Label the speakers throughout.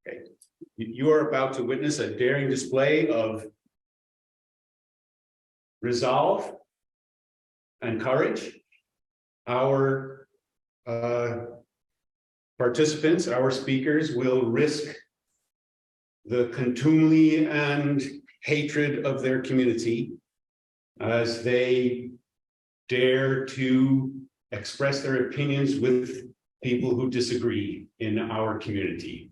Speaker 1: Okay. You are about to witness a daring display of resolve and courage. Our participants, our speakers, will risk the contumely and hatred of their community as they dare to express their opinions with people who disagree in our community.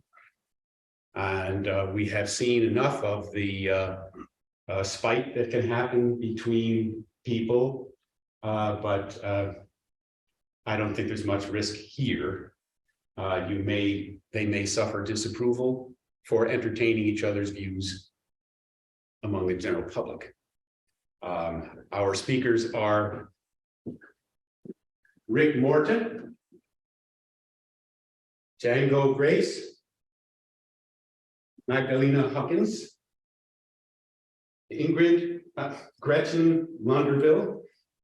Speaker 1: And we have seen enough of the spite that can happen between people, but I don't think there's much risk here. They may suffer disapproval for entertaining each other's views among the general public. Our speakers are Rick Morton, Django Grace, Magdalena Huckins, Ingrid, Gretchen Londerville,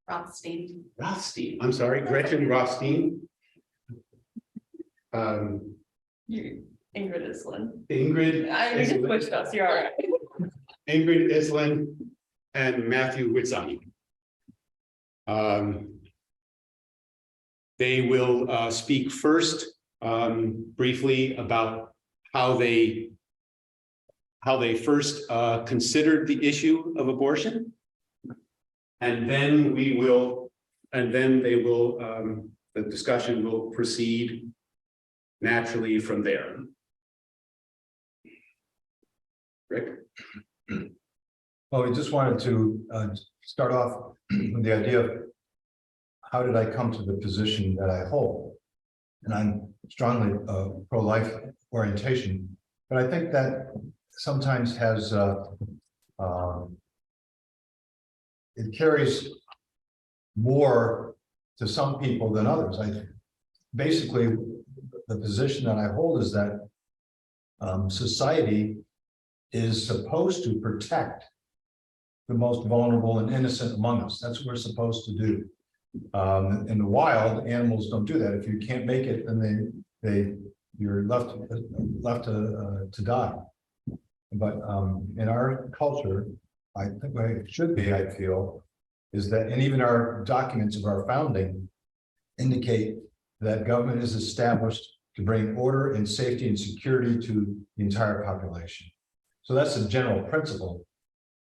Speaker 2: Rothstein.
Speaker 1: I'm sorry, Gretchen Rothstein.
Speaker 2: Ingrid Islin.
Speaker 1: Ingrid
Speaker 2: I just switched us. You're all right.
Speaker 1: Ingrid Islin and Matthew Witzani. They will speak first briefly about how they first considered the issue of abortion, and then the discussion will proceed naturally from there. Rick?
Speaker 3: Well, we just wanted to start off with the idea of how did I come to the position that I hold? And I'm strongly pro-life orientation, but I think that sometimes has it carries more to some people than others. Basically, the position that I hold is that society is supposed to protect the most vulnerable and innocent among us. That's what we're supposed to do. In the wild, animals don't do that. If you can't make it, then you're left to die. But in our culture, I think what it should be, I feel, is that, and even our documents of our founding indicate that government is established to bring order and safety and security to the entire population. So that's a general principle.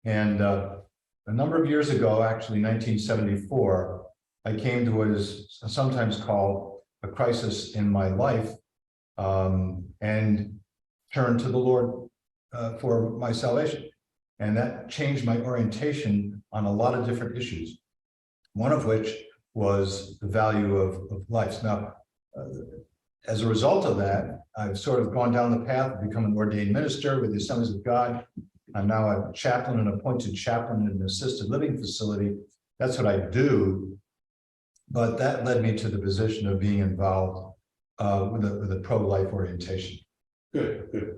Speaker 3: And a number of years ago, actually 1974, I came to what is sometimes called a crisis in my life, and turned to the Lord for my salvation. And that changed my orientation on a lot of different issues, one of which was the value of life. Now, as a result of that, I've sort of gone down the path of becoming an ordained minister with the Assemblies of God. I'm now a chaplain, an appointed chaplain in an assisted living facility. That's what I do. But that led me to the position of being involved with a pro-life orientation.
Speaker 1: Good, good.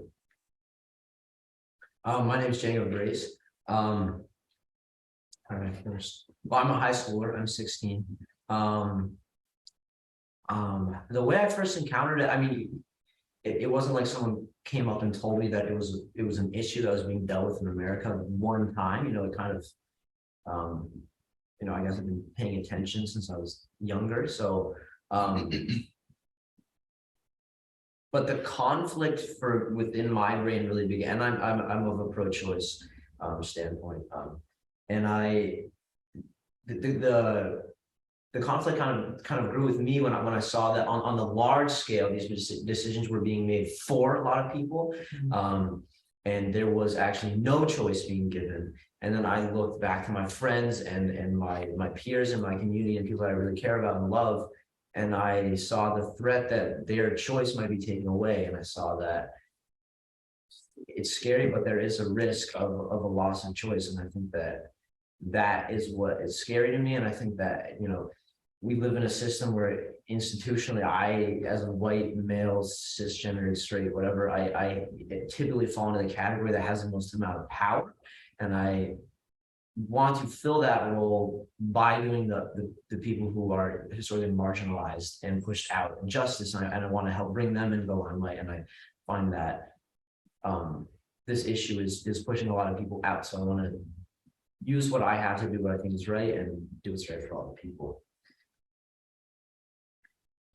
Speaker 4: My name is Django Grace. How do I first? Well, I'm a high schooler. I'm 16. The way I first encountered it, I mean, it wasn't like someone came up and told me that it was an issue that was being dealt with in America one time. You know, it kind of, I guess I've been paying attention since I was younger. So, but the conflict within my brain really began. I'm of a pro-choice standpoint, and the conflict kind of grew with me when I saw that on the large scale these decisions were being made for a lot of people, and there was actually no choice being given. And then I looked back to my friends and my peers in my community and people that I really care about and love, and I saw the threat that their choice might be taken away. And I saw that it's scary, but there is a risk of a loss of choice. And I think that is what is scary to me. And I think that, we live in a system where institutionally, I, as a white male, cisgender, straight, whatever, I typically fall into the category that has the most amount of power. And I want to fill that role by doing the people who are historically marginalized and pushed out, and justice. And I want to help bring them into the limelight. And I find that this issue is pushing a lot of people out. So I want to use what I have to do what I think is right and do what's right for all the people.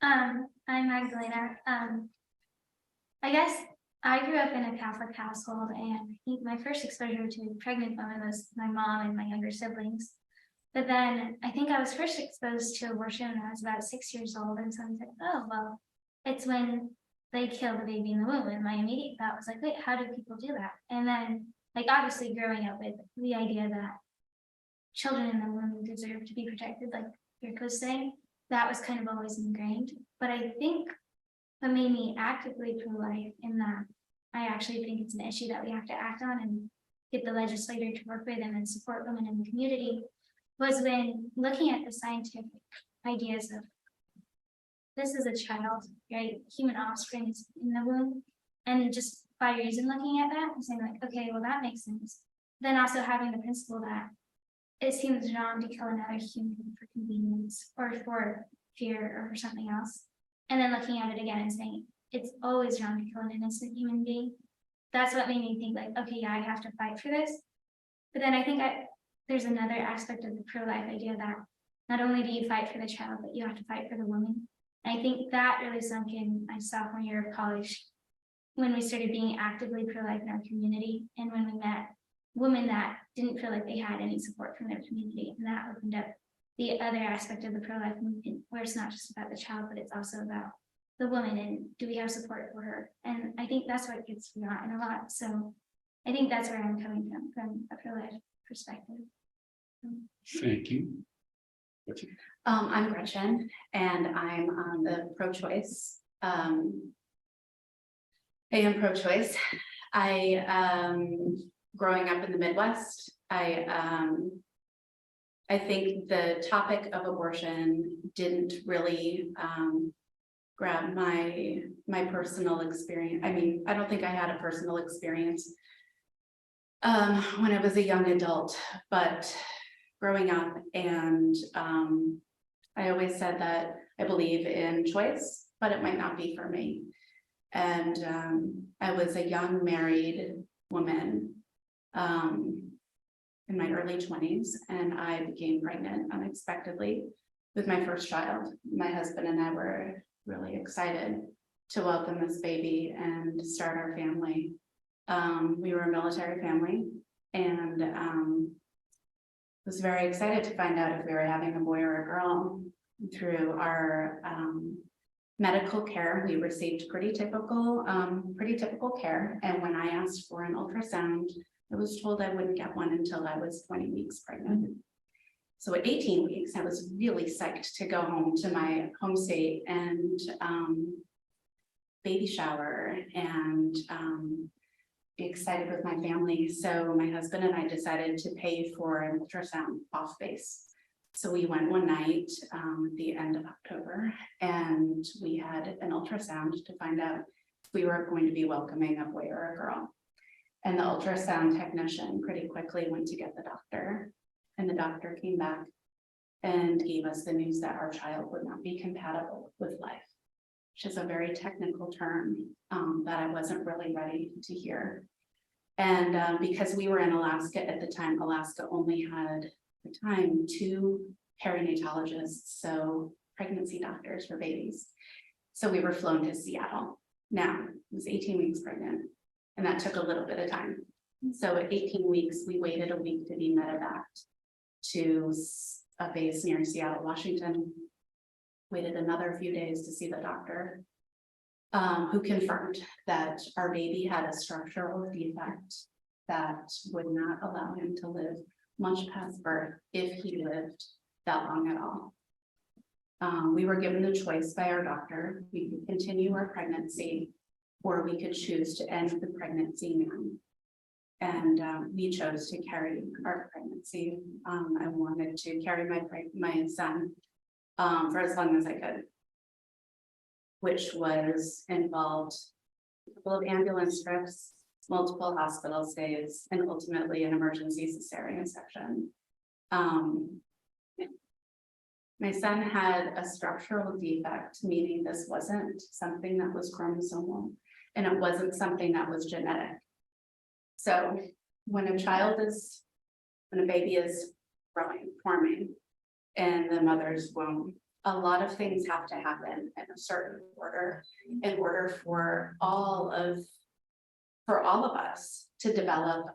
Speaker 5: I'm Magdalena. I guess I grew up in a Catholic household, and I think my first exposure to a pregnant woman was my mom and my younger siblings. But then I think I was first exposed to abortion when I was about 6 years old, and someone said, "Oh, well, it's when they kill the baby in the womb." And my immediate thought was like, "Wait, how do people do that?" And then, like, obviously growing up with the idea that children in the womb deserve to be protected, like your was saying, that was kind of always ingrained. But I think what made me actively pro-life, in that I actually think it's an issue that we have to act on and get the legislator to work with and then support women in the community, was when looking at the scientific ideas of this is a child, right? Human offspring is in the womb. And just by reason looking at that and saying like, okay, well, that makes sense. Then also having the principle that it seems wrong to kill another human for convenience or for fear or for something else. And then looking at it again and saying, it's always wrong to kill an innocent human being. That's what made me think like, okay, yeah, I have to fight for this. But then I think there's another aspect of the pro-life idea that not only do you fight for the child, but you have to fight for the woman. And I think that really sunk in my sophomore year of college when we started being actively pro-life in our community, and when we met women that didn't feel like they had any support from their community. And that opened up the other aspect of the pro-life movement, where it's not just about the child, but it's also about the woman and do we have support for her? And I think that's what gets forgotten a lot. So I think that's where I'm coming from a pro-life perspective.
Speaker 1: Thank you.
Speaker 2: I'm Gretchen, and I'm on the pro-choice. I am pro-choice. Growing up in the Midwest, I think the topic of abortion didn't really grab my personal experience. I mean, I don't think I had a personal experience when I was a young adult, but growing up, and I always said that I believe in choice, but it might not be for me. And I was a young married woman in my early 20s, and I became pregnant unexpectedly with my first child. My husband and I were really excited to welcome this baby and start our family. We were a military family, and was very excited to find out if we were having a boy or a girl. Through our medical care, we received pretty typical care. And when I asked for an ultrasound, I was told I wouldn't get one until I was 20 weeks pregnant. So at 18 weeks, I was really psyched to go home to my home state and baby shower and be excited with my family. So my husband and I decided to pay for an ultrasound off base. So we went one night at the end of October, and we had an ultrasound to find out if we were going to be welcoming a boy or a girl. And the ultrasound technician pretty quickly went to get the doctor, and the doctor came back and gave us the news that our child would not be compatible with life, which is a very technical term that I wasn't really ready to hear. And because we were in Alaska at the time, Alaska only had at the time 2 perinatologists, so pregnancy doctors for babies. So we were flown to Seattle. Now, I was 18 weeks pregnant, and that took a little bit of time. So at 18 weeks, we waited a week to be medevaced to a base near Seattle, Washington. Waited another few days to see the doctor, who confirmed that our baby had a structural defect that would not allow him to live much past birth if he lived that long at all. We were given the choice by our doctor. We could continue our pregnancy, or we could choose to end the pregnancy now. And we chose to carry our pregnancy. I wanted to carry my son for as long as I could, which was involved a couple of ambulance trips, multiple hospital stays, and ultimately an emergency cesarean section. My son had a structural defect, meaning this wasn't something that was chromosomal. and it wasn't something that was genetic. So when a baby is growing, forming in the mother's womb, a lot of things have to happen in a certain order in order for all of us to develop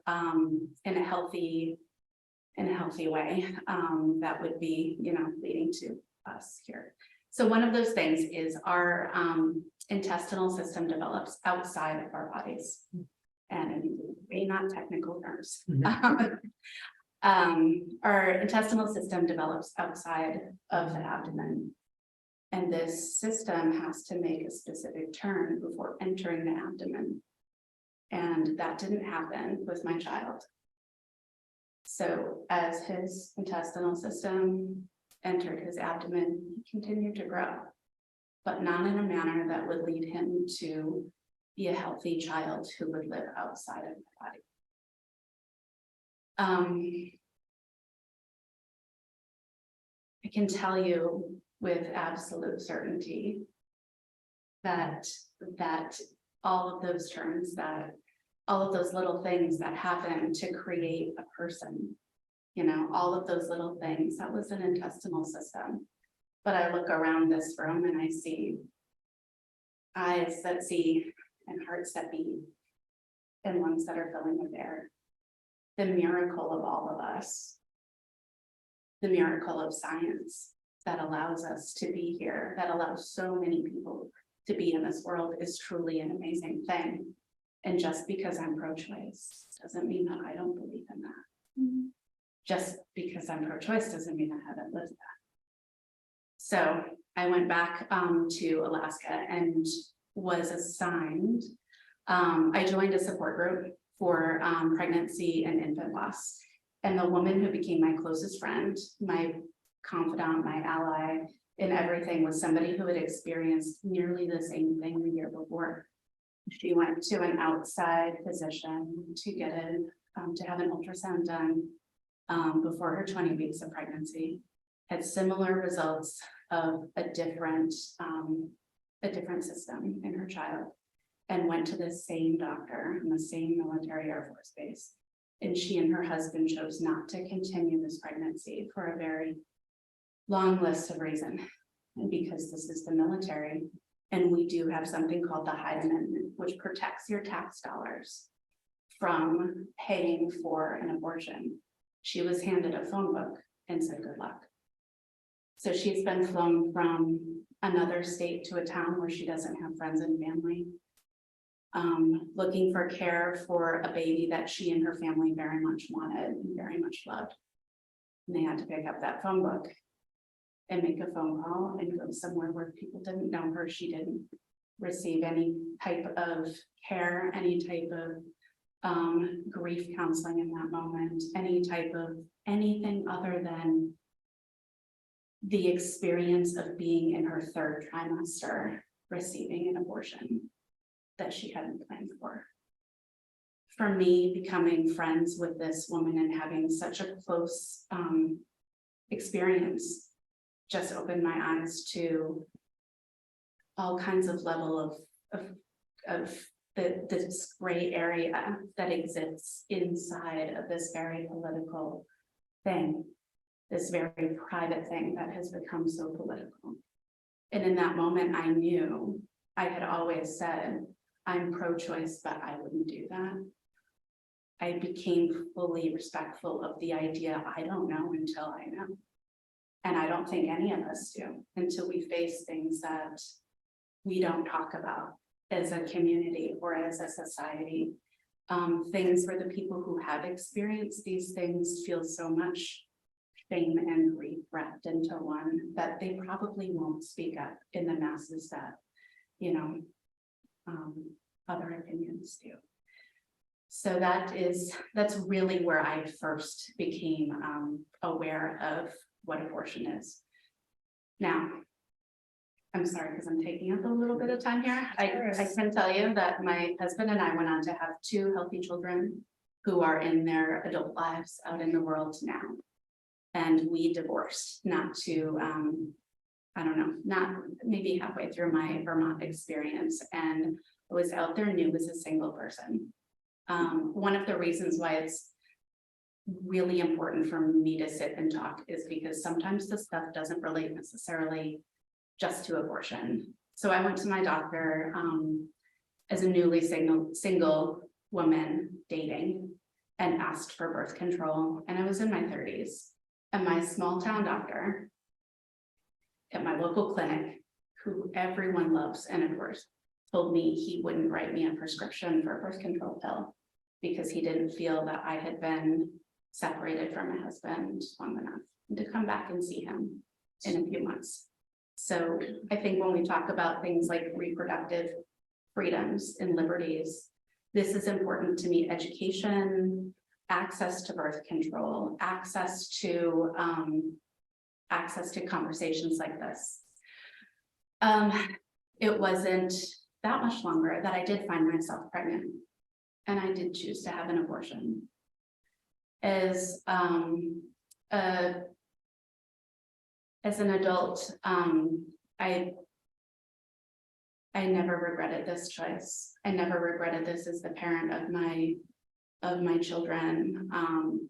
Speaker 2: in a healthy way that would be, leading to us here. So one of those things is our intestinal system develops outside of our bodies, and not technical terms. Our intestinal system develops outside of the abdomen, and this system has to make a specific turn before entering the abdomen, and that didn't happen with my child. So as his intestinal system entered his abdomen, he continued to grow, but not in a manner that would lead him to be a healthy child who would live outside of the body. I can tell you with absolute certainty that all of those turns, that all of those little things that happen to create a person, all of those little things, that was an intestinal system. But I look around this room and I see eyes that see and hearts that beat and lungs that are filling with air. The miracle of all of us, the miracle of science that allows us to be here, that allows so many people to be in this world, is truly an amazing thing. And just because I'm pro-choice doesn't mean that I don't believe in that. Mm-hmm. Just because I'm pro-choice doesn't mean I haven't lived that. So I went back to Alaska and was assigned, I joined a support group for pregnancy and infant loss. And the woman who became my closest friend, my confidant, my ally in everything, was somebody who had experienced nearly the same thing the year before. She went to an outside physician to get to have an ultrasound done before her 20 weeks of pregnancy, had similar results of a different system in her child, and went to the same doctor in the same military Air Force base. And she and her husband chose not to continue this pregnancy for a very long list of reasons. And because this is the military, and we do have something called the Hyde Amendment, which protects your tax dollars from paying for an abortion. She was handed a phone book and said, good luck. So she's been flown from another state to a town where she doesn't have friends and family, looking for care for a baby that she and her family very much wanted and very much loved. And they had to pick up that phone book and make a phone call and go somewhere where people didn't know her. She didn't receive any type of care, any type of grief counseling in that moment, any type of anything other than the experience of being in her third trimester, receiving an abortion that she hadn't planned for. For me, becoming friends with this woman and having such a close experience just opened my eyes to all kinds of level of this gray area that exists inside of this very political thing, this very private thing that has become so political. And in that moment, I knew, I had always said, I'm pro-choice, but I wouldn't do that. I became fully respectful of the idea, I don't know until I know. And I don't think any of us do until we face things that we don't talk about as a community or as a society. Things where the people who have experienced these things feel so much shame and grief wrapped into one that they probably won't speak up in the masses that, other opinions do. So that's really where I first became aware of what abortion is. Now, I'm sorry, because I'm taking up a little bit of time here. I can tell you that my husband and I went on to have 2 healthy children who are in their adult lives out in the world now. And we divorced not maybe halfway through my Vermont experience. And I was out there new as a single person. One of the reasons why it's really important for me to sit and talk is because sometimes the stuff doesn't relate necessarily just to abortion. So I went to my doctor as a newly single woman dating and asked for birth control, and I was in my 30s. And my small town doctor at my local clinic, who everyone loves and adores, told me he wouldn't write me a prescription for a birth control pill because he didn't feel that I had been separated from my husband long enough to come back and see him in a few months. So I think when we talk about things like reproductive freedoms and liberties, this is important to me. Education, access to birth control, access to conversations like this. It wasn't that much longer that I did find myself pregnant, and I did choose to have an abortion. As an adult, I never regretted this choice. I never regretted this as the parent of my children.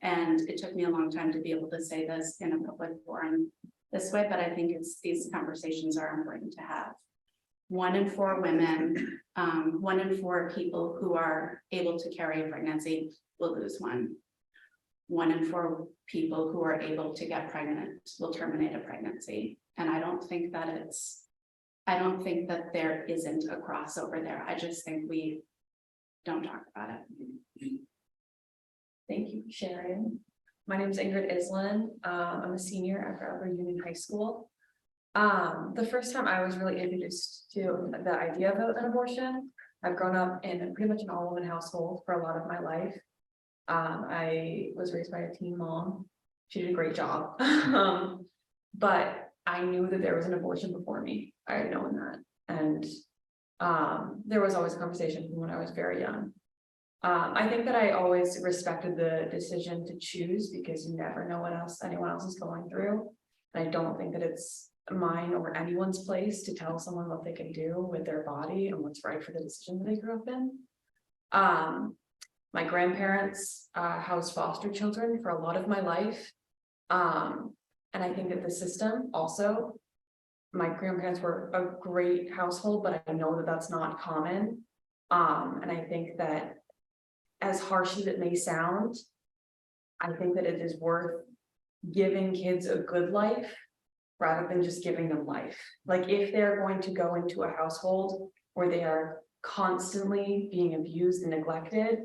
Speaker 2: And it took me a long time to be able to say this in a public forum this way, but I think these conversations are important to have. 1 in 4 women, 1 in 4 people who are able to carry a pregnancy will lose one. 1 in 4 people who are able to get pregnant will terminate a pregnancy. And I don't think that there isn't a crossover there. I just think we don't talk about it.
Speaker 6: Thank you, Sharon. My name is Ingrid Islin. I'm a senior at Brattleboro Union High School. The first time I was really introduced to the idea of an abortion, I've grown up in pretty much an all-woman household for a lot of my life. I was raised by a teen mom. She did a great job. But I knew that there was an abortion before me. I had known that. And there was always a conversation from when I was very young. I think that I always respected the decision to choose because you never know what anyone else is going through. And I don't think that it's mine or anyone's place to tell someone what they can do with their body and what's right for the decision that they grew up in. My grandparents housed foster children for a lot of my life. And I think that the system also, my grandparents were a great household, but I know that that's not common. And I think that as harsh as it may sound, I think that it is worth giving kids a good life rather than just giving them life. Like if they're going to go into a household where they are constantly being abused and neglected,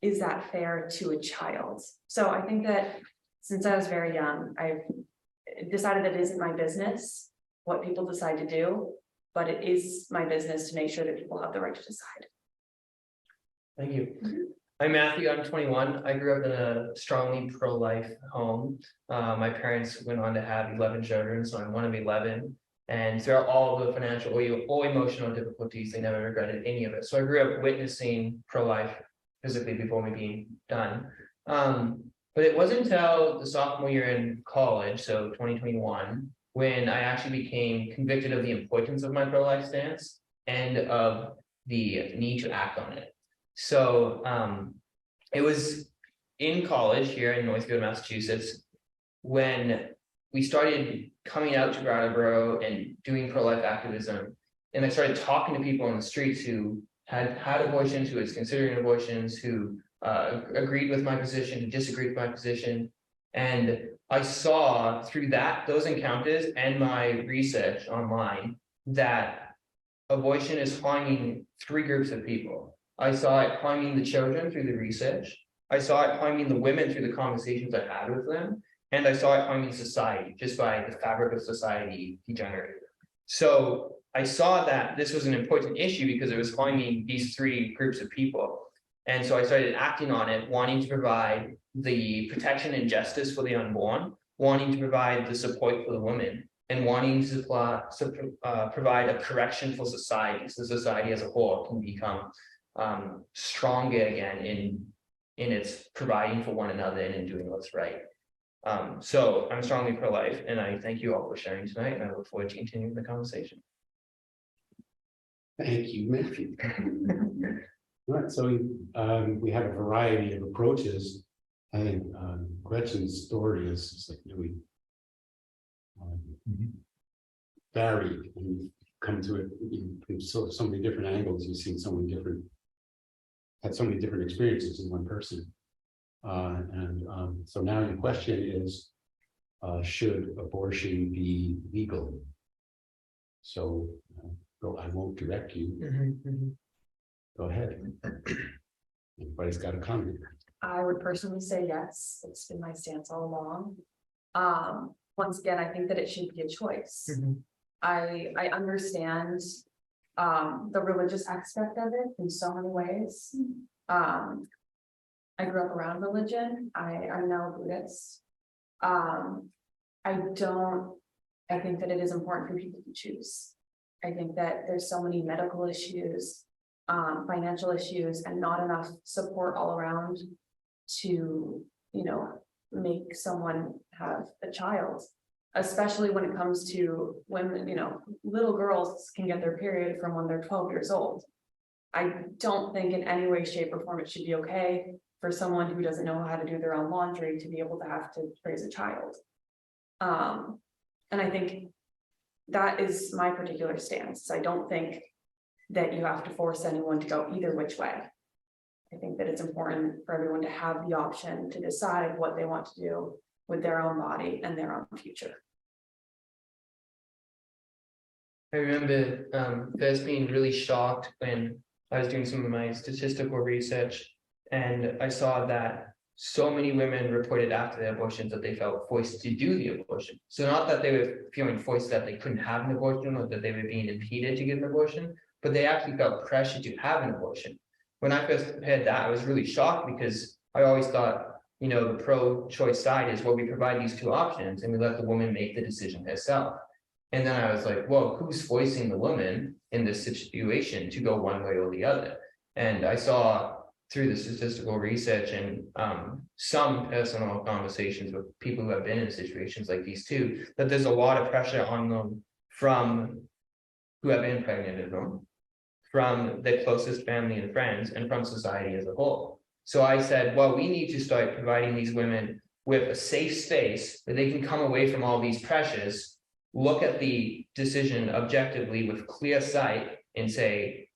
Speaker 6: is that fair to a child? So I think that since I was very young, I've decided that it isn't my business what people decide to do, but it is my business to make sure that people have the right to decide.
Speaker 7: Thank you. I'm Matthew, I'm 21. I grew up in a strongly pro-life home. My parents went on to have 11 children, so I'm one of 11. And throughout all the financial or emotional difficulties, they never regretted any of it. So I grew up witnessing pro-life physically before me being done. But it wasn't until the sophomore year in college, so 2021, when I actually became convicted of the importance of my pro-life stance and of the need to act on it. So it was in college here in Northfield, Massachusetts, when we started coming out to Brattleboro and doing pro-life activism. And I started talking to people on the streets who had abortions, who was considering abortions, who agreed with my position, who disagreed with my position. And I saw through those encounters and my research online that abortion is harming 3 groups of people. I saw it harming the children through the research. I saw it harming the women through the conversations I had with them. And I saw it harming society just by the fabric of society degenerating. So I saw that this was an important issue because it was harming these 3 groups of people. And so I started acting on it, wanting to provide the protection and justice for the unborn, wanting to provide the support for the women, and wanting to provide a correction for society, so society as a whole can become stronger again in its providing for one another and in doing what's right. So I'm strongly pro-life, and I thank you all for sharing tonight, and I look forward to continuing the conversation.
Speaker 1: Thank you, Matthew. Right, so we have a variety of approaches. I think Gretchen's story is like really varied, and you've come to it from so many different angles. You've seen so many different, had so many different experiences in one person. So now your question is, should abortion be legal? So I won't direct you. Go ahead. Everybody's got a comment.
Speaker 6: I would personally say yes. It's been my stance all along. Once again, I think that it should be a choice. I understand the religious aspect of it in so many ways. I grew up around religion. I'm now a Buddhist. I think that it is important for people to choose. I think that there's so many medical issues, financial issues, and not enough support all around to, make someone have a child, especially when it comes to women. Little girls can get their period from when they're 12 years old. I don't think in any way, shape, or form it should be okay for someone who doesn't know how to do their own laundry to be able to have to raise a child. And I think that is my particular stance. I don't think that you have to force anyone to go either which way. I think that it's important for everyone to have the option to decide what they want to do with their own body and their own future.
Speaker 7: I remember first being really shocked when I was doing some of my statistical research, and I saw that so many women reported after their abortions that they felt forced to do the abortion. So not that they were feeling forced that they couldn't have an abortion or that they were being impeded to get an abortion, but they actually felt pressure to have an abortion. When I first heard that, I was really shocked, because I always thought, the pro-choice side is, well, we provide these two options and we let the woman make the decision herself. And then I was like, well, who's voicing the woman in this situation to go one way or the other? And I saw through the statistical research and some personal conversations with people who have been in situations like these too, that there's a lot of pressure on them from who have been pregnant with them, from their closest family and friends, and from society as a whole. So I said, well, we need to start providing these women with a safe space where they can come away from all these pressures, look at the decision objectively with clear sight, and say,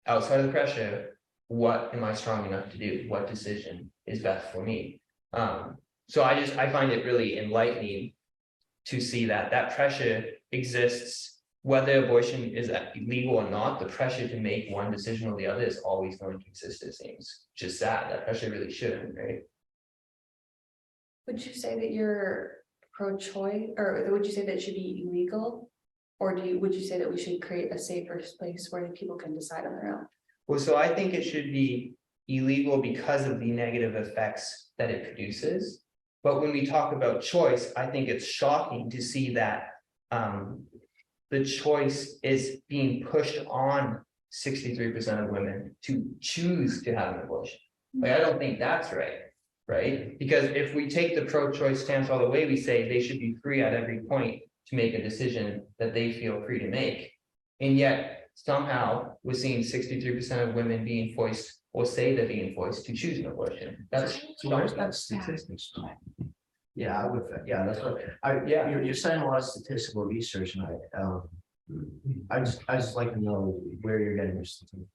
Speaker 7: outside of the pressure, what am I strong enough to do? What decision is best for me? So I find it really enlightening to see that pressure exists. Whether abortion is legal or not, the pressure to make one decision or the other is always going to exist, it seems. Just that pressure really shouldn't, right?
Speaker 6: Would you say that you're pro-choice, or would you say that it should be illegal? Or would you say that we should create a safer place where people can decide on their own?
Speaker 7: Well, so I think it should be illegal because of the negative effects that it produces. But when we talk about choice, I think it's shocking to see that the choice is being pushed on 63% of women to choose to have an abortion. Like, I don't think that's right? Because if we take the pro-choice stance all the way, we say they should be free at every point to make a decision that they feel free to make. And yet, somehow, we're seeing 63% of women being forced, or say they're being forced, to choose an abortion. That's
Speaker 4: statistics. Yeah, I would. Yeah, that's what. You're saying a lot of statistical research, and I just like to know where you're getting your statistics.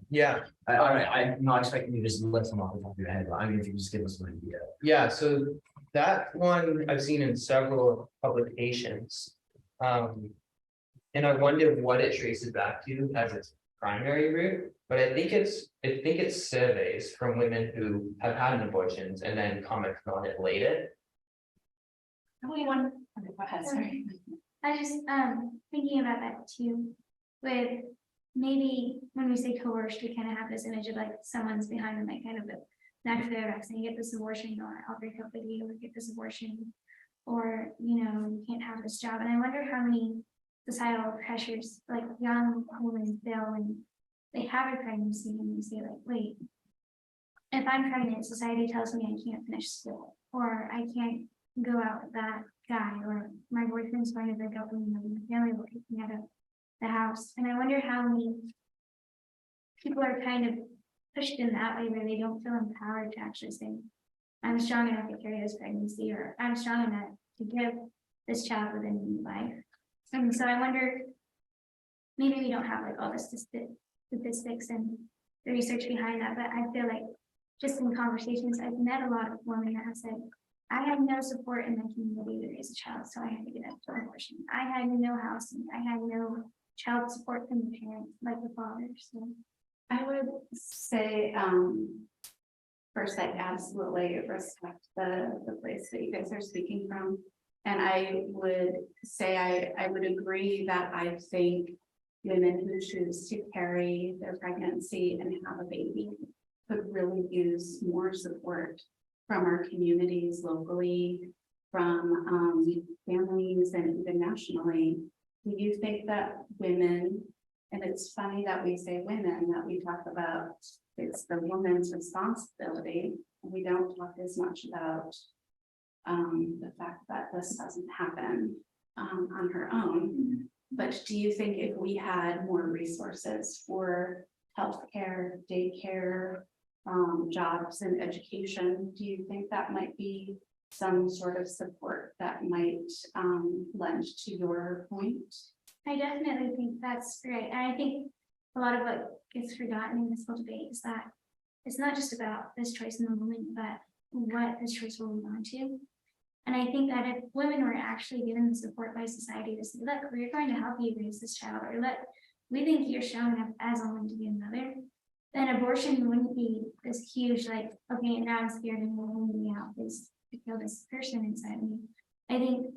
Speaker 7: Yeah.
Speaker 4: I'm not expecting you to just list them off the top of your head, but I mean, if you just give us an idea.
Speaker 7: Yeah. So that one I've seen in several publications, and I wonder what it traces back to as its primary root. But I think it's surveys from women who have had abortions and then commented on it later.
Speaker 2: Go ahead, sorry.
Speaker 5: I just thinking about that too, with maybe when we say coerced, we kind of have this image of like someone's behind them, like kind of a knife to their back saying, get this abortion, or I'll break up with you, or get this abortion, or you can't have this job. And I wonder how many societal pressures like young women feel when they have a pregnancy and they say like, wait, if I'm pregnant, society tells me I can't finish school, or I can't go out with that guy, or my boyfriend's going to break up with me, my family will kick me out of the house. And I wonder how many people are kind of pushed in that way where they don't feel empowered to actually say, I'm strong enough to carry this pregnancy, or I'm strong enough to give this child within me life. And so I wonder, maybe we don't have like all the statistics and the research behind that, but I feel like just in conversations, I've met a lot of women that have said, I had no support in my community to raise a child, so I had to get an abortion. I had no housing, I had no child support from the parents, like the father, so.
Speaker 2: I would say, first, I absolutely respect the place that you guys are speaking from. And I would say, I would agree that I think women who choose to carry their pregnancy and have a baby could really use more support from our communities locally, from families, and even nationally. Do you think that women, and it's funny that we say women, that we talk about it's the woman's responsibility, and we don't talk as much about the fact that this doesn't happen on her own. But do you think if we had more resources for healthcare, daycare, jobs and education, do you think that might be some sort of support that might lend to your point?
Speaker 5: I definitely think that's right. And I think a lot of what gets forgotten in this whole debate is that it's not just about this choice in the woman, but what this choice will lead on to. And I think that if women were actually given the support by society to say, look, we're going to help you raise this child, or look, we think you're strong enough as a woman to be a mother, then abortion wouldn't be this huge, like, okay, now I'm scared and moving me out is to kill this person inside me. I think,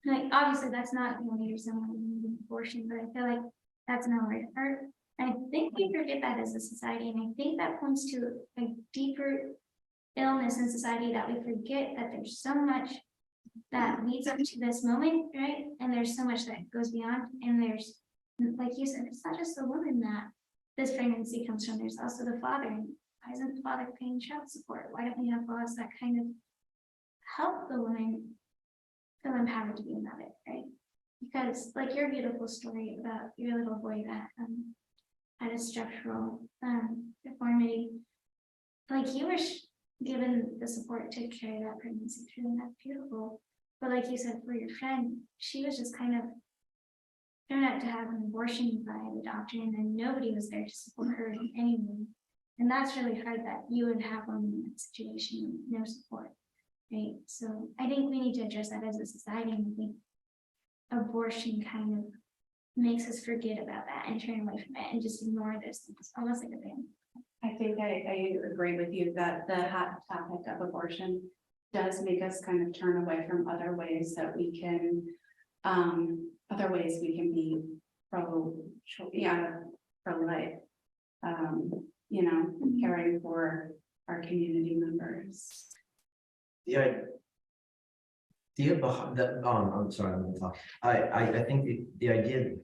Speaker 5: like, obviously that's not the only reason why we need abortion, but I feel like that's not where it hurt. And I think we forget that as a society, and I think that points to a deeper illness in society, that we forget that there's so much that leads up to this moment, right? And there's so much that goes beyond, and there's, like you said, it's not just the woman that this pregnancy comes from, there's also the father. And why isn't the father paying child support? Why don't we have laws that kind of help the woman feel empowered to be a mother, right? Because like your beautiful story about your little boy that had a structural deformity, like you were given the support to carry that pregnancy through, and that's beautiful. But like you said, for your friend, she was just kind of turned out to have an abortion by the doctor, and then nobody was there to support her in any way. And that's really hard, that you would have one in that situation with no support, right? So I think we need to address that as a society, and I think abortion kind of makes us forget about that and turn away from it and just ignore those things, almost like a ban.
Speaker 2: I think I agree with you that the hot topic of abortion does make us kind of turn away from other ways that we can, be pro-life, you know, caring for our community members.
Speaker 4: The idea behind that, I'm sorry, I'm gonna talk. I think the idea,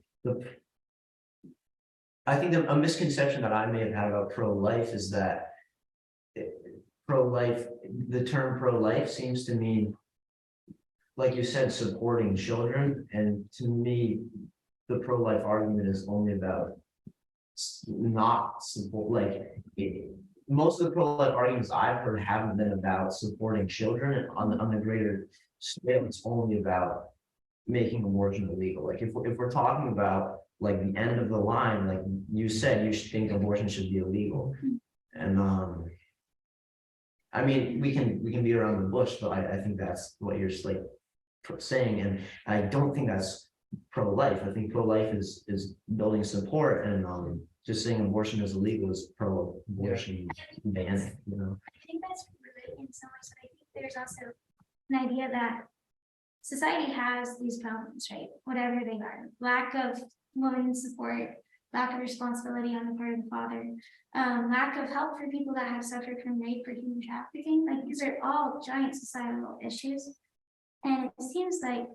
Speaker 4: I think a misconception that I may have had about pro-life is that pro-life, the term pro-life seems to mean, like you said, supporting children. And to me, the pro-life argument is only about not support, like most of the pro-life arguments I've heard haven't been about supporting children, and on the greater scale, it's only about making abortion illegal. Like if we're talking about like the end of the line, like you said, you should think abortion should be illegal. And I mean, we can beat around the bush, but I think that's what you're like saying, and I don't think that's pro-life. I think pro-life is building support, and just saying abortion is illegal is pro-abortion ban, you know.
Speaker 5: I think that's related in some ways, but I think there's also an idea that society has these problems, right? Whatever they are, lack of women's support, lack of responsibility on the part of the father, lack of help for people that have suffered from rape or human trafficking. Like these are all giant societal issues. And it seems like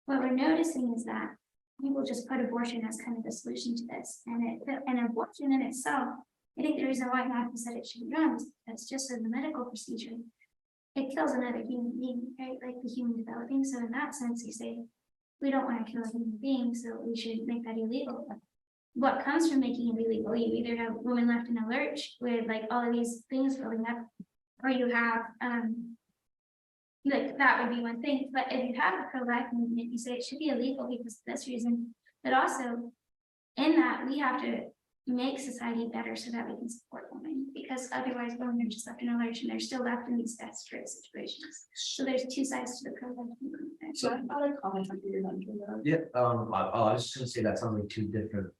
Speaker 5: what we're noticing is that people just put abortion as kind of the solution to this. And abortion in itself, I think the reason why Matthew said it should be done is because just as a medical procedure, it kills another human being, right? Like the human developing. So in that sense, you say we don't want to kill a human being, so we should make that illegal. What comes from making it illegal, you either have women left in a lurch with like all of these things building up, or you have, like that would be one thing, but if you have a pro-life movement, you say it should be illegal because of this reason, but also in that we have to make society better so that we can support women, because otherwise women are just left in a lurch and they're still left in these desperate situations. So there's two sides to the pro-life movement.
Speaker 6: So I have other comments on your
Speaker 4: Yeah, I was just gonna say that sounds like two different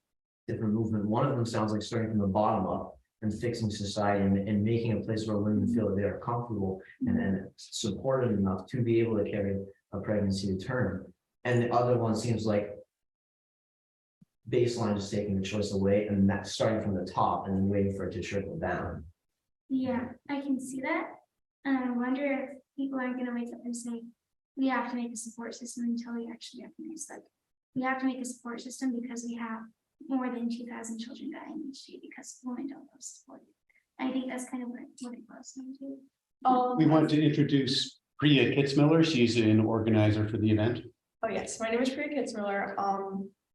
Speaker 4: movement. One of them sounds like starting from the bottom up and fixing society and making a place where women feel that they are comfortable and supported enough to be able to carry a pregnancy to term. And the other one seems like baseline is taking the choice away and that's starting from the top and then waiting for it to trickle down.
Speaker 5: Yeah, I can see that. And I wonder if people aren't gonna wake up and say, we have to make a support system until we actually recognize that. We have to make a support system because we have more than 2,000 children dying each day because women don't have support. I think that's kind of what it boils down to.
Speaker 1: We want to introduce Priya Kitzmiller. She's an organizer for the event.
Speaker 8: Oh, yes, my name is Priya Kitzmiller.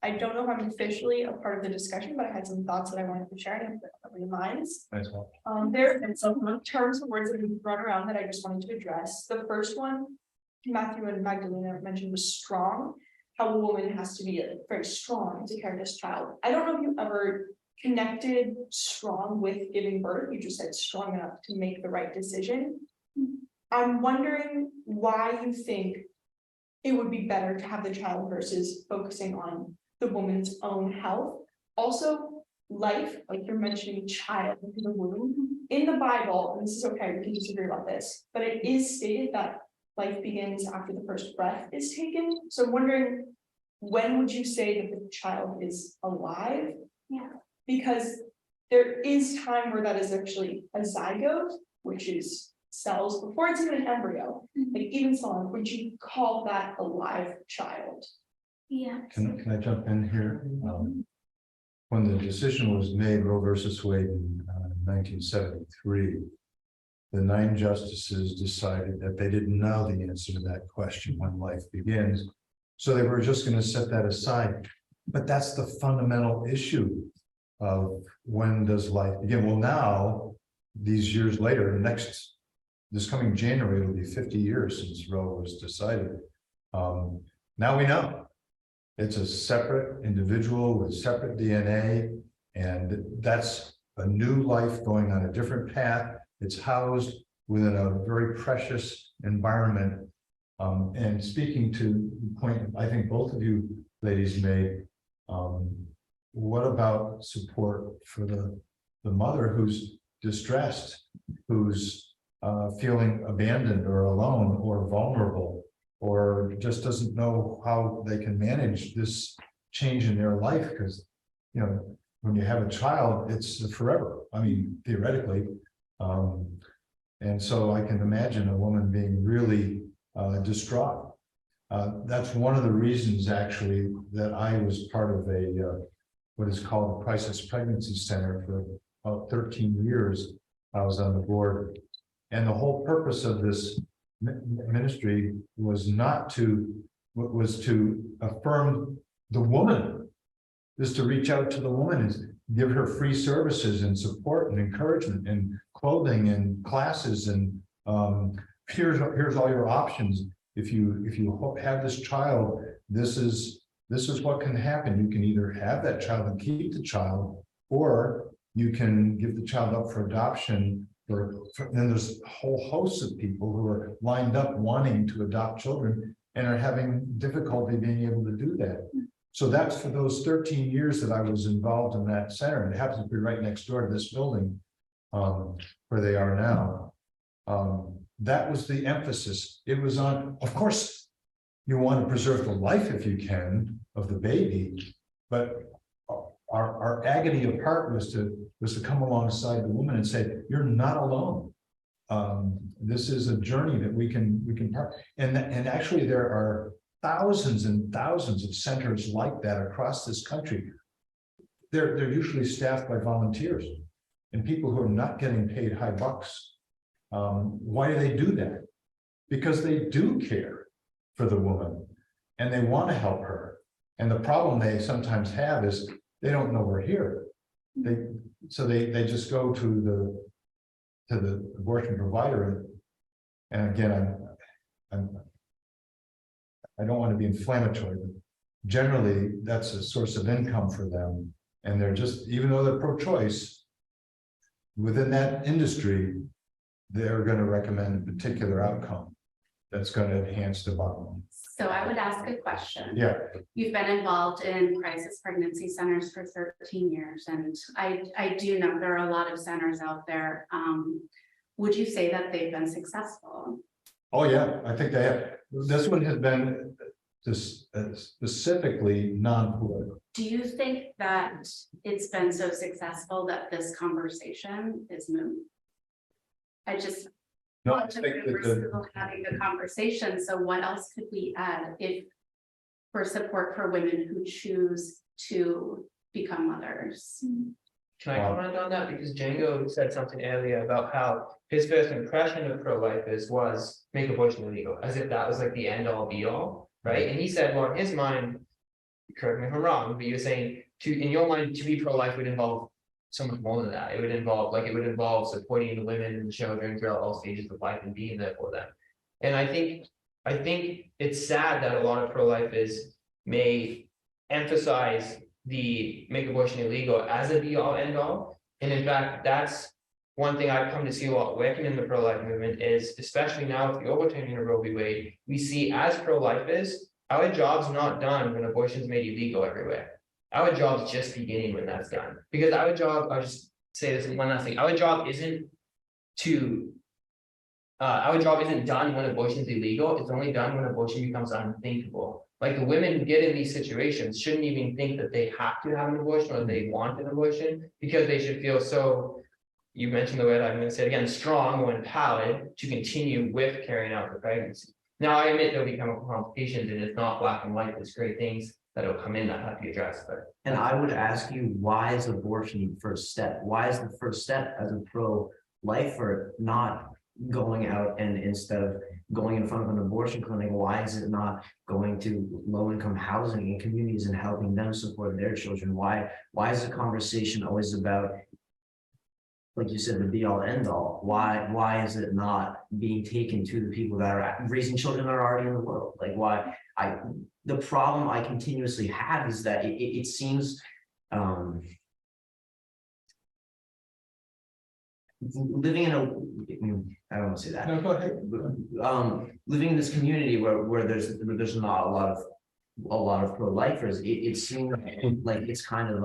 Speaker 8: I don't know if I'm officially a part of the discussion, but I had some thoughts that I wanted to share and if everybody minds.
Speaker 3: Nice one.
Speaker 8: There have been some terms and words that have been thrown around that I just wanted to address. The first one, Matthew and Magdalena mentioned, was strong. How a woman has to be very strong to carry this child. I don't know if you ever connected strong with giving birth. You just said strong enough to make the right decision. I'm wondering why you think it would be better to have the child versus focusing on the woman's own health. Also, life, like you're mentioning child into the womb. In the Bible, and this is okay, we can disagree about this, but it is stated that life begins after the first breath is taken. So I'm wondering, when would you say that the child is alive?
Speaker 5: Yeah.
Speaker 8: Because there is time where that is actually a zygote, which is cells before it's even an embryo. Like even someone, would you call that a live child?
Speaker 5: Yeah.
Speaker 3: Can I jump in here? When the decision was made, Roe versus Wade in 1973, the 9 justices decided that they didn't know the answer to that question, when life begins. So they were just going to set that aside. But that's the fundamental issue of when does life begin? Well, now, these years later, this coming January, it'll be 50 years since Roe was decided. Now we know. It's a separate individual with separate DNA, and that's a new life going on a different path. It's housed within a very precious environment. And speaking to the point I think both of you ladies made, what about support for the mother who's distressed, who's feeling abandoned or alone or vulnerable, or just doesn't know how they can manage this change in their life? Because, you know, when you have a child, it's forever. I mean, theoretically. And so I can imagine a woman being really distraught. That's one of the reasons, actually, that I was part of what is called a crisis pregnancy center for about 13 years. I was on the board. And the whole purpose of this ministry was to affirm the woman, is to reach out to the woman and give her free services and support and encouragement and clothing and classes and here's all your options. If you have this child, this is what can happen. You can either have that child and keep the child, or you can give the child up for adoption. Then there's a whole host of people who are lined up wanting to adopt children and are having difficulty being able to do that. So that's for those 13 years that I was involved in that center. And it happens to be right next door to this building where they are now. That was the emphasis. It was on, of course, you want to preserve the life if you can of the baby, but our agony of heart was to come alongside the woman and say, you're not alone. This is a journey that we can part. And actually there are thousands and thousands of centers like that across this country. They're usually staffed by volunteers and people who are not getting paid high bucks. Why do they do that? Because they do care for the woman. and they want to help her. And the problem they sometimes have is they don't know we're here. They just go to the abortion provider. And again, I don't want to be inflammatory, but generally that's a source of income for them. And they're just, even though they're pro-choice, within that industry, they're going to recommend a particular outcome that's going to enhance the bottom line.
Speaker 2: So I would ask a question.
Speaker 3: Yeah,
Speaker 2: You've been involved in crisis pregnancy centers for 13 years, and I do know there are a lot of centers out there. Would you say that they've been successful?
Speaker 3: oh yeah, I think they have. This one has been specifically non-political.
Speaker 2: Do you think that it's been so successful that this conversation is moot? I just
Speaker 3: No, I
Speaker 2: want to
Speaker 3: think
Speaker 2: be
Speaker 3: that
Speaker 2: still having the conversation. So what else could we add if for support for women who choose to become mothers?
Speaker 7: Can I comment on that? Because Django said something earlier about how his first impression of pro-lifers was make abortion illegal, as if that was like the end all be all, right? And he said, well, in his mind, correct me if I'm wrong, but you're saying in your mind, to be pro-life would involve so much more than that. It would involve supporting the women and children throughout all stages of life and being there for them. And I think it's sad that a lot of pro-lifers may emphasize the make abortion illegal as a be all end all. And in fact, that's one thing I've come to see a lot working in the pro-life movement is, especially now with the overturning of Roe v. Wade, we see as pro-lifers, our job's not done when abortion's made illegal everywhere. Our job's just beginning when that's done. Because our job, I'll just say this one last thing, our job isn't done when abortion's illegal, it's only done when abortion becomes unthinkable. Like the women who get in these situations shouldn't even think that they have to have an abortion or they want an abortion, because they should feel so, you mentioned the word, I'm going to say it again, strong or empowered to continue with carrying out the pregnancy. Now I admit there'll be chemical complications and it's not black and white, there's great things that'll come in that have to be addressed. But
Speaker 4: And I would ask you, why is abortion the first step? Why is the first step as a pro-lifer not going out and instead of going in front of an abortion clinic, why is it not going to low-income housing in communities and helping them support their children? Why is the conversation always about, like you said, the be all end all? Why is it not being taken to the people that are raising children that are already in the world? Like the problem I continuously have is that it seems living in I don't want to say that.
Speaker 3: No, go ahead.
Speaker 4: Living in this community where there's not a lot of pro-lifers, it seems like it's kind of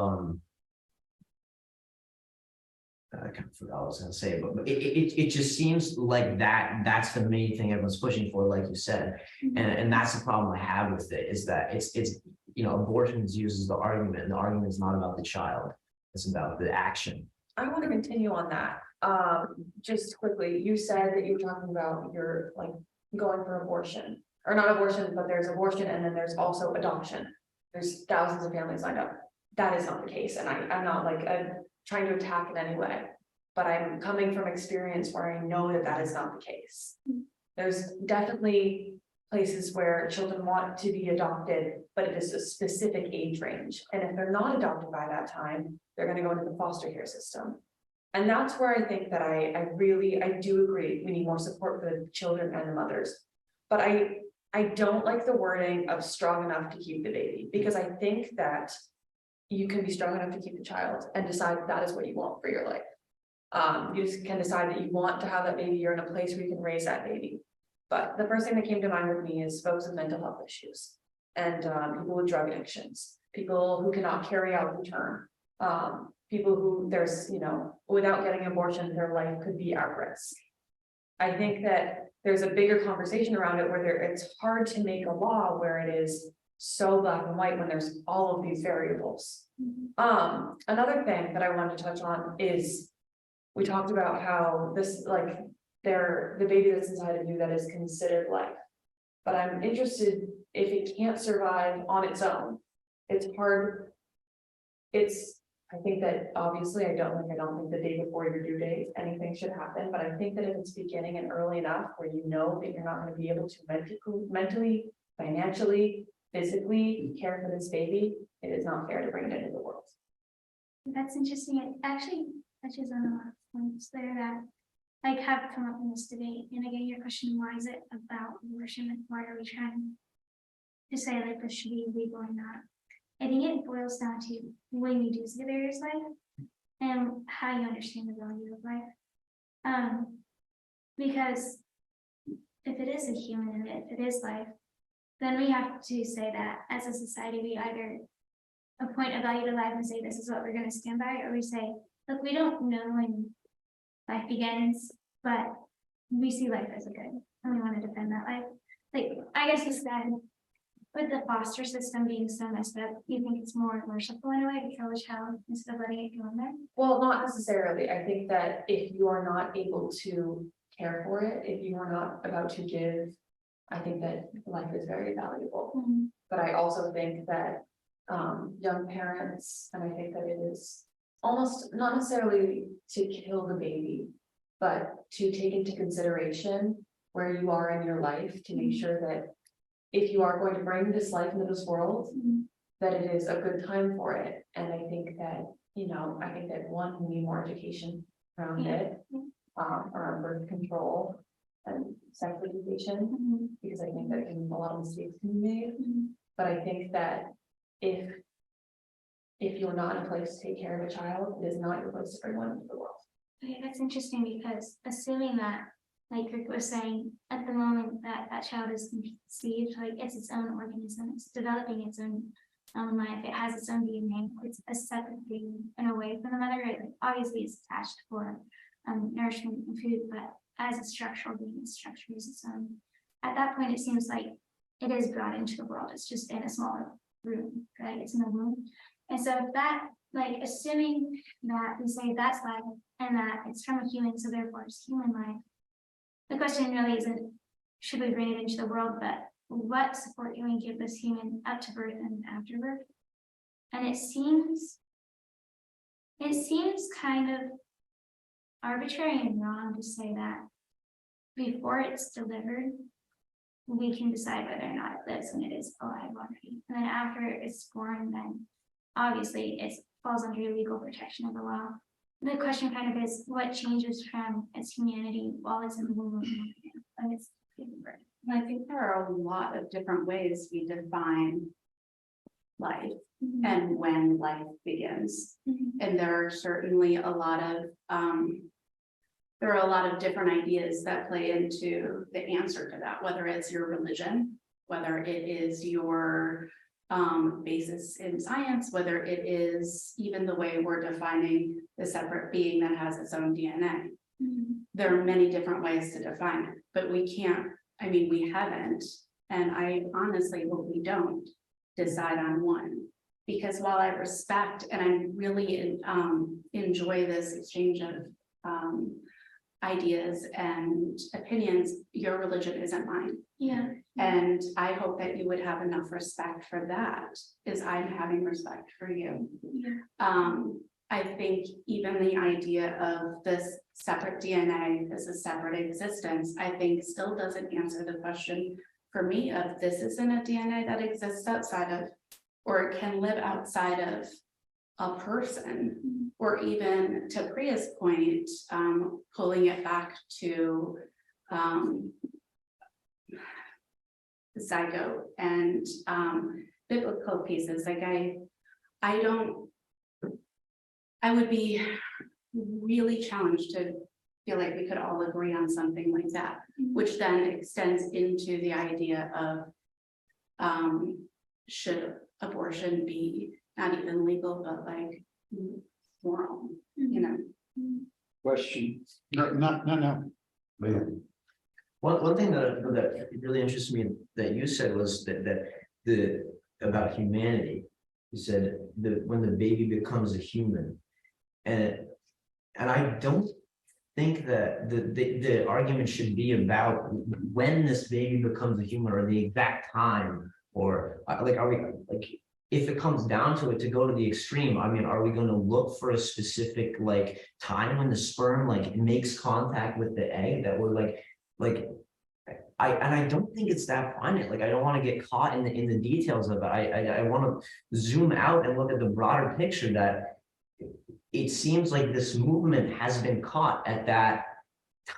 Speaker 4: I kind of forgot what I was going to say, but it just seems like that's the main thing everyone's pushing for, like you said, and that's the problem I have with it, is that it's abortion is used as the argument, and the argument is not about the child, it's about the action.
Speaker 6: I want to continue on that. Just quickly, you said that you're talking about your like going for abortion, or not abortion, but there's abortion and then there's also adoption. There's thousands of families lined up. That is not the case, and I'm not like trying to attack in any way, but I'm coming from experience where I know that is not the case. There's definitely places where children want to be adopted, but it is a specific age range, and if they're not adopted by that time, they're going to go into the foster care system. And that's where I think that I do agree we need more support for the children and the mothers. But I don't like the wording of strong enough to keep the baby, because I think that you can be strong enough to keep the child and decide that is what you want for your life. You just can decide that you want to have that baby, you're in a place where you can raise that baby. But the first thing that came to mind with me is folks with mental health issues and people with drug addictions, people who cannot carry out the term. People who there's, without getting an abortion, their life could be at risk. I think that there's a bigger conversation around it where it's hard to make a law where it is so black and white when there's all of these variables. Another thing that I wanted to touch on is we talked about how this, like, the baby that's inside of you that is considered life. But I'm interested if it can't survive on its own. It's hard. I think that obviously I don't think the day before your due date anything should happen, but I think that if it's beginning and early enough where you know that you're not going to be able to mentally, financially, physically care for this baby, it is not fair to bring it into the world.
Speaker 5: That's interesting. It actually touches on a lot of points there that like have come up in this debate. And again, your question, why is it about abortion? And why are we trying to say like this should be legal or not? I think it boils down to when you do say there is life and how you understand the value of life. Because if it is a human and if it is life, then we have to say that as a society, we either appoint a value to life and say this is what we're going to stand by, or we say, look, we don't know when life begins, but we see life as a good and we want to defend that life. Like, I guess it's that with the foster system being so messed up, you think it's more merciful in a way to kill a child instead of letting it go in there?
Speaker 6: Well, not necessarily. I think that if you are not able to care for it, if you are not about to give, I think that life is very valuable.
Speaker 5: Mhm.
Speaker 6: But I also think that young parents, and I think that it is almost not necessarily to kill the baby, but to take into consideration where you are in your life to make sure that if you are going to bring this life into this world,
Speaker 5: Mhm.
Speaker 6: that it is a good time for it. And I think that, I think that one, we need more education around
Speaker 5: Yeah.
Speaker 6: it, around birth control and sex education,
Speaker 5: Mhm.
Speaker 6: because I think that a lot of mistakes can be made.
Speaker 5: Mhm.
Speaker 6: But I think that if you're not in a place to take care of a child, it is not your place to bring one into the world.
Speaker 5: Okay, that's interesting because assuming that, like Rick was saying, at the moment that that child is conceived, like it's its own organism, it's developing its own life, it has its own DNA, it's a separate thing in a way from the mother. Like, obviously, it's attached for nourishment and food, but as a structural being, its structure is its own. At that point, it seems like it is brought into the world. It's just in a smaller room, right? It's in a room. And so if that, like, assuming that we say that's life and that it's from a human, so therefore it's human life, the question really isn't should we bring it into the world, but what support can we give this human up to birth and after birth? And it seems kind of arbitrary and wrong to say that before it's delivered, we can decide whether or not it lives when it is alive already. And then after it's born, then obviously it falls under legal protection of the law. The question kind of is what changes from its humanity while it's in the womb and it's giving birth.
Speaker 2: And I think there are a lot of different ways we define life and when life begins. And there are certainly a lot of different ideas that play into the answer to that, whether it's your religion, whether it is your basis in science, whether it is even the way we're defining the separate being that has its own DNA. There are many different ways to define it, but we haven't, and I honestly hope we don't decide on one. Because while I respect and I really enjoy this exchange of ideas and opinions, your religion isn't mine.
Speaker 5: Yeah.
Speaker 2: And I hope that you would have enough respect for that, as I'm having respect for you.
Speaker 5: Yeah.
Speaker 2: I think even the idea of this separate DNA as a separate existence, I think still doesn't answer the question for me of this isn't a DNA that exists outside of, or it can live outside of a person, or even to Priya's point, pulling it back to the zygote and biblical pieces. Like I would be really challenged to feel like we could all agree on something like that, which then extends into the idea of should abortion be not even legal, but like moral,
Speaker 1: Question. No.
Speaker 4: One thing that really interests me that you said was that about humanity. You said that when the baby becomes a human, and I don't think that the argument should be about when this baby becomes a human or the exact time, or like are we like if it comes down to it to go to the extreme, I mean, are we going to look for a specific like time when the sperm like makes contact with the egg that we're like I don't think it's that finite. Like, I don't want to get caught in the details of it. I want to zoom out and look at the broader picture that it seems like this movement has been caught at that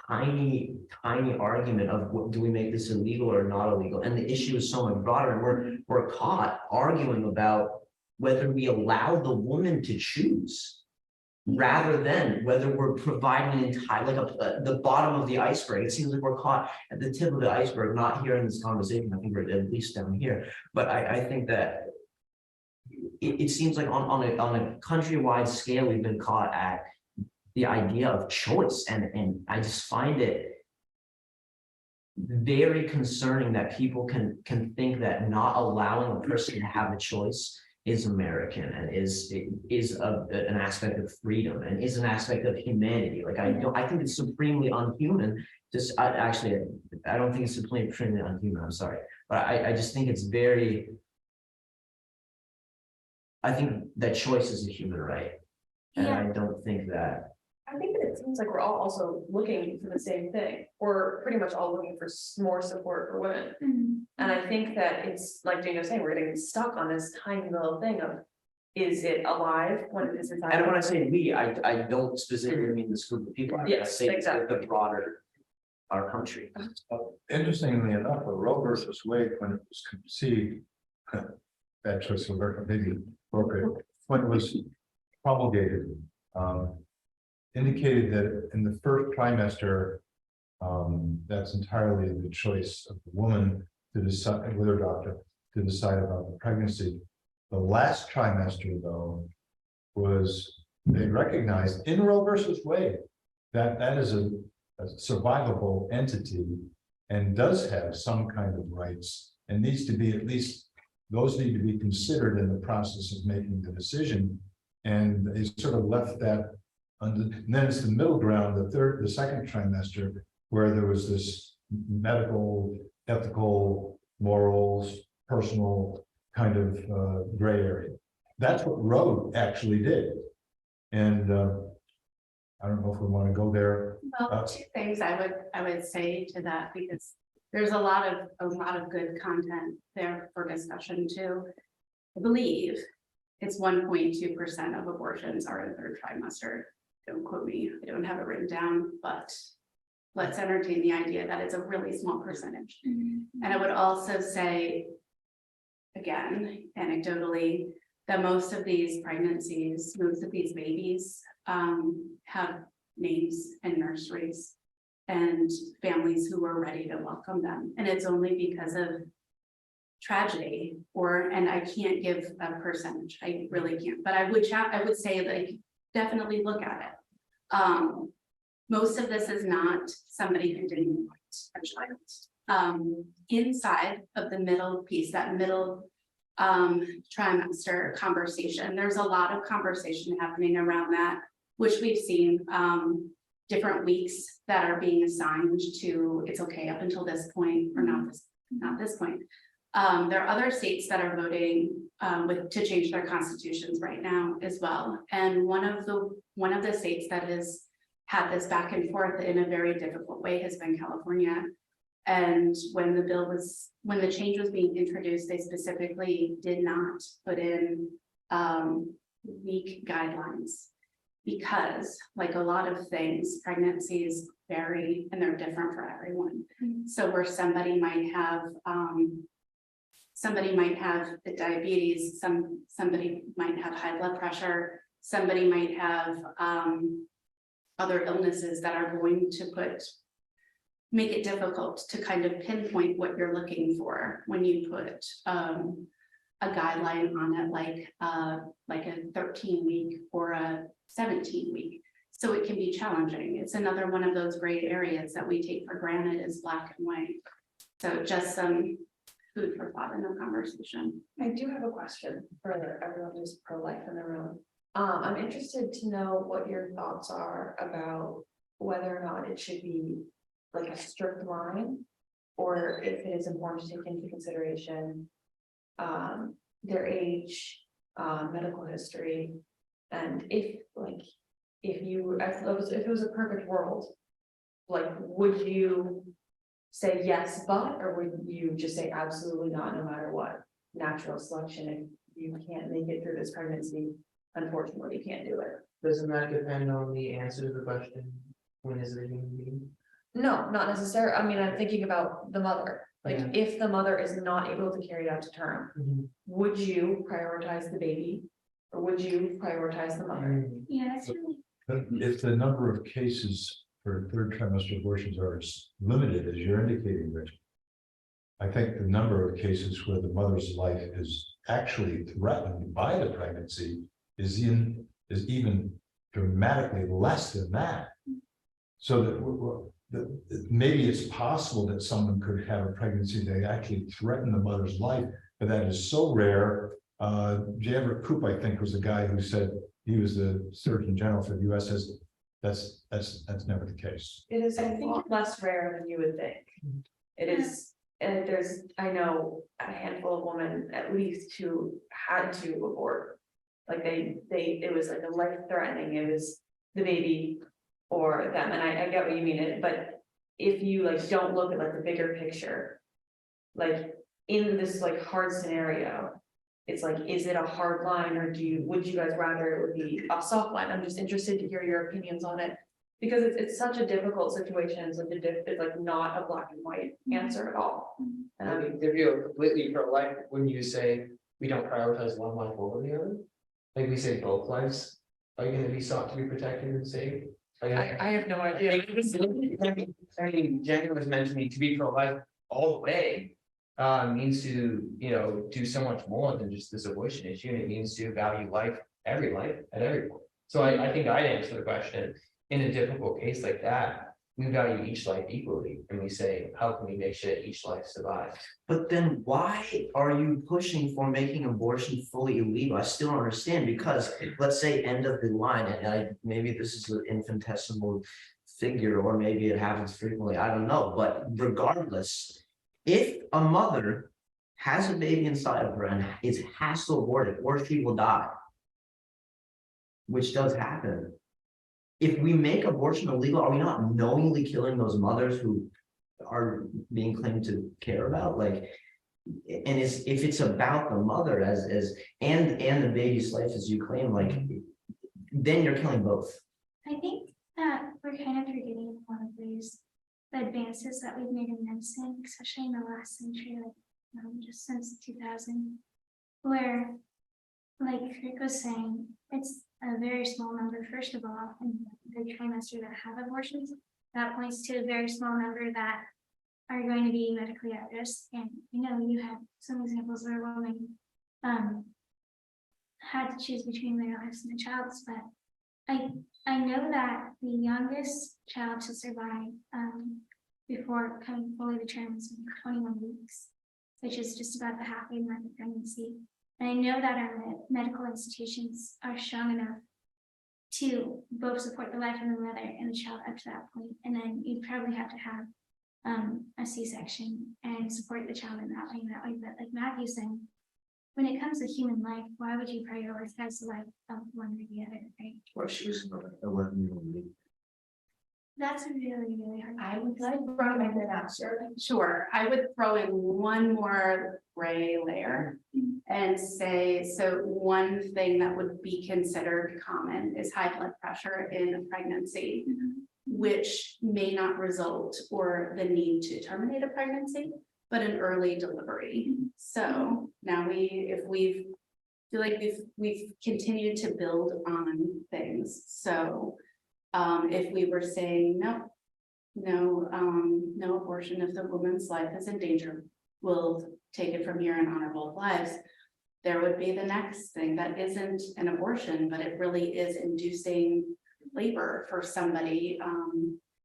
Speaker 4: tiny argument of what do we make this illegal or not illegal, and the issue is so much broader, and we're caught arguing about whether we allow the woman to choose rather than whether we're providing an entire, like the bottom of the iceberg. It seems like we're caught at the tip of the iceberg, not here in this conversation. I think we're at least down here, but I think that it seems like on a countrywide scale, we've been caught at the idea of choice, and I just find it very concerning that people can think that not allowing a person to have a choice is American and is an aspect of freedom and is an aspect of humanity. Like, I think it's supremely unhuman. I don't think it's supremely unhuman. I'm sorry, but I just think it's very. I think that choice is a human right, and I don't think that.
Speaker 6: I think that it seems like we're all also looking for the same thing. We're pretty much all looking for more support for women. And I think that it's like Jane was saying, we're getting stuck on this tiny little thing of, is it alive when it is inside?
Speaker 4: And when I say we, I don't specifically mean this group of people. I
Speaker 6: Yes,
Speaker 4: say
Speaker 6: exactly.
Speaker 4: the broader our country.
Speaker 3: Interestingly enough, Roe versus Wade, when it was conceived, that choice of work maybe appropriate, when it was promulgated, indicated that in the first trimester, that's entirely the choice of the woman to decide with her doctor to decide about the pregnancy. The last trimester, though, was they recognized in Roe versus Wade that that is a survivable entity and does have some kind of rights and needs to be, at least those need to be considered in the process of making the decision. And they sort of left that under, and then it's the middle ground, the second trimester, where there was this medical, ethical, morals, personal kind of gray area. That's what Roe actually did. And I don't know if we want to go there.
Speaker 2: Well, two things I would say to that, because there's a lot of good content there for discussion too. I believe it's 1.2% of abortions are in third trimester. Don't quote me, I don't have it written down, but let's entertain the idea that it's a really small percentage. And I would also say, again, anecdotally, that most of these pregnancies, most of these babies have names and nurseries and families who are ready to welcome them. And it's only because of tragedy and I can't give a percentage, I really can't, but I would say, like, definitely look at it. Most of this is not somebody who didn't want a child. Inside of the middle piece, that middle trimester conversation, there's a lot of conversation happening around that, which we've seen different weeks that are being assigned to, it's okay up until this point or not this point. There are other states that are voting to change their constitutions right now as well. And one of the states that has had this back and forth in a very difficult way has been California. And when the change was being introduced, they specifically did not put in weak guidelines, because, like a lot of things, pregnancies vary and they're different for everyone. So where somebody might have the diabetes, somebody might have high blood pressure, somebody might have other illnesses that are going to make it difficult to kind of pinpoint what you're looking for when you put a guideline on it, like a 13-week or a 17-week. So it can be challenging. It's another one of those gray areas that we take for granted as black and white. So just some food for thought in the conversation.
Speaker 6: I do have a question for everyone who's pro-life in the room. I'm interested to know what your thoughts are about whether or not it should be like a strict line, or if it is important to take into consideration their age, medical history, and if it was a perfect world, like, would you say yes, but, or would you just say absolutely not, no matter what? Natural selection, if you can't make it through this pregnancy, unfortunately, you can't do it.
Speaker 7: Doesn't that depend on the answer to the question? When is it a human being?
Speaker 6: No, not necessarily. I mean, I'm thinking about the mother. Like,
Speaker 7: Yeah.
Speaker 6: if the mother is not able to carry it out to term, would you prioritize the baby? Or would you prioritize the mother?
Speaker 5: Yeah, that's really,
Speaker 3: If the number of cases for third trimester abortions are as limited as you're indicating, Rich, I think the number of cases where the mother's life is actually threatened by the pregnancy is even dramatically less than that. So that maybe it's possible that someone could have a pregnancy that actually threaten the mother's life, but that is so rare. J. Everett Koop, I think, was the guy who said he was the Surgeon General for the US. Says that's never the case.
Speaker 6: It is, I think, less rare than you would think. It is, and I know a handful of women at least who had to abort. Like it was like a life threatening, it was the baby or them, and I get what you mean, but if you like don't look at like the bigger picture, like in this like hard scenario, it's like, is it a hard line, or would you guys rather it would be a soft line? I'm just interested to hear your opinions on it. Because it's such a difficult situation, it's like not a black and white answer at all. And
Speaker 7: I mean, if you're completely pro-life, wouldn't you say we don't prioritize one life over the other? Like we say both lives are gonna be sought to be protected and saved? Like,
Speaker 6: I have no idea.
Speaker 7: I mean, Jenny was mentioning to be pro-life all the way. Means to, do so much more than just this abortion issue. And it means to value life, every life at every point. So I think I'd answer the question, in a difficult case like that, we value each life equally. And we say, how can we make sure each life survives?
Speaker 4: But then why are you pushing for making abortion fully illegal? I still don't understand, because let's say end of the line, and maybe this is an infinitesimal figure, or maybe it happens frequently, I don't know, but regardless, if a mother has a baby inside of her and has to abort it, or she will die, which does happen. If we make abortion illegal, are we not knowingly killing those mothers who are being claimed to care about? Like, and if it's about the mother and the baby's life as you claim, like, then you're killing both.
Speaker 5: I think that we're kind of forgetting one of these advances that we've made in medicine, especially in the last century, like just since 2000, where, like Rick was saying, it's a very small number, first of all, in the trimester that have abortions. That points to a very small number that are going to be medically at risk. And you have some examples where a woman had to choose between their lives and a child's, but I know that the youngest child to survive before coming fully to term is 21 weeks, which is just about the halfway mark of pregnancy. And I know that our medical institutions are strong enough to both support the life of the mother and the child up to that point. And then you'd probably have to have a C-section and support the child in that way. But like Matthew said, when it comes to human life, why would you prioritize the life of one or the other, right?
Speaker 4: Or she was 11-year-old.
Speaker 5: That's a really, really hard.
Speaker 2: I would like throw in an answer. Sure, I would throw in one more gray layer and say, so one thing that would be considered common is high blood pressure in a pregnancy, which may not result or the need to terminate a pregnancy, but an early delivery. So now we've continued to build on things. So if we were saying no abortion if the woman's life is in danger, we'll take it from here and honor both lives, there would be the next thing that isn't an abortion, but it really is inducing labor for somebody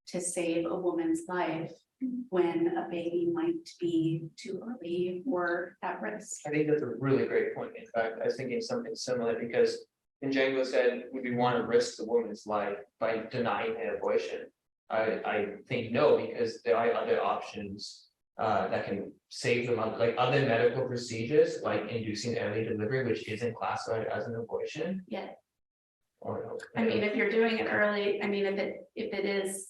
Speaker 2: to save a woman's life when a baby might be too early or at risk.
Speaker 7: I think that's a really great point. In fact, I was thinking something similar, because when Django said, would we want to risk the woman's life by denying an abortion? I think no, because there are other options that can save them, like other medical procedures, like inducing early delivery, which isn't classified as an abortion.
Speaker 2: Yeah.
Speaker 7: Or,
Speaker 2: I mean, if you're doing it early, I mean, if it is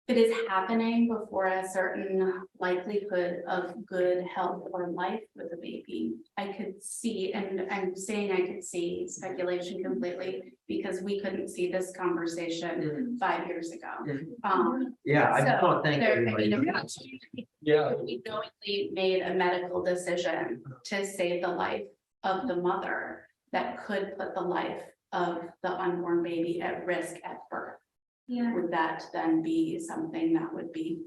Speaker 2: it is happening before a certain likelihood of good health or life with a baby. I could see, and I'm saying I could see speculation completely, because we couldn't see this conversation 5 years ago.
Speaker 4: Yeah, I just
Speaker 2: So
Speaker 4: want to thank
Speaker 2: there,
Speaker 4: everybody.
Speaker 2: we knowingly made a medical decision to save the life of the mother that could put the life of the unborn baby at risk at birth.
Speaker 5: Yeah,
Speaker 2: Would that then be something that would be?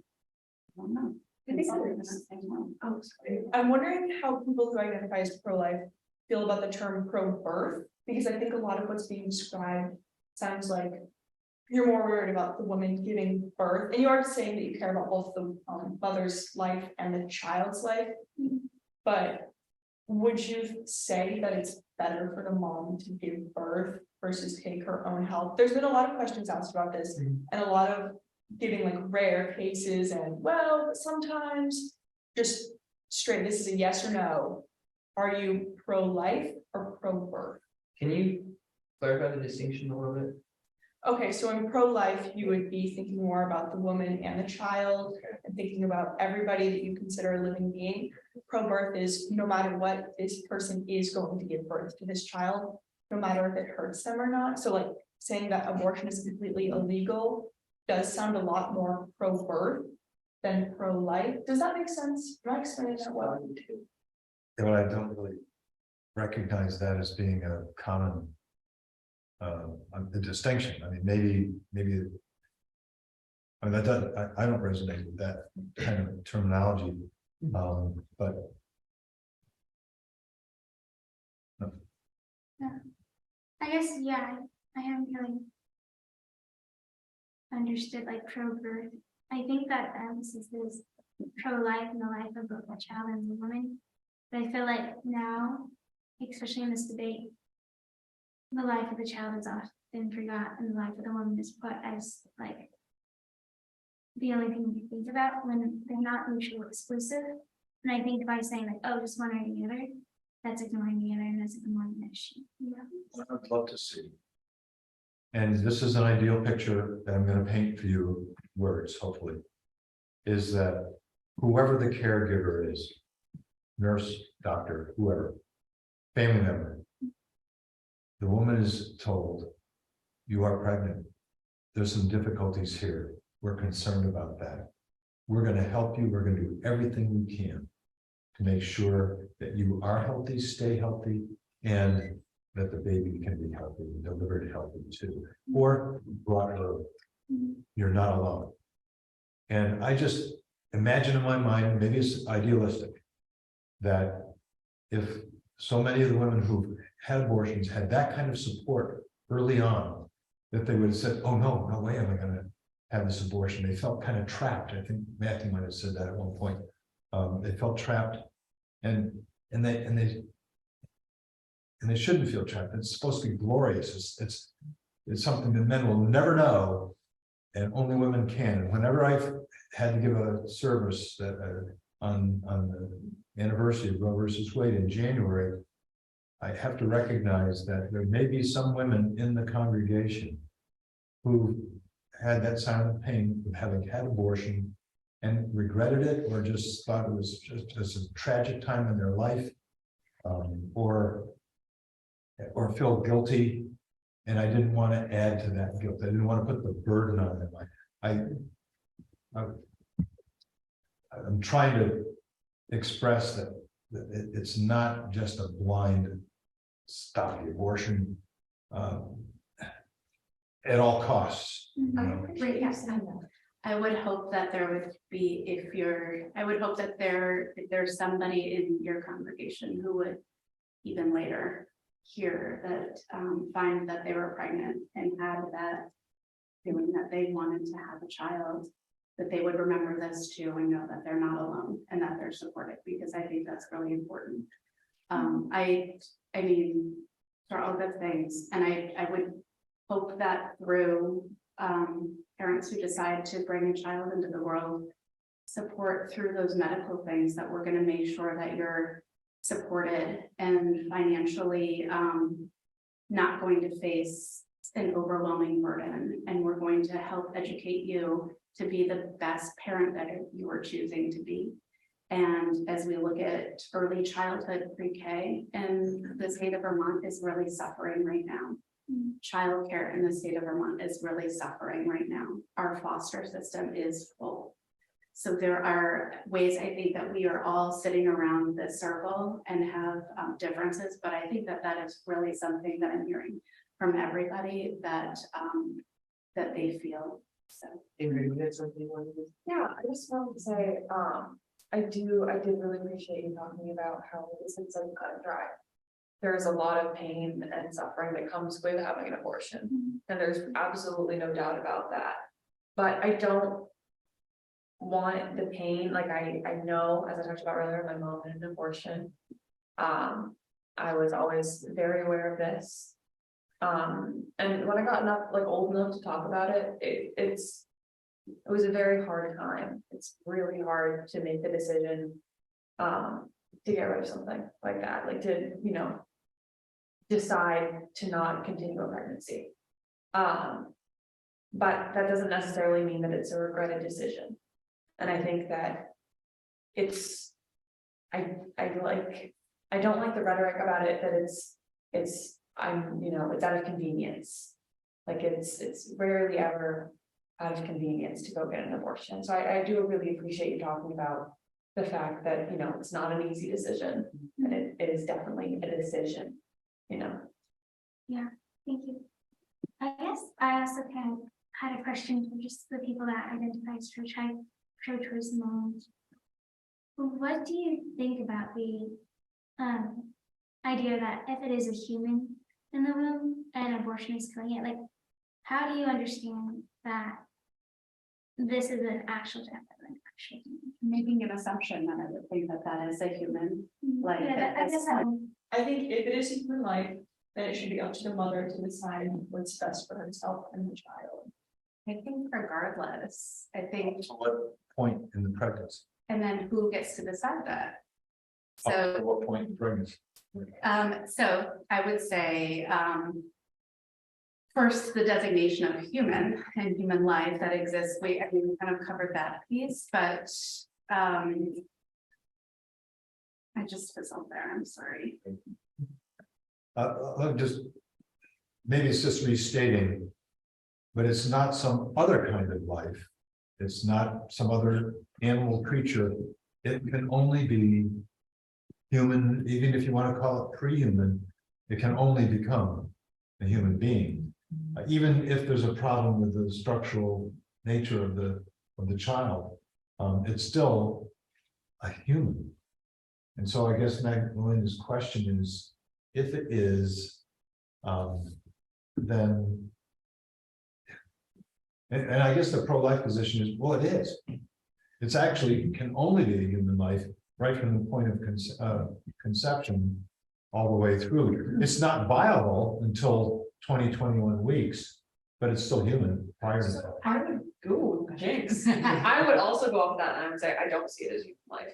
Speaker 2: I don't know.
Speaker 8: I think
Speaker 2: considered in
Speaker 8: that
Speaker 2: the same way?
Speaker 8: Oh, sorry. I'm wondering how people who identify as pro-life feel about the term pro-birth, because I think a lot of what's being described sounds like you're more worried about the woman giving birth, and you are saying that you care about both the mother's life and the child's life. But would you say that it's better for the mom to give birth versus take her own health? There's been a lot of questions asked about this, and a lot of giving like rare cases and well, sometimes just straight, this is a yes or no. Are you pro-life or pro-birth?
Speaker 7: Can you clarify the distinction a little bit?
Speaker 8: Okay, so in pro-life, you would be thinking more about the woman and the child and thinking about everybody that you consider a living being. Pro-birth is no matter what, this person is going to give birth to this child, no matter if it hurts them or not. So like saying that abortion is completely illegal does sound a lot more pro-birth than pro-life. Does that make sense? Am I explaining that well?
Speaker 3: But I don't really recognize that as being a common the distinction. I mean, maybe, I mean, that doesn't, I don't resonate with that kind of terminology. But
Speaker 5: I guess, yeah, I haven't really understood like pro-birth. I think that the emphasis is pro-life and the life of both the child and the woman. But I feel like now, especially in this debate, the life of the child is often forgot and the life of the woman is put as like the only thing you think about when they're not mutually exclusive. And I think by saying like, oh, just one or the other, that's ignoring the other and that's ignoring the issue. Yeah.
Speaker 3: I'd love to see. And this is an ideal picture that I'm going to paint for you, words, hopefully, is that whoever the caregiver is, nurse, doctor, whoever, family member, the woman is told, you are pregnant. There's some difficulties here. We're concerned about that. We're going to help you. We're going to do everything we can to make sure that you are healthy, stay healthy, and that the baby can be healthy and delivered healthy too, or brought early. You're not alone. And I just imagine in my mind, maybe it's idealistic, that if so many of the women who've had abortions had that kind of support early on, that they would have said, oh no, no way am I going to have this abortion. They felt kind of trapped. I think Matthew might have said that at one point. They felt trapped, and they shouldn't feel trapped. It's supposed to be glorious. It's something that men will never know, and only women can. And whenever I've had to give a service that on the anniversary of Roe versus Wade in January, I have to recognize that there may be some women in the congregation who had that silent pain of having had abortion and regretted it, or just thought it was just a tragic time in their life, or feel guilty, and I didn't want to add to that guilt. I didn't want to put the burden on them. I'm trying to express that it's not just a blind stop the abortion at all costs. You know?
Speaker 2: Right, yes, I would hope that there would be, I would hope that there's somebody in your congregation who would even later hear that, find that they were pregnant and had that feeling that they wanted to have a child, that they would remember this too and know that they're not alone and that they're supported, because I think that's really important. I mean, for all good things, and I would hope that through parents who decide to bring a child into the world, support through those medical things, that we're going to make sure that you're supported and financially not going to face an overwhelming burden, and we're going to help educate you to be the best parent that you are choosing to be. And as we look at early childhood pre-K, and the state of Vermont is really suffering right now. Childcare in the state of Vermont is really suffering right now. Our foster system is full. So there are ways I think that we are all sitting around this circle and have differences, but I think that that is really something that I'm hearing from everybody that that they feel. So
Speaker 7: Ingrid, you had something you wanted to?
Speaker 6: Yeah, I just wanted to say, I did really appreciate you talking about how this isn't cut and dry. There is a lot of pain and suffering that comes with having an abortion, and there's absolutely no doubt about that. But I don't want the pain, like I know, as I talked about earlier, my mom had an abortion. I was always very aware of this. And when I got old enough to talk about it, it was a very hard time. It's really hard to make the decision to get rid of something like that, like to, you know, decide to not continue a pregnancy. But that doesn't necessarily mean that it's a regretted decision. And I think that it's, I don't like the rhetoric about it, that it's out of convenience. Like it's rarely ever out of convenience to go get an abortion. So I do really appreciate you talking about the fact that, you know, it's not an easy decision, and it is definitely a decision, you know.
Speaker 5: Yeah, thank you. I guess I also kind of had a question for just the people that identify as pro-choice moms. What do you think about the idea that if it is a human in the womb and abortion is killing it, like, how do you understand that this is an actual death of an actual human?
Speaker 2: making an assumption that I would think that that is a human, like.
Speaker 5: Yeah, I guess that one.
Speaker 8: I think if it is a human life, then it should be up to the mother to decide what's best for herself and the child.
Speaker 2: I think regardless, I think,
Speaker 3: To what point in the pregnancy?
Speaker 2: and then who gets to decide that?
Speaker 3: Up
Speaker 2: So.
Speaker 3: to what point in pregnancy?
Speaker 2: So I would say, first, the designation of human and human life that exists. We kind of covered that piece, but I just fizzled there. I'm sorry.
Speaker 3: Maybe it's just restating, but it's not some other kind of life. It's not some other animal creature. It can only be human, even if you want to call it pre-human, it can only become a human being. Even if there's a problem with the structural nature of the child, it's still a human. And so I guess Magdalena's question is, if it is, then, and I guess the pro-life position is, well, it is. It's actually can only be a human life right from the point of conception all the way through. It's not viable until 20-21 weeks, but it's still human prior to that.
Speaker 6: I would go jinx. I would also go off that, and I would say I don't see it as human life.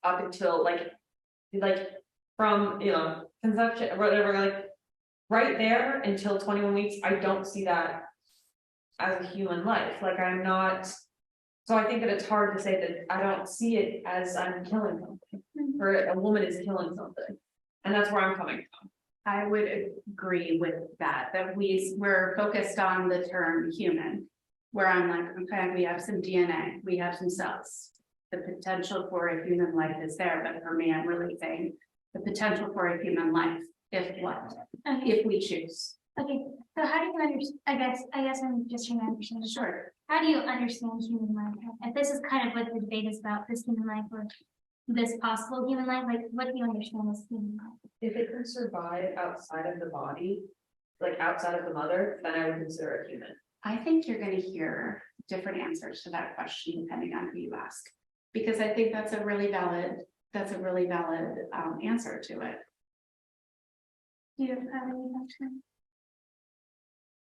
Speaker 6: Up until like from, you know, conception or whatever, like right there until 21 weeks, I don't see that as a human life. Like I'm not. So I think that it's hard to say that I don't see it as I'm killing something, or a woman is killing something, and that's where I'm coming from.
Speaker 2: I would agree with that we're focused on the term human, where I'm like, okay, we have some DNA, we have some cells. The potential for a human life is there, but for me, I'm really saying the potential for a human life, if what, if we choose.
Speaker 5: Okay, so how do you understand? I guess I'm just trying to understand.
Speaker 2: Sure.
Speaker 5: How do you understand human life? If this is kind of what the debate is about, this human life or this possible human life, like what do you understand as human life?
Speaker 6: If it can survive outside of the body, like outside of the mother, then I would consider it human.
Speaker 2: I think you're going to hear different answers to that question depending on who you ask, because I think that's a really valid answer to it.
Speaker 5: Do you have any question?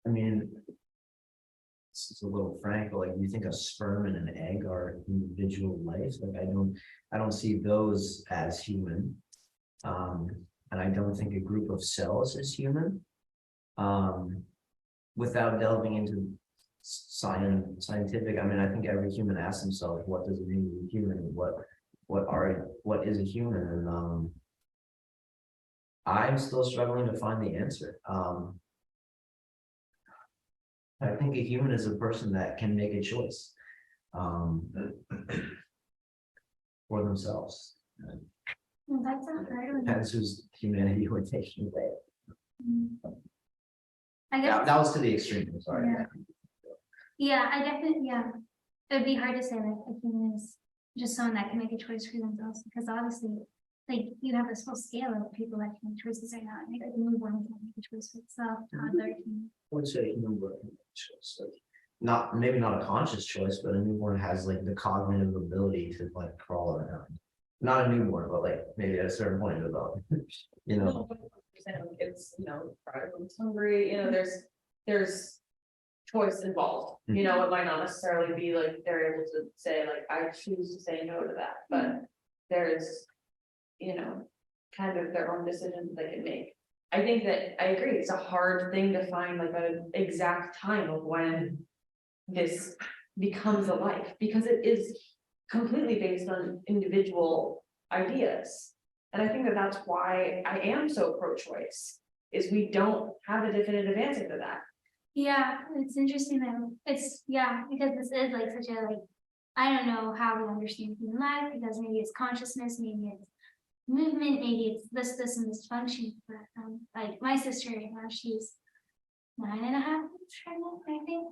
Speaker 4: I mean, this is a little frank, but like you think a sperm and an egg are individual lives. Like I don't see those as human. And I don't think a group of cells is human. Without delving into scientific. I mean, I think every human asks themselves, what does it mean to be human? What is a human? And I'm still struggling to find the answer. I think a human is a person that can make a choice for themselves.
Speaker 5: Well, that's a hard one.
Speaker 4: That's whose humanity would take away.
Speaker 5: I guess,
Speaker 4: That was to the extreme, I'm sorry.
Speaker 5: yeah, I definitely, yeah. It'd be hard to say like a human is just someone that can make a choice for themselves, because obviously, like, you have this whole scale of people that can make choices or not. Like a newborn can make a choice for itself, toddler can.
Speaker 4: I would say a human would make a choice, like, not, maybe not a conscious choice, but a newborn has like the cognitive ability to like crawl around. Not a newborn, but like maybe at a certain point in development, you know.
Speaker 6: It's, Friday when it's hungry, there's choice involved, it might not necessarily be like they're able to say like, I choose to say no to that, but there's, kind of their own decisions they can make. I think that I agree, it's a hard thing to find like an exact time of when this becomes a life, because it is completely based on individual ideas. And I think that that's why I am so pro-choice, is we don't have a definitive answer to that.
Speaker 5: Yeah, it's interesting though. It's, yeah, because this is like such a, like, I don't know how we understand human life, because maybe it's consciousness, maybe it's movement, maybe it's this and this function. But like my sister right now, she's 9.5 months pregnant, I think.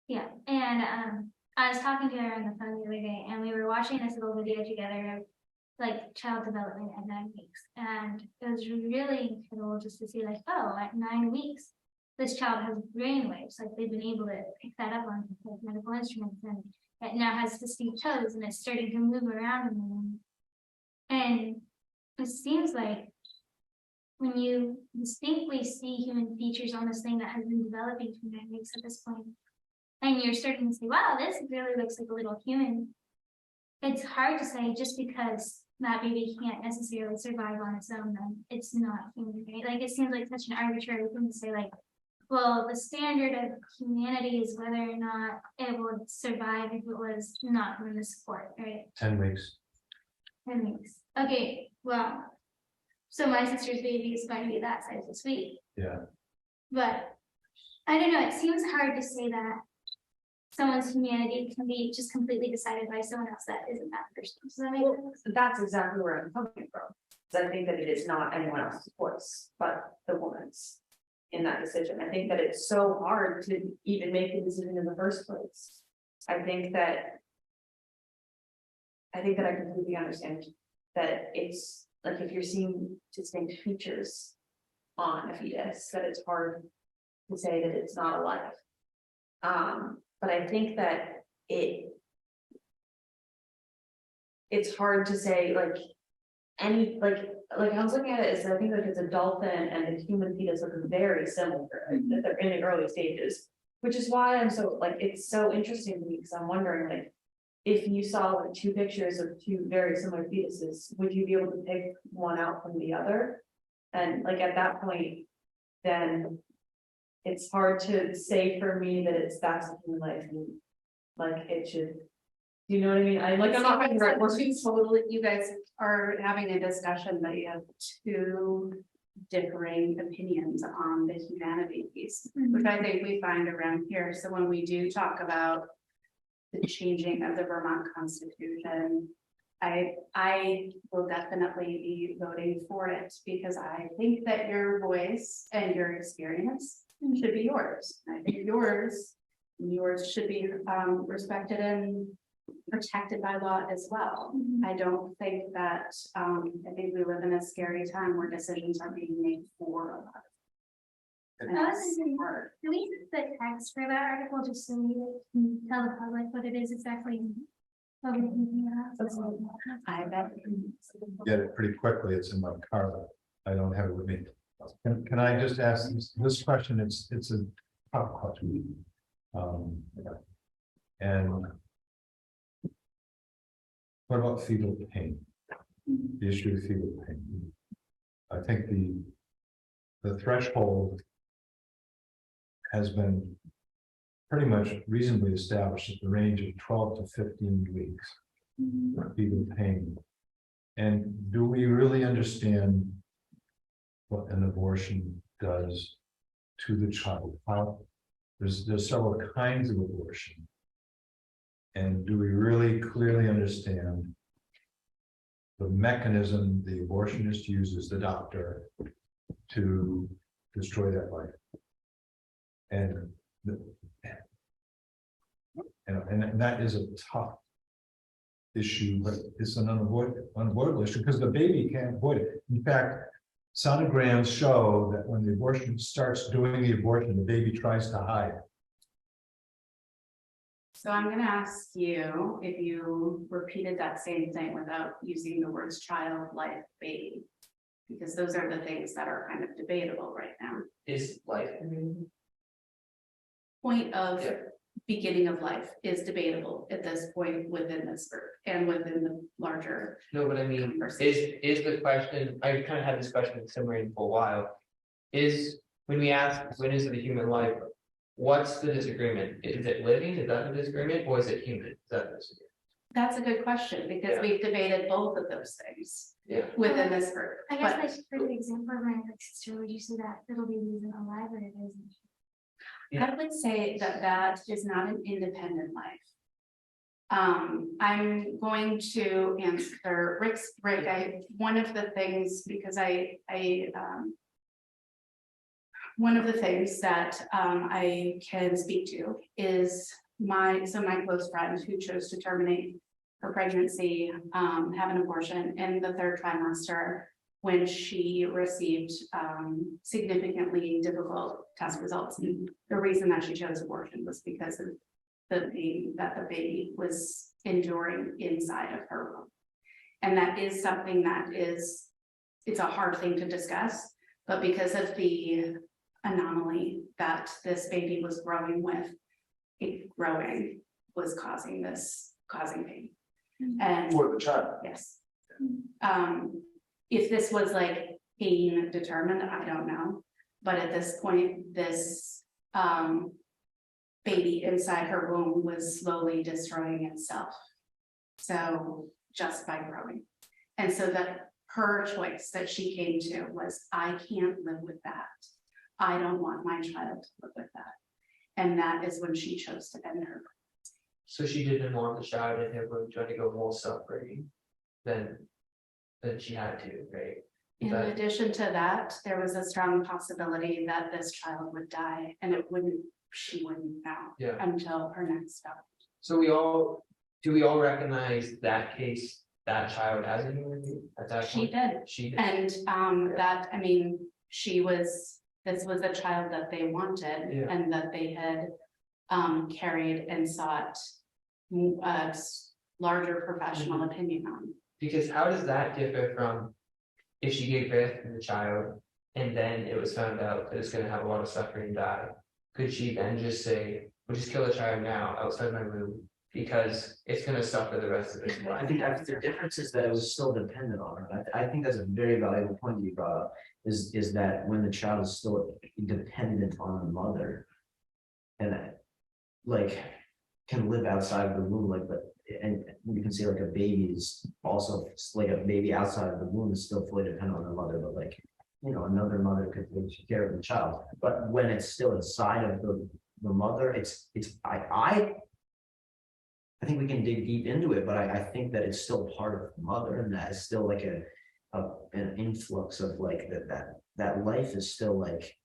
Speaker 5: Yeah, and I was talking to her on the phone the other day, and we were watching this little video together of like child development at 9 weeks, and it was really incredible just to see like, oh, at 9 weeks, this child has brain waves, like they've been able to pick that up on like, medical instruments, and it now has distinct toes, and it's starting to move around in the room. And it seems like when you distinctly see human features on this thing that has been developing for 9 weeks at this point, and you're starting to say, wow, this really looks like a little human. It's hard to say just because that baby can't necessarily survive on its own, then it's not human, right? Like, it seems like such an arbitrary thing to say, like, well, the standard of humanity is whether or not it would survive if it was not given the support, right?
Speaker 3: 10 weeks.
Speaker 5: 10 weeks. Okay, well, so my sister's baby is going to be that size this week.
Speaker 3: Yeah.
Speaker 5: But I don't know, it seems hard to say that someone's humanity can be just completely decided by someone else that isn't that person. Does that make sense?
Speaker 6: That's exactly where I'm coming from. Because I think that it is not anyone else's voice, but the woman's in that decision. I think that it's so hard to even make the decision in the first place. I think that I completely understand that it's like, if you're seeing distinct features on a fetus, that it's hard to say that it's not alive. But I think that it's hard to say like any, like I was looking at it as, I think like it's a dolphin and a human fetus look very similar, that they're in the early stages, which is why I'm so like, it's so interesting to me, because I'm wondering like, if you saw like 2 pictures of 2 very similar fetuses, would you be able to pick one out from the other? And like at that point, then it's hard to say for me that that's a human life, and like it should, you know what I mean? I'm not right.
Speaker 2: Totally, you guys are having a discussion, but you have 2 differing opinions on the humanity piece, which I think we find around here. So when we do talk about the changing of the Vermont Constitution, I will definitely be voting for it, because I think that your voice and your experience should be yours. I think yours should be respected and protected by law as well. I don't think that, I think we live in a scary time where decisions are being made for us. And that's hard.
Speaker 5: Can we use the text for that article just so we can tell the public what it is exactly? What we're thinking about?
Speaker 2: I bet.
Speaker 3: Get it pretty quickly. It's in my car. I don't have it with me. Can I just ask this question? It's a tough question. And what about fetal pain? The issue of fetal pain. I think the threshold has been pretty much reasonably established at the range of 12 to 15 weeks for fetal pain. And do we really understand what an abortion does to the child? How there's several kinds of abortion. And do we really clearly understand the mechanism the abortionist uses, the doctor, to destroy that life? And and that is a tough issue, but it's an unavoidable issue because the baby can't avoid it. In fact, sonograms show that when the abortion starts doing the abortion, the baby tries to hide.
Speaker 2: So I'm gonna ask you if you repeated that same thing without using the words child, life, baby. Because those are the things that are kind of debatable right now.
Speaker 7: Is life.
Speaker 2: Point of
Speaker 7: Yeah.
Speaker 2: beginning of life is debatable at this point within this group and within the larger.
Speaker 7: No, but I mean, is the question, I kind of had this question simmering for a while. Is, when we ask, when is it a human life? What's the disagreement? Is it living? Is that the disagreement? Or is it human? Is that the disagreement?
Speaker 2: That's a good question, because
Speaker 7: Yeah.
Speaker 2: we've debated both of those things
Speaker 7: Yeah.
Speaker 2: within this group.
Speaker 5: I guess
Speaker 2: But-
Speaker 5: like for the example of my like sister, would you say that little baby isn't alive or it isn't?
Speaker 2: I would say that that is not an independent life. I'm going to answer Rick, one of the things, because one of the things that I can speak to is my close friend who chose to terminate her pregnancy, have an abortion in the 3rd trimester when she received significantly difficult test results. And the reason that she chose abortion was because of the pain that the baby was enduring inside of her womb. And that is something that it's a hard thing to discuss, but because of the anomaly that this baby was growing with, growing was causing pain. And
Speaker 3: For the child.
Speaker 2: yes. If this was like pain determined, I don't know. But at this point, this baby inside her womb was slowly destroying itself. So just by growing. And so that her choice that she came to was, I can't live with that. I don't want my child to live with that. And that is when she chose to end her.
Speaker 7: So she didn't want the child in her room to undergo more suffering than she had to, right?
Speaker 2: In
Speaker 7: That-
Speaker 2: addition to that, there was a strong possibility that this child would die, and she wouldn't know
Speaker 7: Yeah.
Speaker 2: until her next step.
Speaker 7: So do we all recognize that case, that child as a human being at that
Speaker 2: She
Speaker 7: point?
Speaker 2: did,
Speaker 7: She did.
Speaker 2: and this was a child that they wanted,
Speaker 7: Yeah.
Speaker 2: and that they had carried and sought a larger professional
Speaker 7: Mm-hmm.
Speaker 2: opinion on.
Speaker 7: Because how does that differ from if she gave birth to the child and then it was found out that it's gonna have a lot of suffering and die? Could she then just say, we'll just kill the child now outside my room because it's gonna suffer the rest of its
Speaker 4: I
Speaker 7: life?
Speaker 4: think the difference is that it was still dependent on her. I think that's a very valuable point that you brought up, is that when the child is still dependent on the mother. And like can live outside of the womb, like, but and you can say like a baby is also like a baby outside of the womb is still fully dependent on the mother, but like, you know, another mother could take care of the child. But when it's still inside of the mother, I think we can dig deep into it, but I think that it's still part of the mother, and that is still like an influx of like that life is still like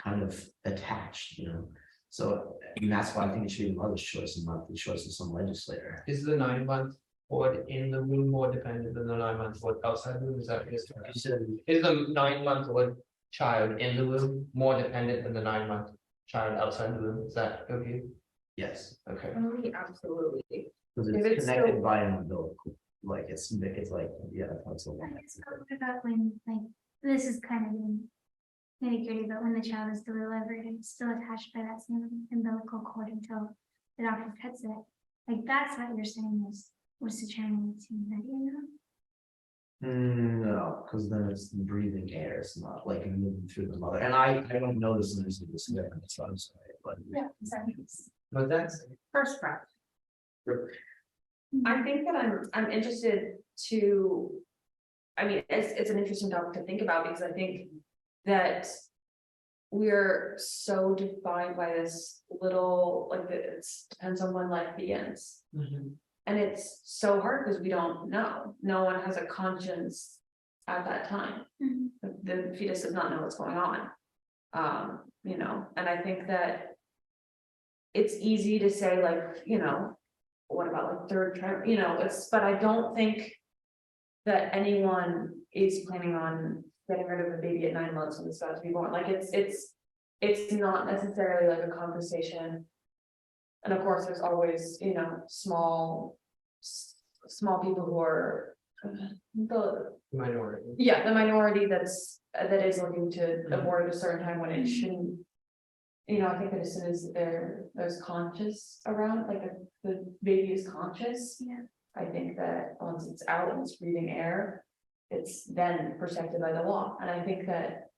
Speaker 4: kind of attached, you know. So, and that's why I think it should be the mother's choice and not the choice of some legislator.
Speaker 7: Is the 9-month board in the womb more dependent than the 9-month board outside the womb? Is that just?
Speaker 4: You said,
Speaker 7: Is the 9-month old child in the womb more dependent than the 9-month child outside the womb? Is that okay?
Speaker 4: yes,
Speaker 7: Okay.
Speaker 6: Absolutely.
Speaker 4: because
Speaker 6: If
Speaker 4: it's
Speaker 6: it's
Speaker 4: connected
Speaker 6: still-
Speaker 4: by an umbilical, like it's like, yeah, that's a lot.
Speaker 5: I guess what about when, like, this is kind of nitty gritty, but when the child is delivered and it's still attached by that same umbilical cord until the doctor cuts it, like, that's what you're saying was determined to that, you know?
Speaker 4: No, because then it's breathing air, it's not like moving through the mother, and I don't know this is this, that's what I'm saying, but.
Speaker 2: Yeah, exactly.
Speaker 4: But that's.
Speaker 2: First breath.
Speaker 6: I think that I'm interested to. I mean, it's an interesting topic to think about because I think that. We're so defined by this little, like, it depends on when life begins. And it's so hard because we don't know. No one has a conscience at that time. The fetus does not know what's going on. You know, and I think that it's easy to say, like, you know, what about like third trimester, you know, but I don't think that anyone is planning on getting rid of a baby at 9 months when it's about to be born. Like it's not necessarily like a conversation. And of course, there's always, you know, small people who are the
Speaker 7: Minority.
Speaker 6: the minority that is looking to abort at a certain time when it shouldn't. You know, I think that as soon as there's conscious around, like the baby is conscious.
Speaker 5: Yeah.
Speaker 6: I think that once it's out and it's breathing air, it's then protected by the law. And I think that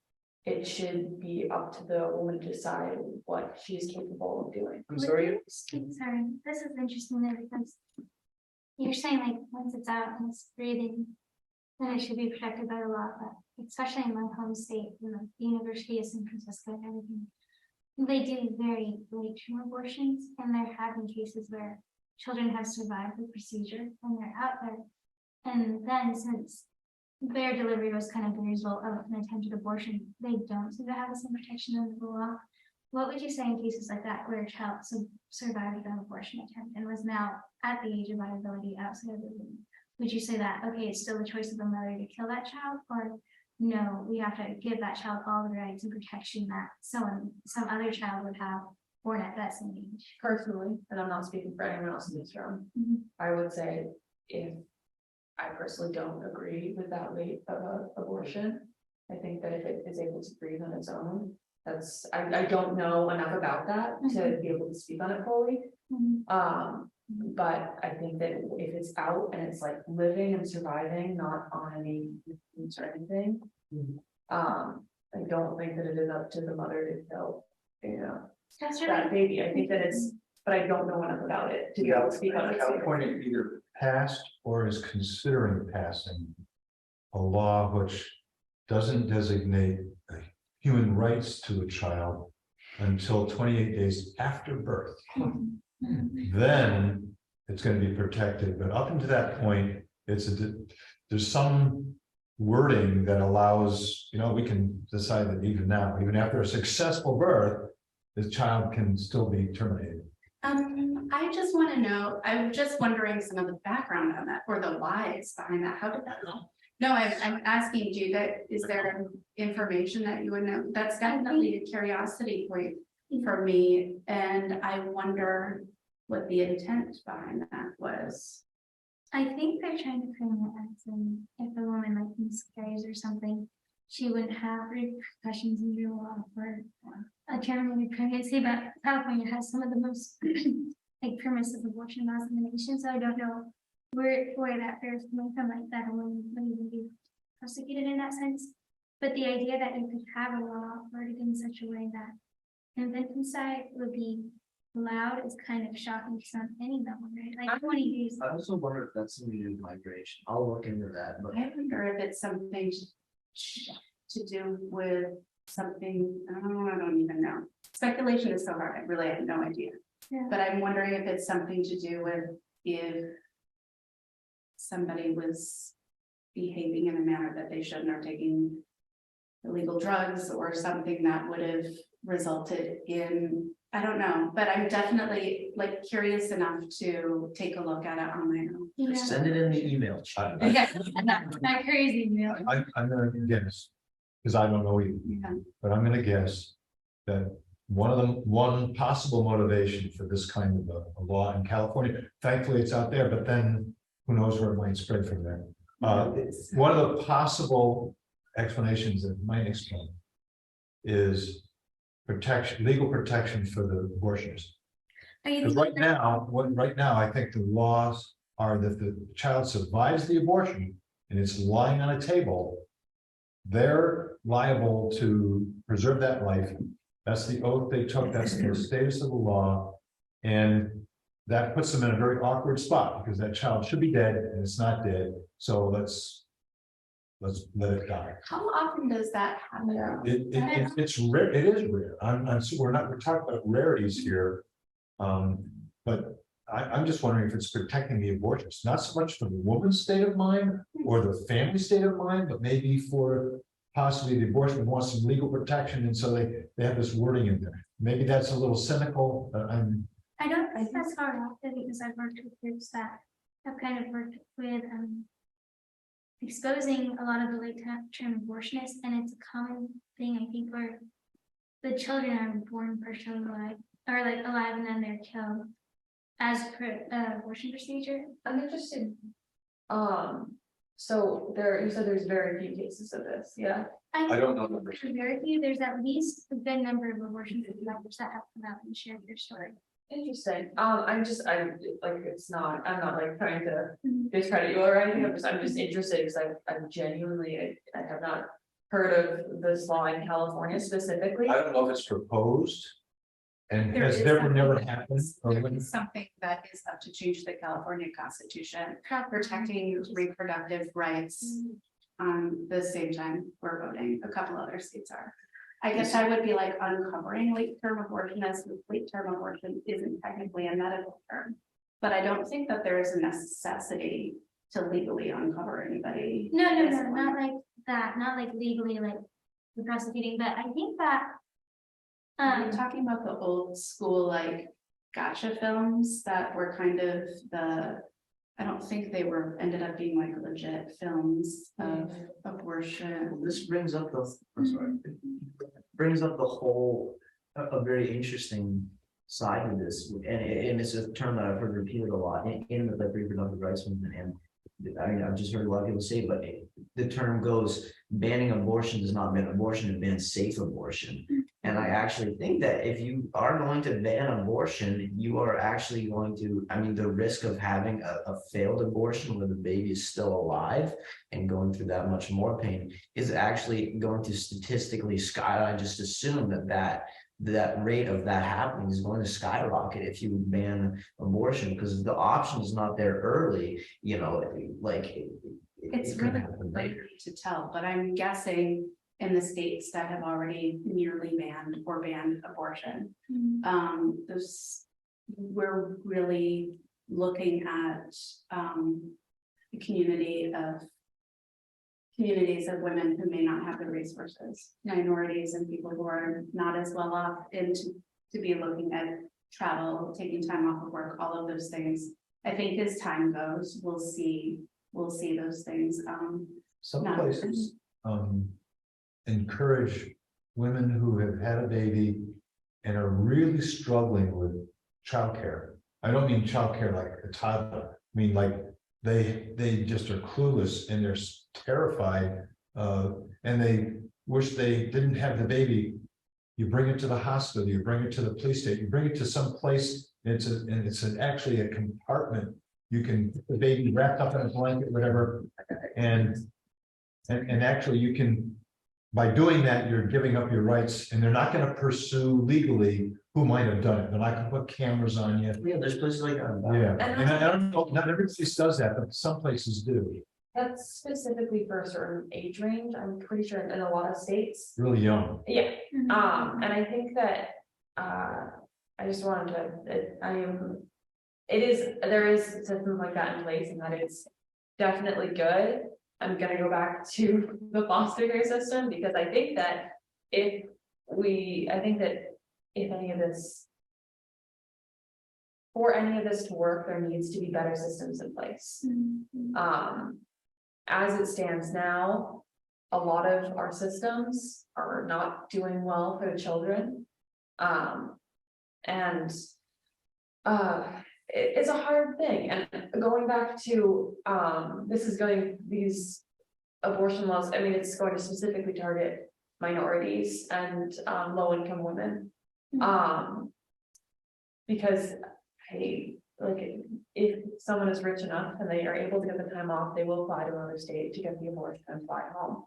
Speaker 6: it should be up to the woman to decide what she's capable of doing.
Speaker 7: I'm sorry.
Speaker 5: Sorry, this is interesting though, because you're saying like once it's out and it's breathing, then it should be protected by the law, but especially in my home state, you know, the University of San Francisco and everything. They do very late term abortions, and there have been cases where children have survived the procedure and they're out there. And then since their delivery was kind of the result of an attempted abortion, they don't seem to have the same protection under the law. What would you say in cases like that where a child survived an abortion attempt and was now at the age of viability outside of the womb? Would you say that, okay, it's still the choice of the mother to kill that child, or no, we have to give that child all the rights and protection that some other child would have born at that same age?
Speaker 6: Personally, and I'm not speaking for anyone else in this room, I would say if I personally don't agree with that rate of abortion, I think that if it is able to breathe on its own, I don't know enough about that to be able to speak on it fully. But I think that if it's out and it's like living and surviving, not on any foods or anything, I don't think that it is up to the mother to kill, you know, that baby. I think that it's, but I don't know enough about it to be able to speak on it.
Speaker 3: California either passed or is considering passing a law which doesn't designate human rights to a child until 28 days after birth. Then it's going to be protected, but up until that point, there's some wording that allows, you know, we can decide that even now, even after a successful birth, the child can still be terminated.
Speaker 2: I just want to know, I'm just wondering some of the background on that, or the whys behind that. How did that go? No, I'm asking you that, is there information that you would know? That's definitely a curiosity point for me, and I wonder what the intent behind that was.
Speaker 5: I think they're trying to frame it as if a woman like miscarries or something, she wouldn't have repercussions in your law for a terminated pregnancy, but California has some of the most like permissive abortion laws in the nation, so I don't know where that fear is coming from, like that a woman wouldn't even be prosecuted in that sense. But the idea that you could have a law worded in such a way that infanticide would be allowed is kind of shocking to any level, right? Like 20 days.
Speaker 4: I also wonder if that's something to do with migration. I'll look into that, but.
Speaker 2: I wonder if it's something to do with something, I don't even know. Speculation is so hard, I really have no idea.
Speaker 5: Yeah.
Speaker 2: But I'm wondering if it's something to do with if somebody was behaving in a manner that they shouldn't, or taking illegal drugs or something that would have resulted in, I don't know, but I'm definitely like curious enough to take a look at it on my own.
Speaker 5: Yeah.
Speaker 4: Send it in the email chat.
Speaker 5: Yeah, not crazy, you know.
Speaker 3: I'm gonna guess, because I don't know either,
Speaker 2: Yeah.
Speaker 3: but I'm gonna guess that one possible motivation for this kind of a law in California, thankfully it's out there, but then who knows where it might spread from there. One of the possible explanations that might explain is legal protection for the abortionists. Because right now, I think the laws are that the child survives the abortion, and it's lying on a table, they're liable to preserve that life. That's the oath they took, that's the status of the law. And that puts them in a very awkward spot because that child should be dead and it's not dead. So let's let it die.
Speaker 2: How often does that happen?
Speaker 3: It's rare, it is rare. We're talking about rarities here. But I'm just wondering if it's protecting the abortions, not so much for the woman's state of mind or the family state of mind, but maybe for possibly the abortion wants some legal protection, and so they have this wording in there. Maybe that's a little cynical.
Speaker 5: I don't think that's hard often because I've worked with groups that have kind of worked with exposing a lot of the late term abortionists, and it's a common thing, I think, where the children are born partially alive, or like alive, and then they're killed as per abortion procedure.
Speaker 6: I'm interested. So you said there's very few cases of this, yeah?
Speaker 3: I don't know.
Speaker 5: Very few. There's at least a good number of abortion survivors that have come out and shared their story.
Speaker 6: Interesting. I'm not like trying to discredit you or anything. I'm just interested because I'm genuinely, I have not heard of this law in California specifically.
Speaker 3: I don't know if it's proposed and
Speaker 2: There
Speaker 3: has
Speaker 2: is
Speaker 3: never
Speaker 2: something-
Speaker 3: happened.
Speaker 2: There is something that is up to change the California Constitution, protecting reproductive rights. The same time we're voting, a couple other states are. I guess I would be like uncovering late-term abortion, as late-term abortion isn't technically a medical term. But I don't think that there is a necessity to legally uncover anybody.
Speaker 5: No, not like that. Not like legally, like prosecuting. But I think that
Speaker 2: I'm talking about the old school, like gotcha films that were kind of I don't think they ended up being like legit films of abortion.
Speaker 4: This brings up brings up the whole, a very interesting side of this, and it's a term that I've heard repeated a lot in the reproductive rights movement, and I mean, I've just heard a lot of people say, but the term goes, banning abortion does not ban abortion, it bans safe abortion. And I actually think that if you are going to ban abortion, you are actually going to, I mean, the risk of having a failed abortion where the baby is still alive and going through that much more pain is actually going to statistically I just assume that rate of that happening is going to skyrocket if you ban abortion, because the option is not there early, you know, like
Speaker 2: It's
Speaker 4: it could
Speaker 2: really
Speaker 4: happen
Speaker 2: late
Speaker 4: later.
Speaker 2: to tell, but I'm guessing in the states that have already nearly banned or banned abortion. We're really looking at a communities of women who may not have the resources, minorities and people who are not as well off, and to be looking at travel, taking time off of work, all of those things. I think as time goes, we'll see those things.
Speaker 3: Some places encourage women who have had a baby and are really struggling with childcare. I don't mean childcare like a toddler. I mean like they just are clueless and they're terrified, and they wish they didn't have the baby. You bring it to the hospital, you bring it to the police station, you bring it to some place. It's actually a compartment. You can put the baby wrapped up in a blanket, whatever, and actually you can, by doing that, you're giving up your rights, and they're not going to pursue legally who might have done it. They're not going to put cameras on you.
Speaker 4: Yeah, there's places like that.
Speaker 3: Yeah, and I don't know, not every place does that, but some places do.
Speaker 6: That's specifically for a certain age range, I'm pretty sure in a lot of states.
Speaker 3: Really young.
Speaker 6: Yeah, and I think that, I just wanted to, there is something like that in place, and that is definitely good. I'm gonna go back to the foster care system, because I think that if any of this, for any of this to work, there needs to be better systems in place. As it stands now, a lot of our systems are not doing well for the children. It's a hard thing, and going back to these abortion laws, I mean, it's going to specifically target minorities and low-income women. Because if someone is rich enough and they are able to get the time off, they will fly to another state to get the abortion and fly home.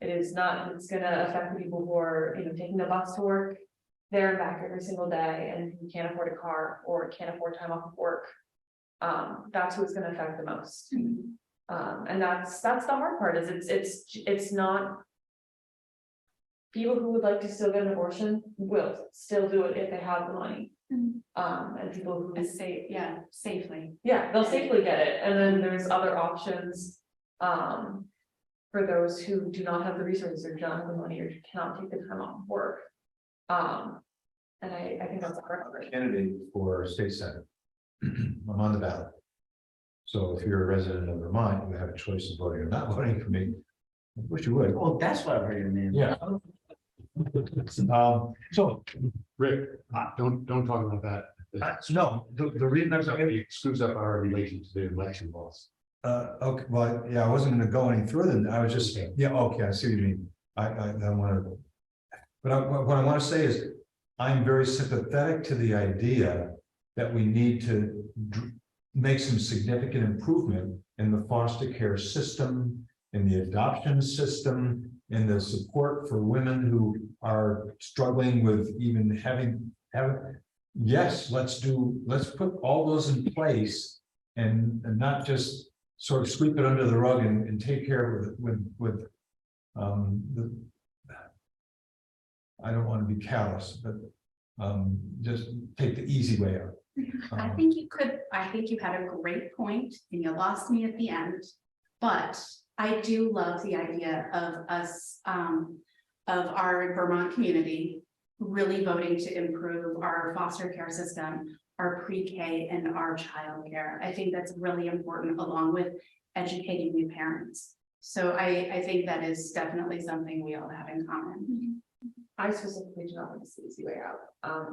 Speaker 6: It is not, it's gonna affect the people who are, taking the bus to work there and back every single day and who can't afford a car or can't afford time off of work. That's who it's gonna affect the most. And that's the hard part, is it's not. People who would like to still get an abortion will still do it if they have the money. And people who
Speaker 2: Safely.
Speaker 6: yeah, they'll safely get it, and then there's other options. For those who do not have the resources or do not have the money or cannot take the time off of work. And I think that's a hard part.
Speaker 3: Candidate for state senate. I'm on the ballot. So if you're a resident of Vermont, you have a choice of voting or not voting for me. I wish you would.
Speaker 4: Oh, that's what I've heard your name.
Speaker 3: Yeah. So,
Speaker 1: Rick, don't talk about that.
Speaker 3: no, the reason I was,
Speaker 1: It screws up our relation to the election laws.
Speaker 3: okay, well, yeah, I wasn't gonna go any further than, I was just, yeah, okay, I see what you mean. I want to. But what I want to say is, I'm very sympathetic to the idea that we need to make some significant improvement in the foster care system, in the adoption system, in the support for women who are struggling with even having. Yes, let's put all those in place and not just sort of sweep it under the rug and take care of it with the. I don't want to be callous, but just take the easy way out.
Speaker 2: I think you had a great point and you lost me at the end, but I do love the idea of us, of our Vermont community really voting to improve our foster care system, our pre-K and our childcare. I think that's really important, along with educating new parents. So I think that is definitely something we all have in common.
Speaker 6: I specifically do not want to see the easy way out.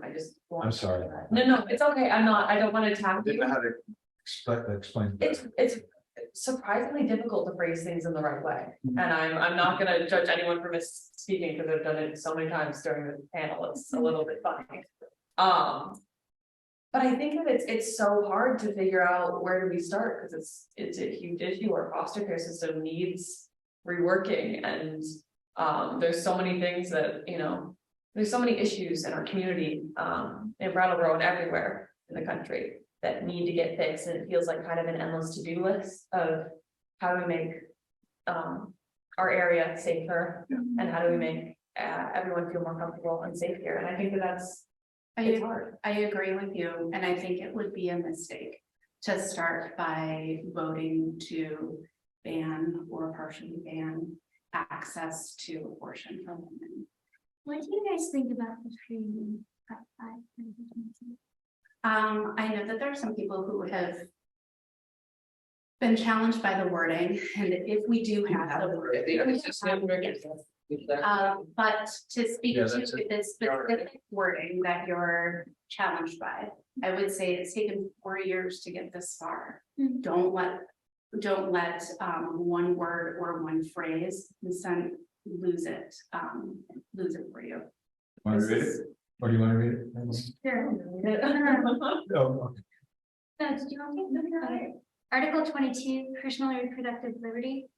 Speaker 6: I just.
Speaker 3: I'm sorry.
Speaker 6: No, it's okay. I don't want to attack
Speaker 3: Didn't know
Speaker 6: you.
Speaker 3: how to explain.
Speaker 6: It's surprisingly difficult to phrase things in the right way. And I'm not gonna judge anyone for misspeaking because I've done it so many times during the panel. It's a little bit funny. But I think that it's so hard to figure out where do we start, because it's a huge issue. Our foster care system needs reworking, and there's so many things that, there's so many issues in our community, in Brattleboro and everywhere in the country that need to get fixed. And it feels like kind of an endless to-do list of how do we make our area safer, and how do we make everyone feel more comfortable and safe here. And I think that's it's hard.
Speaker 2: I agree with you, and I think it would be a mistake to start by voting to ban or partially ban access to abortion for women.
Speaker 5: What do you guys think about the free?
Speaker 2: I know that there are some people who have been challenged by the wording, and if we do have the wording, but to speak
Speaker 3: Yeah,
Speaker 2: to
Speaker 3: that's it.
Speaker 2: the specific wording that you're challenged by, I would say it's taken 4 years to get this far.
Speaker 5: Mhm.
Speaker 2: Don't let one word or one phrase lose it for you.
Speaker 3: Want to read it? Or do you want to read it?
Speaker 5: Sure.
Speaker 3: Oh, okay.
Speaker 5: Did you want to? Okay. Article 22, personal reproductive liberty.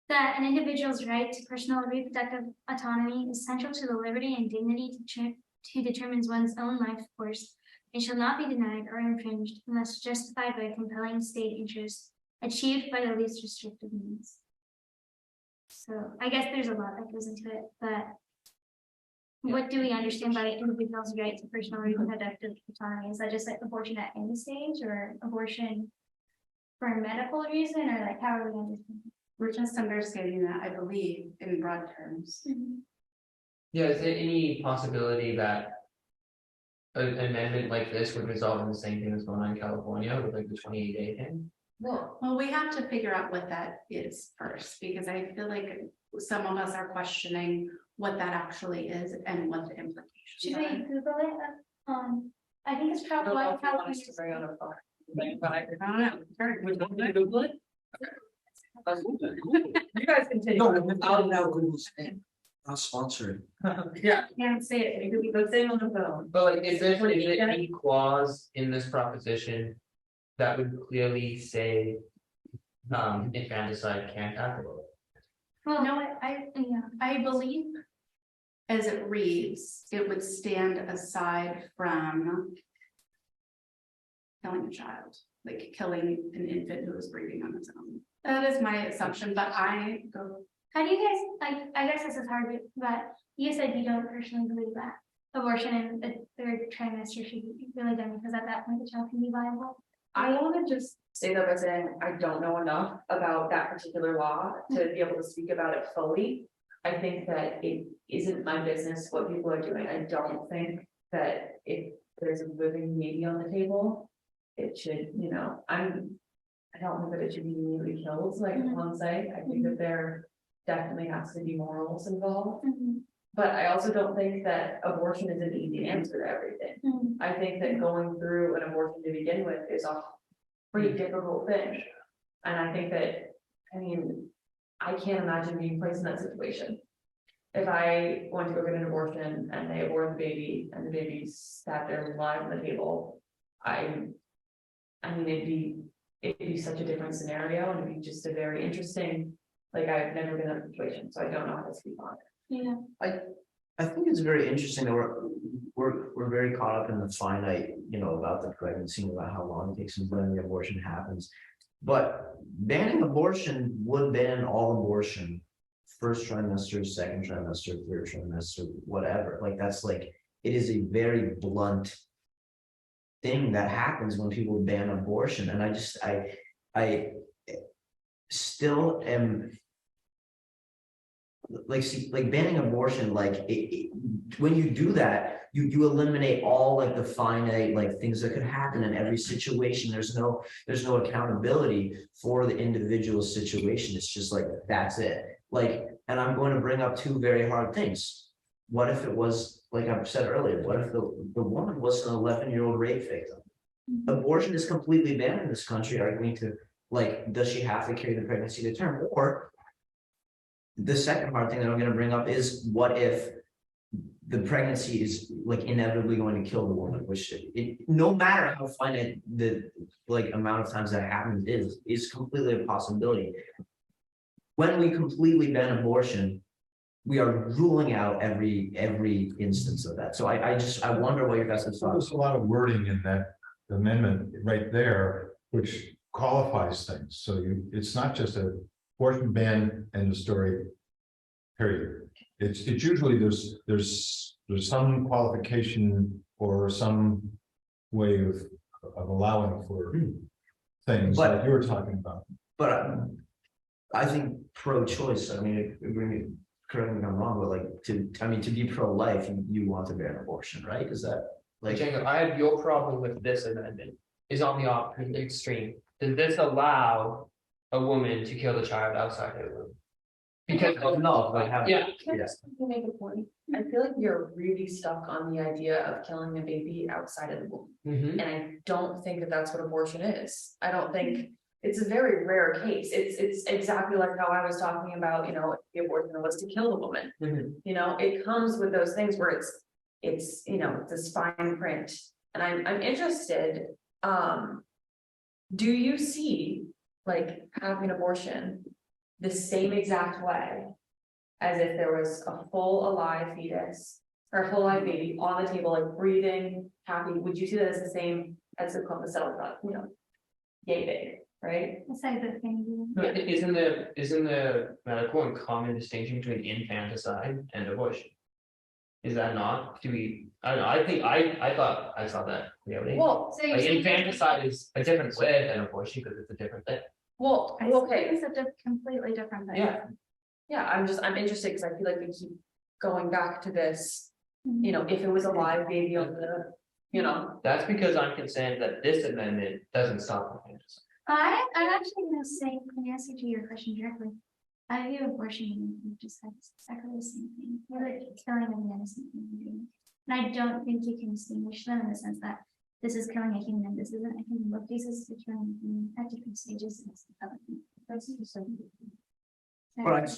Speaker 5: That an individual's right to personal reproductive autonomy is central to the liberty and dignity to determine one's own life course, and shall not be denied or infringed unless justified by compelling state interest achieved by the least restrictive means. So I guess there's a lot that goes into it, but what do we understand by individual's right to personal reproductive autonomy? Is that just like abortion at any stage, or abortion for a medical reason, or like how are we understanding?
Speaker 2: We're just understanding that, I believe, in broad terms.
Speaker 7: Yeah, is there any possibility that an amendment like this would result in the same thing that's going on in California with like the 28-day thing?
Speaker 2: Well, we have to figure out what that is first, because I feel like some of us are questioning what that actually is and what the implications
Speaker 5: Should
Speaker 2: are.
Speaker 5: we Google it? I think it's probably
Speaker 6: I don't know if you want us to bring on a phone, but I don't know. Google it. You guys continue.
Speaker 4: I'll now Google's name. I'll sponsor it.
Speaker 6: Yeah.
Speaker 2: Can't say it.
Speaker 6: It could be the same on the phone.
Speaker 7: But like, is there any clause in this proposition that would clearly say infanticide can't happen.
Speaker 5: Well,
Speaker 2: No, I believe as it reads, it would stand aside from killing a child, like killing an infant who is breathing on its own. That is my assumption, but I go.
Speaker 5: how do you guys, like, I guess this is hard, but you said you don't personally believe that abortion in the third trimester should be really done because at that point the child can be viable.
Speaker 6: I want to just say that by saying I don't know enough about that particular law to be able to speak about it fully. I think that it isn't my business what people are doing. I don't think that if there's a living baby on the table, it should, I don't think that it should be immediately killed like on site. I think that there definitely has to be morals involved. But I also don't think that abortion is an easy answer to everything. I think that going through an abortion to begin with is a pretty difficult thing. And I think that, I can't imagine being placed in that situation. If I went to go get an abortion and they abort the baby and the baby sat there live on the table, it'd be such a different scenario and it'd be just a very interesting, like I've never been in a situation, so I don't know how to speak on it.
Speaker 5: Yeah.
Speaker 4: I think it's very interesting that we're very caught up in the finite, about the pregnancy, about how long it takes and when the abortion happens. But banning abortion would ban all abortion, first trimester, second trimester, third trimester, whatever. Like that's like, it is a very blunt thing that happens when people ban abortion. And I still am like banning abortion, like when you do that, you eliminate all like the finite like things that could happen in every situation. There's no accountability for the individual situation. It's just like that's it. Like, and I'm going to bring up two very hard things. What if it was, like I said earlier, what if the woman was an 11-year-old rape victim? Abortion is completely banned in this country. Are you going to, like, does she have to carry the pregnancy to term? Or the second hard thing that I'm going to bring up is what if the pregnancy is like inevitably going to kill the woman, which no matter how finite the like amount of times that happens is completely a possibility. When we completely ban abortion, we are ruling out every instance of that. So I wonder what your guys' thoughts.
Speaker 3: There's a lot of wording in that amendment right there, which qualifies things. So it's not just a abortion ban and the story, period. It's usually there's some qualification or some way of allowing for things like you were talking about.
Speaker 4: But I think pro-choice, correct me if I'm wrong, but like to be pro-life, you want to ban abortion, right? Is that like
Speaker 7: Django, I have your problem with this amendment is on the opposite extreme. Does this allow a woman to kill the child outside her womb? Because
Speaker 4: no, I haven't.
Speaker 7: Yeah.
Speaker 6: Can I just make a point? I feel like you're really stuck on the idea of killing a baby outside of the womb. And I don't think that that's what abortion is. I don't think it's a very rare case. It's exactly like how I was talking about, the abortion was to kill the woman. It comes with those things where it's this fine print. And I'm interested, do you see like having abortion the same exact way as if there was a full alive fetus or a full alive baby on the table, like breathing, happy? Would you see that as the same as the cell thought, yay big, right?
Speaker 5: It's like the thing.
Speaker 7: But isn't the medical and common distinction between infanticide and abortion? Is that not? I don't know. I think I thought I saw that.
Speaker 6: Well,
Speaker 5: So you're
Speaker 7: Like
Speaker 5: saying-
Speaker 7: infanticide is a different way than abortion because it's a different thing.
Speaker 6: well,
Speaker 2: I think
Speaker 6: okay.
Speaker 2: it's a completely different thing.
Speaker 6: Yeah, I'm interested because I feel like we keep going back to this, if it was a live baby on the,
Speaker 7: That's because I'm concerned that this amendment doesn't stop infanticide.
Speaker 5: I'm actually gonna say, in answer to your question directly, I view abortion and just exactly the same thing. You're like killing an innocent human being. And I don't think you can distinguish them in the sense that this is killing a human, this isn't. I think in both cases it's killing a human at different stages. That's just so.
Speaker 4: But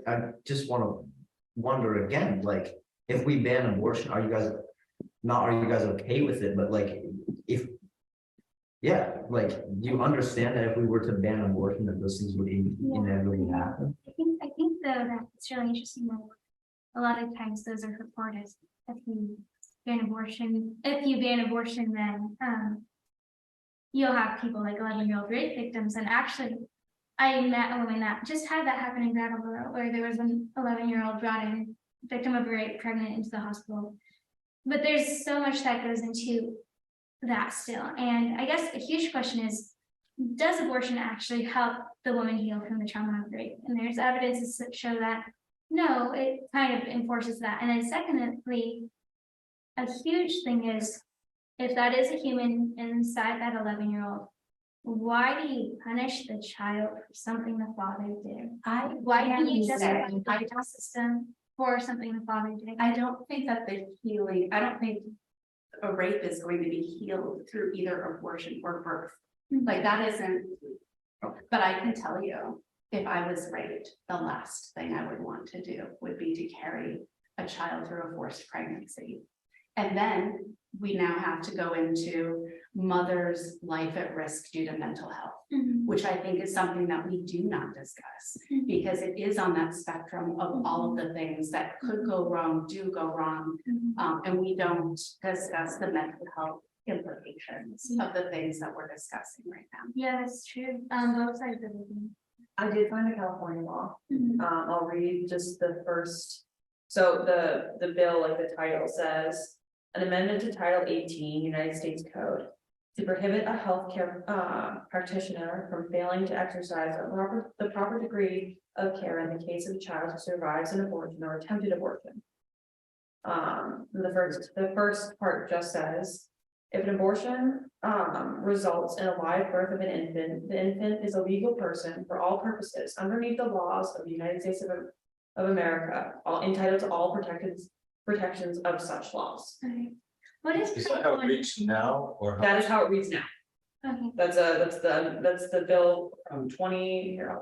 Speaker 4: I just want to wonder again, like if we ban abortion, are you guys okay with it? But like if Yeah, like, do you understand that if we were to ban abortion, that those things would inevitably happen?
Speaker 5: I think though that it's really interesting that a lot of times those are reported if you ban abortion, then you'll have people like 11-year-old rape victims, and actually I met a woman that just had that happen in Brattleboro, where there was an 11-year-old brought in, victim of rape, pregnant, into the hospital. But there's so much that goes into that still, and I guess a huge question is, does abortion actually help the woman heal from the trauma of rape? And there's evidence that show that no, it kind of enforces that. And then secondly, a huge thing is, if that is a human inside that 11-year-old, why do you punish the child for something the father did? Why do you justify the justice system for something the father did?
Speaker 2: I don't think that I don't think a rape is going to be healed through either abortion or birth. Like that isn't, but I can tell you, if I was raped, the last thing I would want to do would be to carry a child through a forced pregnancy. And then we now have to go into mother's life at risk due to mental health, which I think is something that we do not discuss, because it is on that spectrum of all of the things that could go wrong, do go wrong. And we don't discuss the mental health implications of the things that we're discussing right now.
Speaker 5: Yeah, that's true. Both sides of it.
Speaker 6: I did find a California law. I'll read just the first. So the bill, like the title says, an amendment to Title 18 United States Code to prohibit a healthcare practitioner from failing to exercise the proper degree of care in the case of a child who survives an abortion or attempted abortion. The first part just says, if an abortion results in a live birth of an infant, the infant is a legal person for all purposes underneath the laws of the United States of America, all entitled to all protections of such laws.
Speaker 5: Okay. What is
Speaker 3: Is that how it reads now, or?
Speaker 6: That is how it reads now.
Speaker 5: Okay.
Speaker 6: That's the bill from 20 here.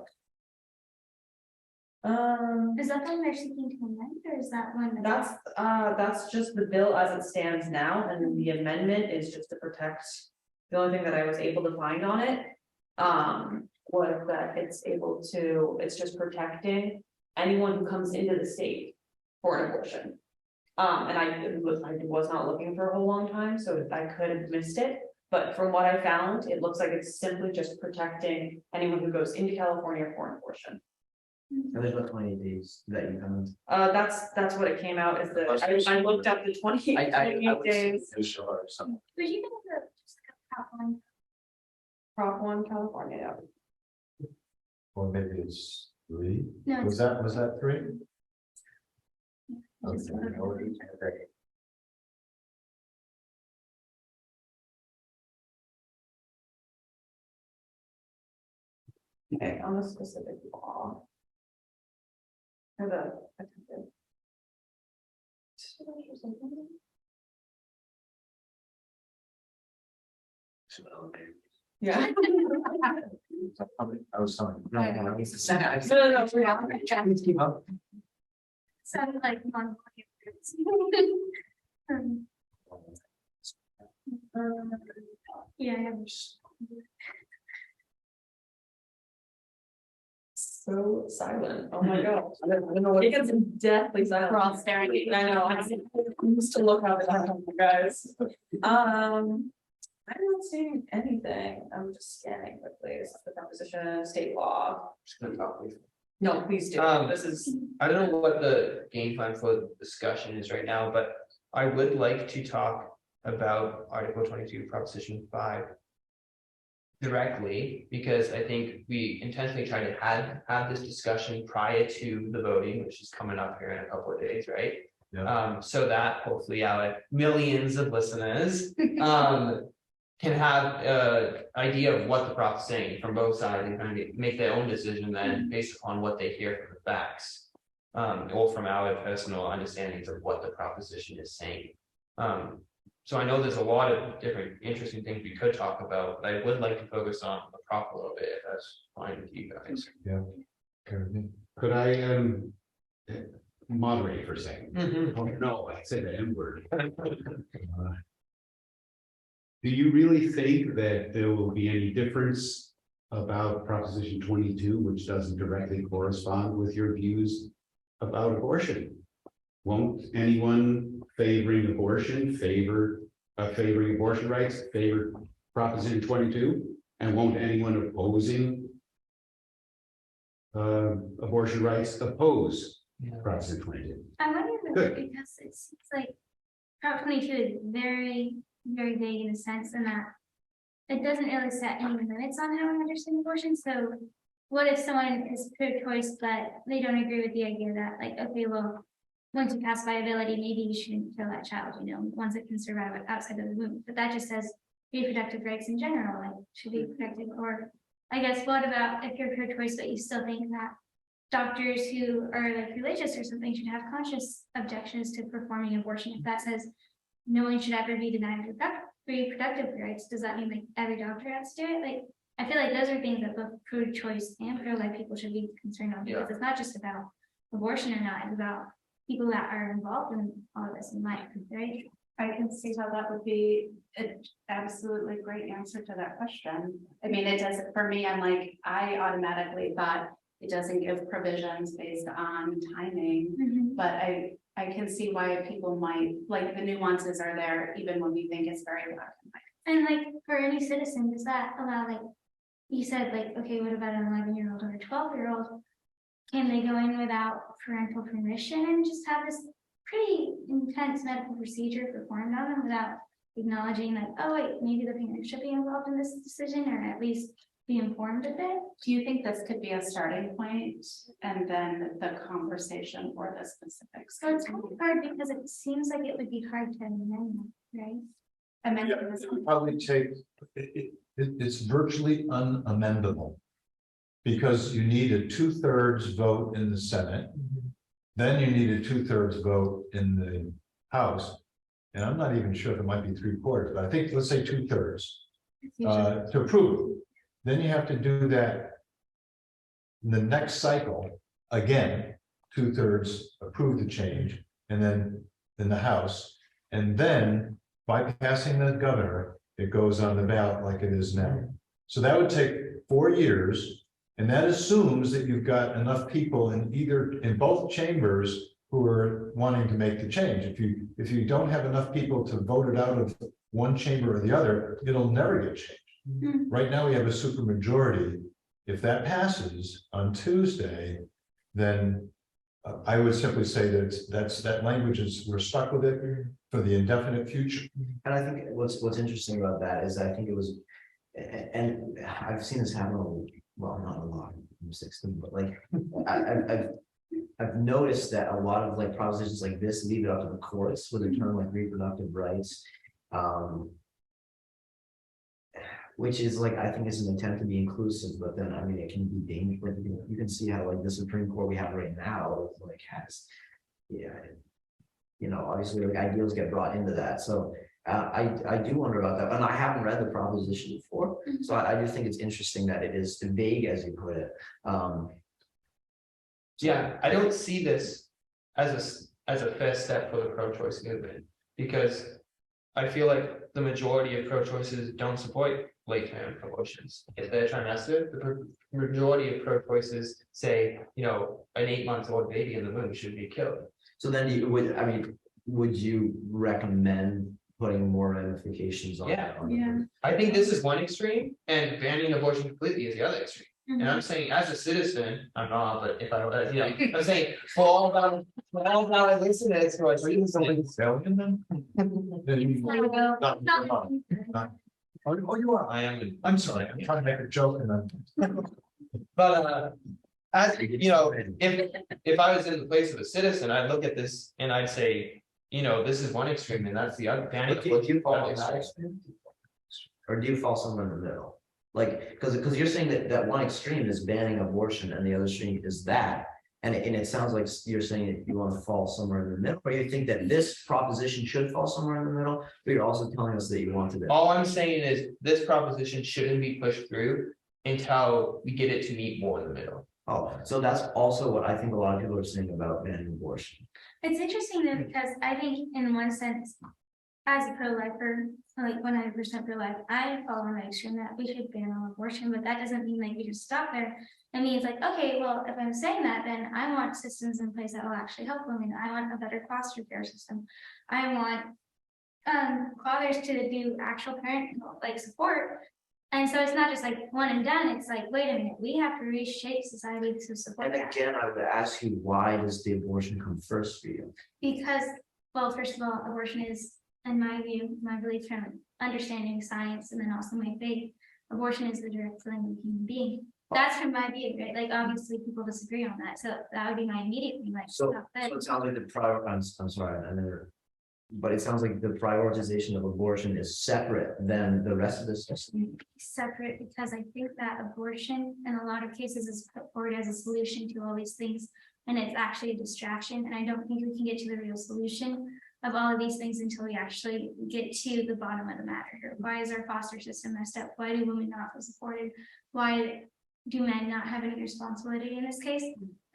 Speaker 5: Is that the one they're seeking to amend, or is that one?
Speaker 6: That's just the bill as it stands now, and then the amendment is just to protect. The only thing that I was able to find on it was that it's just protecting anyone who comes into the state for an abortion. And I was not looking for a whole long time, so I could have missed it. But from what I found, it looks like it's simply just protecting anyone who goes into California for an abortion.
Speaker 4: And there's about 20 days that you can.
Speaker 6: That's what it came out as I looked up the 28 days.
Speaker 5: Would you get the just prop one?
Speaker 6: Prop 1 California, yeah.
Speaker 3: Or maybe it's 3?
Speaker 5: No,
Speaker 3: Was that 3?
Speaker 5: Just
Speaker 3: Okay,
Speaker 5: look.
Speaker 3: no, it is. Okay.
Speaker 6: Okay, on the specific law. Or the attempted. Yeah.
Speaker 3: I was telling.
Speaker 6: No.
Speaker 5: Sounded like one. Yeah, I have.
Speaker 6: So silent. Oh my god. I don't know what. It gets deathly silent.
Speaker 2: We're all staring at you.
Speaker 6: I know. I used to look out at you guys. I'm not seeing anything. I'm just scanning quickly. This is the composition, state law.
Speaker 7: Just gonna talk briefly.
Speaker 6: No, please do. This is.
Speaker 7: I don't know what the game plan for the discussion is right now, but I would like to talk about Article 22, Proposition 5 directly, because I think we intentionally try to have this discussion prior to the voting, which is coming up here in a couple of days, right?
Speaker 3: Yeah.
Speaker 7: So that hopefully our millions of listeners can have an idea of what the prop's saying from both sides and kind of make their own decision then based upon what they hear from the facts. Or from our personal understandings of what the proposition is saying. So I know there's a lot of different interesting things we could talk about, but I would like to focus on the prop a little bit, if that's fine with you guys.
Speaker 3: Yeah. Okay.
Speaker 1: Could I moderate for a second?
Speaker 7: Mhm.
Speaker 1: Oh, no, I said the N word. Do you really think that there will be any difference about Proposition 22, which doesn't directly correspond with your views about abortion? Won't anyone favoring abortion favoring abortion rights favor Proposition 22? And won't anyone opposing abortion rights oppose Proposition 22?
Speaker 5: I wonder if
Speaker 1: Good.
Speaker 5: because it's like Prop 22 is very, very vague in a sense in that it doesn't really set any limits on how we understand abortion. So what if someone is pro-choice, but they don't agree with the idea that like, okay, well, once you pass viability, maybe you shouldn't kill that child, you know, once it can survive outside of the womb. But that just says reproductive rights in general, like should be protected. Or I guess what about if you're pro-choice, but you still think that doctors who are like religious or something should have conscious objections to performing abortion? If that says no one should ever be denied reproductive rights, does that mean like every doctor has to do it? Like, I feel like those are things that both pro-choice and pro-life people should be concerned on, because it's not just about abortion or not, it's about people that are involved in all of this in life, right?
Speaker 2: I can see how that would be an absolutely great answer to that question. I mean, it does, for me, I'm like, I automatically thought it doesn't give provisions based on timing, but I can see why people might, like, the nuances are there even when we think it's very black and white.
Speaker 5: And like for any citizen, does that allow, like you said, like, okay, what about an 11-year-old or a 12-year-old? Can they go in without parental permission and just have this pretty intense medical procedure performed on them without acknowledging that, oh wait, maybe the parent should be involved in this decision or at least be informed of it?
Speaker 2: Do you think this could be a starting point and then the conversation for the specifics?
Speaker 5: So it's kind of hard because it seems like it would be hard to amend, right?
Speaker 2: And then
Speaker 3: It would probably take, it's virtually unamendable. Because you need a 2/3 vote in the Senate. Then you need a 2/3 vote in the House. And I'm not even sure if it might be 3/4, but I think, let's say 2/3 to approve it. Then you have to do that in the next cycle, again, 2/3 approve the change, and then in the House. And then bypassing the governor, it goes on the ballot like it is now. So that would take 4 years. And that assumes that you've got enough people in both chambers who are wanting to make the change. If you don't have enough people to vote it out of one chamber or the other, it'll never get changed. Right now, we have a supermajority. If that passes on Tuesday, then I would simply say that language is, we're stuck with it for the indefinite future.
Speaker 4: And I think what's interesting about that is I think it was, and I've seen this happen. Well, not a lot, I'm 16, but like I've noticed that a lot of like propositions like this leave it up to the courts with a term like reproductive rights, which is like, I think is an attempt to be inclusive, but then I mean it can be dangerous. You can see how like the Supreme Court we have right now like has, obviously like ideals get brought into that. So I do wonder about that, and I haven't read the proposition before, so I do think it's interesting that it is vague, as you put it.
Speaker 7: Yeah, I don't see this as a first step for the pro-choice movement, because I feel like the majority of pro-choices don't support late-term abortions. If they're trimester, the majority of pro-choices say, an 8-month-old baby in the womb should be killed.
Speaker 4: So then would you recommend putting more ramifications on that?
Speaker 7: I think this is one extreme, and banning abortion completely is the other extreme. And I'm saying, as a citizen, I'm not, but if I was, I'm saying for all of our listeners who are reading something.
Speaker 3: Oh, you are.
Speaker 7: I am.
Speaker 3: I'm sorry, I'm trying to make a joke and then.
Speaker 7: But as if I was in the place of a citizen, I'd look at this and I'd say, this is one extreme and that's the other.
Speaker 4: Or do you fall somewhere in the middle? Like, because you're saying that one extreme is banning abortion and the other extreme is that. And it sounds like you're saying that you want to fall somewhere in the middle, or you think that this proposition should fall somewhere in the middle, but you're also telling us that you wanted it.
Speaker 7: All I'm saying is this proposition shouldn't be pushed through until we get it to meet more in the middle.
Speaker 4: Oh, so that's also what I think a lot of people are saying about banning abortion.
Speaker 5: It's interesting though, because I think in one sense, as a pro-lifer, like 100% pro-life, I follow my extreme that we should ban all abortion, but that doesn't mean like we just stop there. It means like, okay, well, if I'm saying that, then I want systems in place that will actually help women. I want a better foster care system. I want fathers to do actual parent like support. And so it's not just like one and done. It's like, wait a minute, we have to reshape society to support
Speaker 4: And
Speaker 5: that.
Speaker 4: again, I would ask you, why does the abortion come first for you?
Speaker 5: Because, well, first of all, abortion is, in my view, my belief from understanding science and then also my faith, abortion is the direct killing of a human being. That's from my view, right? Like, obviously, people disagree on that. So that would be my immediate thing, like,
Speaker 4: So,
Speaker 5: stop that.
Speaker 4: so it sounds like I'm sorry, I never. But it sounds like the prioritization of abortion is separate than the rest of the system.
Speaker 5: Separate, because I think that abortion in a lot of cases is put forward as a solution to all these things, and it's actually a distraction. And I don't think we can get to the real solution of all of these things until we actually get to the bottom of the matter here. Why is our foster system messed up? Why do women not feel supported? Why do men not have any responsibility in this case?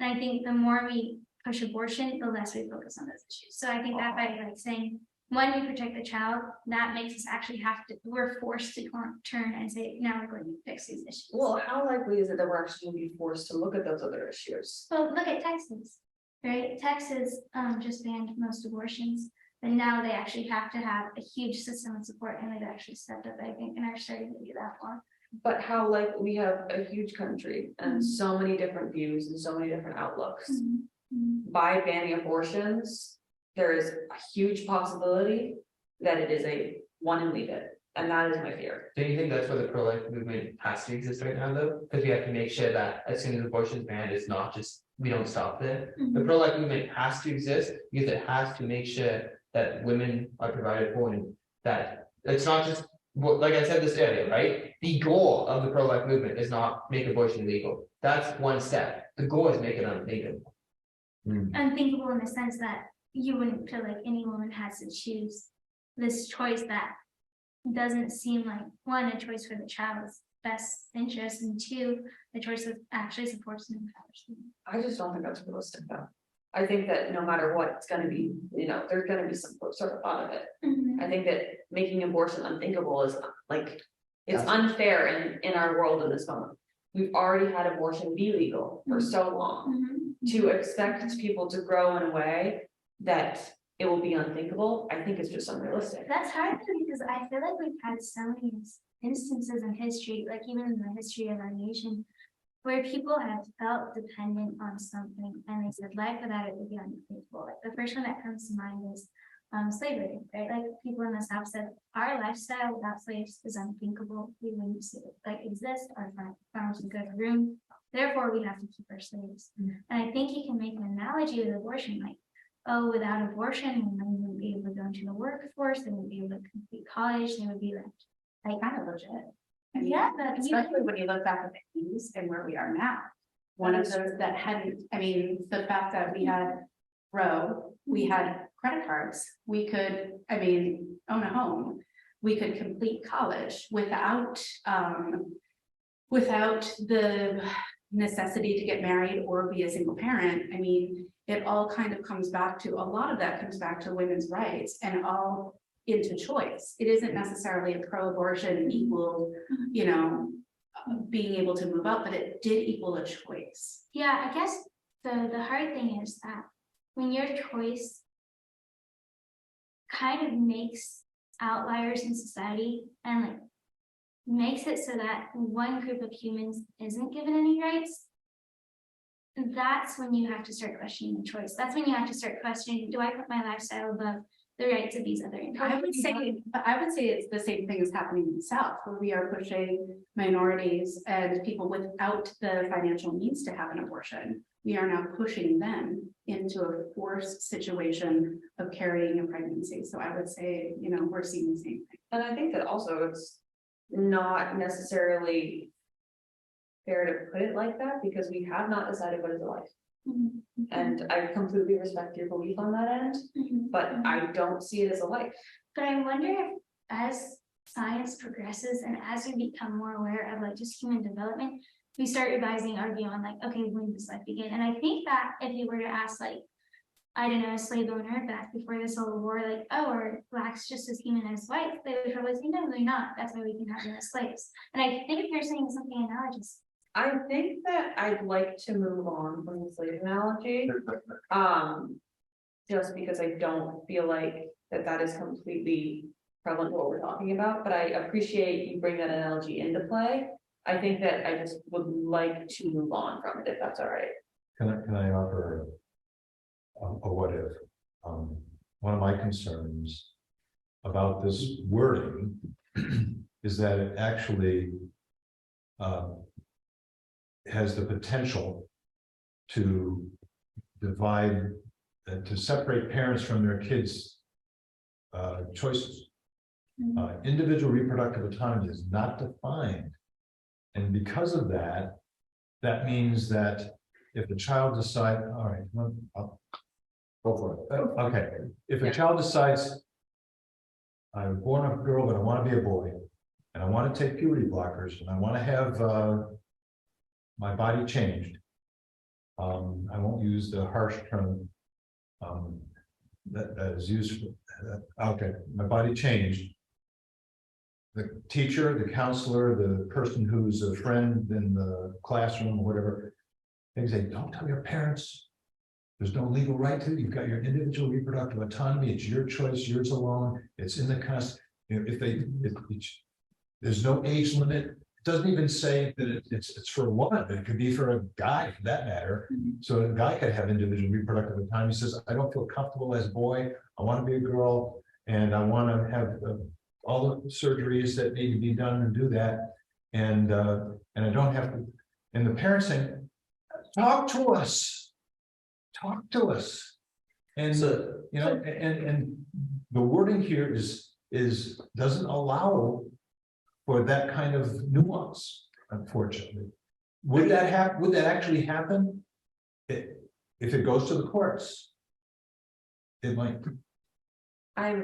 Speaker 5: And I think the more we push abortion, the less we focus on those issues. So I think that by like saying, when we protect the child, that makes us actually have to, we're forced to turn and say, now we're going to fix these issues.
Speaker 6: Well, how likely is it that we're actually going to be forced to look at those other issues?
Speaker 5: Well, look at Texas, right? Texas just banned most abortions, and now they actually have to have a huge system of support, and they've actually stepped up, I think, and are starting to do that more.
Speaker 6: But how, like, we have a huge country and so many different views and so many different outlooks. By banning abortions, there is a huge possibility that it is a one and leave it, and that is my fear.
Speaker 7: Do you think that's where the pro-life movement has to exist right now, though? Because we have to make sure that as soon as abortion is banned, it's not just, we don't stop there. The pro-life movement has to exist because it has to make sure that women are provided for, and that it's not just, like I said this earlier, right? The goal of the pro-life movement is not make abortion legal. That's one step. The goal is make it unthinkable.
Speaker 5: Unthinkable in the sense that you wouldn't feel like any woman has to choose this choice that doesn't seem like, one, a choice for the child's best interest, and two, a choice that actually supports and empowers them.
Speaker 6: I just don't think that's realistic though. I think that no matter what, it's gonna be, there's gonna be some sort of thought of it. I think that making abortion unthinkable is like, it's unfair in our world in this moment. We've already had abortion be legal for so long. To expect people to grow in a way that it will be unthinkable, I think it's just unrealistic.
Speaker 5: That's hard because I feel like we've had so many instances in history, like even in the history of our nation, where people have felt dependent on something and they said life without it would be unthinkable. Like the first one that comes to mind is slavery, right? Like people in the South said, our lifestyle without slaves is unthinkable. We wouldn't like exist. Our farms would go to ruin. Therefore, we have to keep our slaves. And I think you can make an analogy with abortion, like, oh, without abortion, women wouldn't be able to go into the workforce, they wouldn't be able to complete college, they would be like
Speaker 2: Kind of legit. I mean,
Speaker 5: yeah, but
Speaker 2: especially when you look back at the 80s and where we are now. One of those that hadn't, I mean, the fact that we had Roe, we had credit cards, we could, I mean, own a home, we could complete college without the necessity to get married or be a single parent. I mean, it all kind of comes back to, a lot of that comes back to women's rights and all into choice. It isn't necessarily a pro-abortion equal, being able to move up, but it did equal a choice.
Speaker 5: yeah, I guess the hard thing is that when your choice kind of makes outliers in society and like makes it so that one group of humans isn't given any rights, that's when you have to start questioning the choice. That's when you have to start questioning, do I put my lifestyle above the rights of these other individuals?
Speaker 2: I would say it's the same thing is happening in the South, where we are pushing minorities and people without the financial means to have an abortion. We are now pushing them into a forced situation of carrying a pregnancy. So I would say, we're seeing the same thing.
Speaker 6: And I think that also it's not necessarily fair to put it like that, because we have not decided what is a life. And I completely respect your belief on that end, but I don't see it as a life.
Speaker 5: But I wonder if as science progresses and as we become more aware of like just human development, we start revising our view on like, okay, when does life begin? And I think that if you were to ask like I didn't know a slave owner back before this whole war, like, oh, are blacks just as human as whites? They would probably say, no, they're not. That's why we can have them as slaves. And I think you're saying something analogous.
Speaker 6: I think that I'd like to move on from the slave analogy. Just because I don't feel like that is completely prevalent to what we're talking about, but I appreciate you bring that analogy into play. I think that I just would like to move on from it, if that's all right.
Speaker 3: Can I offer a what if? One of my concerns about this wording is that it actually has the potential to divide, to separate parents from their kids' choices. Individual reproductive autonomy is not defined. And because of that, that means that if a child decides, all right, well, I'll go for it. Okay, if a child decides, I was born a girl, but I want to be a boy, and I want to take puberty blockers, and I want to have my body changed. I won't use the harsh term that is used for, okay, my body changed. The teacher, the counselor, the person who's a friend in the classroom or whatever, they say, don't tell your parents. There's no legal right to. You've got your individual reproductive autonomy. It's your choice, yours alone. It's in the Constitution. You know, there's no age limit. It doesn't even say that it's for a woman, but it could be for a guy for that matter. So a guy could have individual reproductive autonomy. He says, I don't feel comfortable as a boy. I want to be a girl, and I want to have all the surgeries that need to be done and do that. And I don't have to. And the parents saying, talk to us. Talk to us. And
Speaker 4: So,
Speaker 3: you know, and the wording here is doesn't allow for that kind of nuance, unfortunately. Would that actually happen? If it goes to the courts, it might.
Speaker 6: I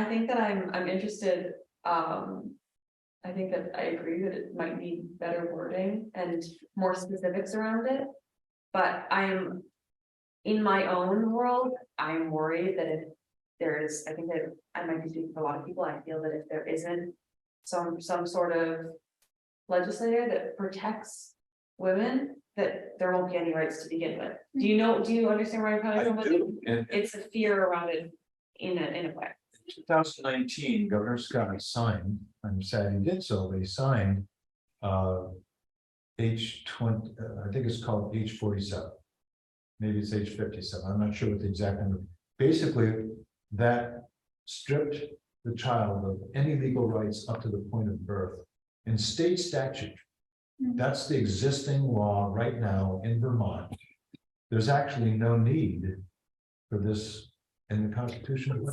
Speaker 6: think that I'm interested. I think that I agree that it might need better wording and more specifics around it. But I'm in my own world, I'm worried that if there's, I think that I might be speaking for a lot of people, I feel that if there isn't some sort of legislator that protects women, that there won't be any rights to begin with. Do you understand where I'm coming from?
Speaker 3: I do. And
Speaker 6: It's a fear around it in a way.
Speaker 3: 2019, Governor Scott signed, I'm sad he did so, but he signed H20, I think it's called H47. Maybe it's H57. I'm not sure what the exact number. Basically, that stripped the child of any legal rights up to the point of birth in state statute. That's the existing law right now in Vermont. There's actually no need for this in the Constitution.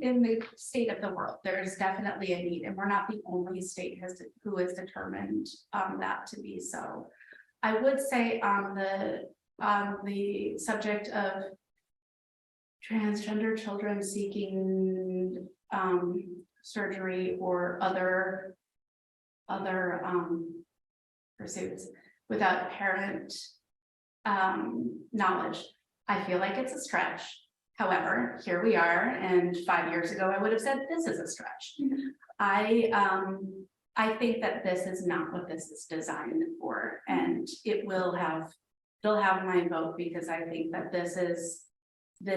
Speaker 2: In the state of the world, there is definitely a need, and we're not the only state who has determined that to be so. I would say on the subject of transgender children seeking surgery or other pursuits without parent knowledge, I feel like it's a stretch. However, here we are, and 5 years ago, I would have said this is a stretch. I think that this is not what this is designed for, and it'll have my vote, because I think that this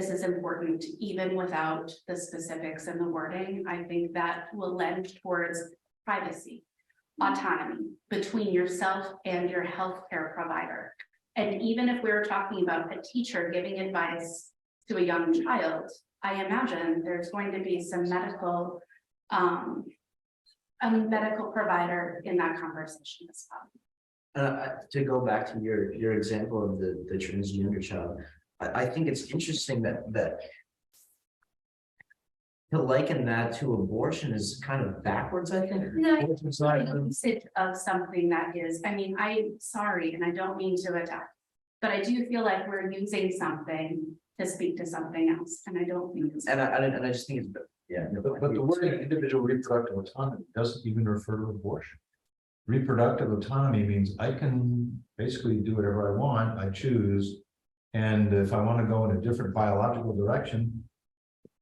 Speaker 2: is important even without the specifics and the wording. I think that will lend towards privacy, autonomy between yourself and your healthcare provider. And even if we were talking about a teacher giving advice to a young child, I imagine there's going to be some medical, a medical provider in that conversation as well.
Speaker 4: To go back to your example of the transgender child, I think it's interesting that to liken that to abortion is kind of backwards, I think.
Speaker 2: No, it's not usage of something that is, I mean, I'm sorry, and I don't mean to attack, but I do feel like we're using something to speak to something else, and I don't think it's.
Speaker 4: And I just think it's, yeah.
Speaker 3: But the word individual reproductive autonomy doesn't even refer to abortion. reproductive autonomy means I can basically do whatever I want, I choose. And if I want to go in a different biological direction,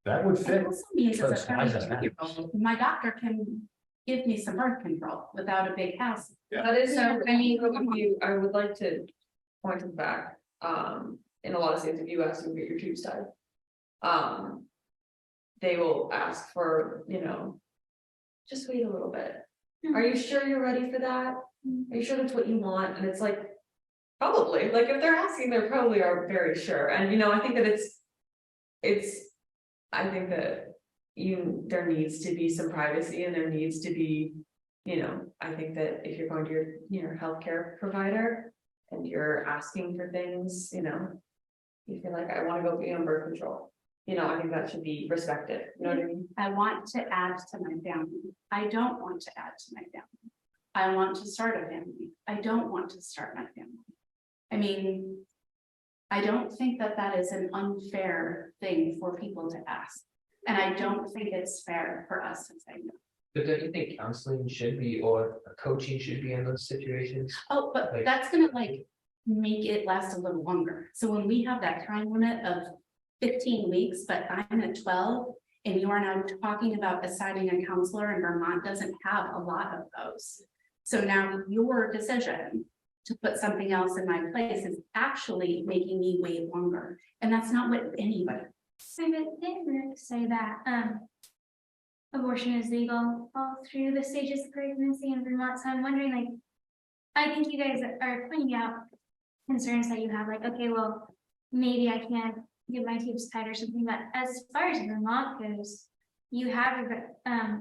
Speaker 3: that would
Speaker 2: It
Speaker 3: fit.
Speaker 2: also means
Speaker 4: But
Speaker 2: as a
Speaker 4: why does that
Speaker 2: 32-year-old, my doctor can give me some birth control without a big house.
Speaker 6: That is,
Speaker 2: So,
Speaker 6: I mean, I would like to point to the fact, in a lot of states, if you ask to get your tubes tied. They will ask for, just wait a little bit. Are you sure you're ready for that? Are you sure that's what you want? And it's like, probably, like if they're asking, they probably are very sure. And I think that I think that there needs to be some privacy and there needs to be, I think that if you're going to your healthcare provider and you're asking for things, you feel like I want to go be on birth control. I think that should be respected. You know what I mean?
Speaker 2: I want to add to my family. I don't want to add to my family. I want to start a family. I don't want to start my family. I mean, I don't think that that is an unfair thing for people to ask. And I don't think it's fair for us to say no.
Speaker 7: But don't you think counseling should be, or coaching should be in those situations?
Speaker 2: Oh, but
Speaker 7: Like-
Speaker 2: that's gonna make it last a little longer. So when we have that time limit of 15 weeks, but I'm at 12, and you are now talking about assigning a counselor, and Vermont doesn't have a lot of those. So now your decision to put something else in my place is actually making me wait longer. And that's not what anybody.
Speaker 5: So but didn't Rick say that abortion is legal all through the stages of pregnancy in Vermont? So I'm wondering, I think you guys are pointing out concerns that you have, okay, well, maybe I can't get my tubes tied or something, but as far as Vermont goes, you have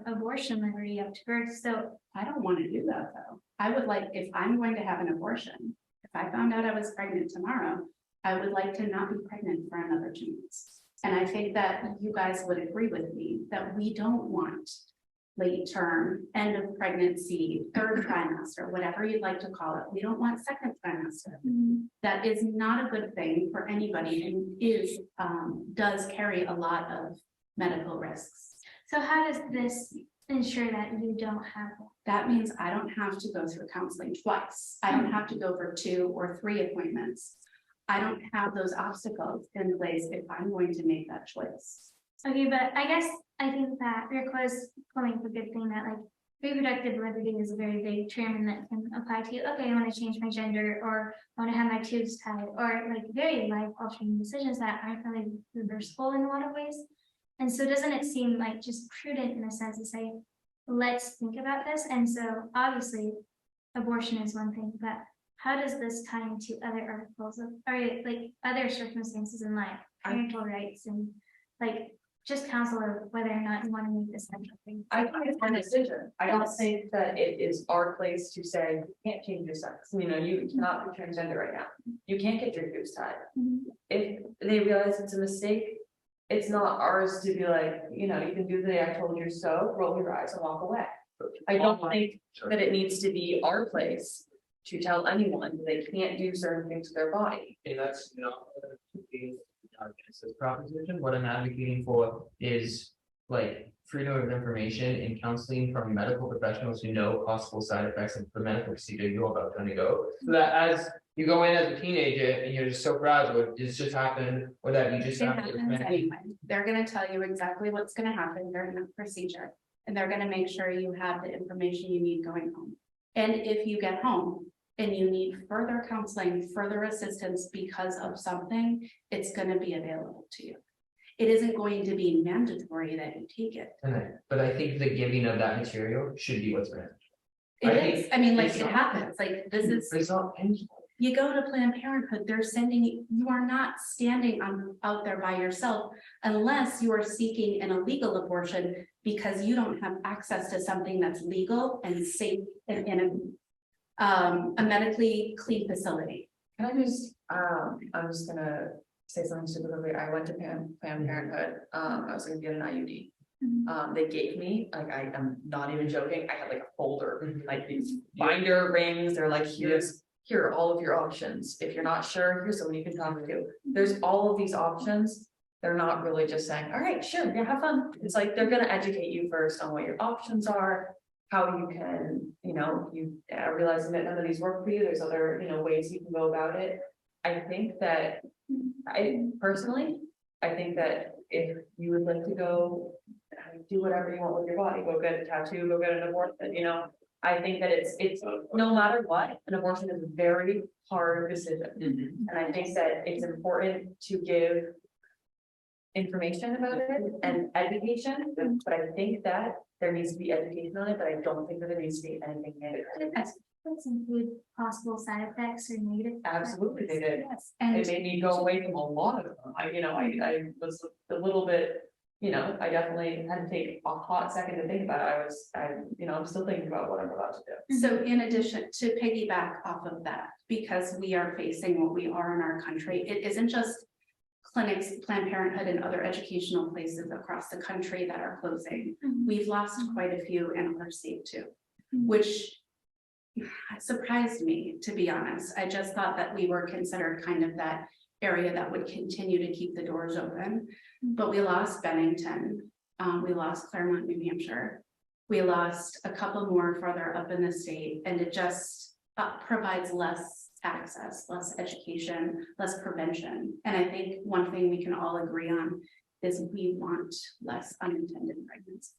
Speaker 5: abortion liberty up to birth. So
Speaker 2: I don't want to do that though. I would like, if I'm going to have an abortion, if I found out I was pregnant tomorrow, I would like to not be pregnant for another 2 months. And I think that you guys would agree with me that we don't want late term, end of pregnancy, third trimester, whatever you'd like to call it. We don't want second trimester. That is not a good thing for anybody and does carry a lot of medical risks.
Speaker 5: so how does this ensure that you don't have that?
Speaker 2: That means I don't have to go through counseling twice. I don't have to go for 2 or 3 appointments. I don't have those obstacles in place if I'm going to make that choice.
Speaker 5: Okay, but I think that Rick was pulling for a good thing that reproductive liberty is a very vague term and that can apply to, okay, I want to change my gender or I want to have my tubes tied or very life altering decisions that aren't really reversible in a lot of ways. And so doesn't it seem just prudent in a sense to say, let's think about this? And so obviously abortion is one thing, but how does this tie into other articles of, or other circumstances in life, parental rights and just counsel of whether or not you want to make this central thing?
Speaker 6: I think it's my decision. I don't think that it is our place to say, you can't change your sex. You cannot be transgender right now. You can't get your tubes tied. If they realize it's a mistake, it's not ours to be like, you can do the day I told you so, roll your eyes and walk away. I don't think that it needs to be our place to tell anyone they can't do certain things to their body.
Speaker 7: And that's not the proposition. What I'm advocating for is freedom of information and counseling from medical professionals who know possible side effects of the medical procedure you're about to undergo. So that as you go in as a teenager and you're just so frazzled, this just happened, or that you just
Speaker 2: It
Speaker 7: have to.
Speaker 2: happens anyway. They're gonna tell you exactly what's gonna happen during the procedure. And they're gonna make sure you have the information you need going home. And if you get home and you need further counseling, further assistance because of something, it's gonna be available to you. It isn't going to be mandatory that you take it.
Speaker 7: But I think the giving of that material should be what's meant. I
Speaker 2: It
Speaker 7: think
Speaker 2: is, I mean,
Speaker 7: it's
Speaker 2: it
Speaker 7: not-
Speaker 2: happens, this is.
Speaker 7: But it's not painful.
Speaker 2: You go to Planned Parenthood, they're sending you are not standing out there by yourself unless you are seeking an illegal abortion because you don't have access to something that's legal and safe and in a medically clean facility.
Speaker 6: Can I just, I'm just gonna say something super quickly. I went to Planned Parenthood. I was gonna get an IUD. They gave me, I am not even joking, I had a folder, these binder rings. They're like, here are all of your options. If you're not sure, here's someone you can talk to. There's all of these options. They're not really just saying, all right, sure, yeah, have fun. It's they're gonna educate you first on what your options are, how you can, you realizing that none of these work for you, there's other, ways you can go about it. I think that, I personally, I think that if you would like to go do whatever you want with your body, go get a tattoo, go get an abortion, I think that it's no matter what, an abortion is a very hard decision. And I think that it's important to give information about it and education, but I think that there needs to be education on it, but I don't think that there needs to be anything negative.
Speaker 5: Let's include possible side effects or negative.
Speaker 6: Absolutely, they did.
Speaker 5: Yes,
Speaker 6: It
Speaker 5: and
Speaker 6: made me go away from a lot of them. I was a little bit, I definitely had to take a hot second to think about it. I'm still thinking about what I'm about to do.
Speaker 2: So in addition to piggyback off of that, because we are facing what we are in our country, it isn't just clinics, Planned Parenthood and other educational places across the country that are closing. We've lost quite a few in our state too, which surprised me, to be honest. I just thought that we were considered kind of that area that would continue to keep the doors open. But we lost Bennington, we lost Claremont, New Hampshire. We lost a couple more further up in the state, and it just provides less access, less education, less prevention. And I think one thing we can all agree on is we want less unintended pregnancies.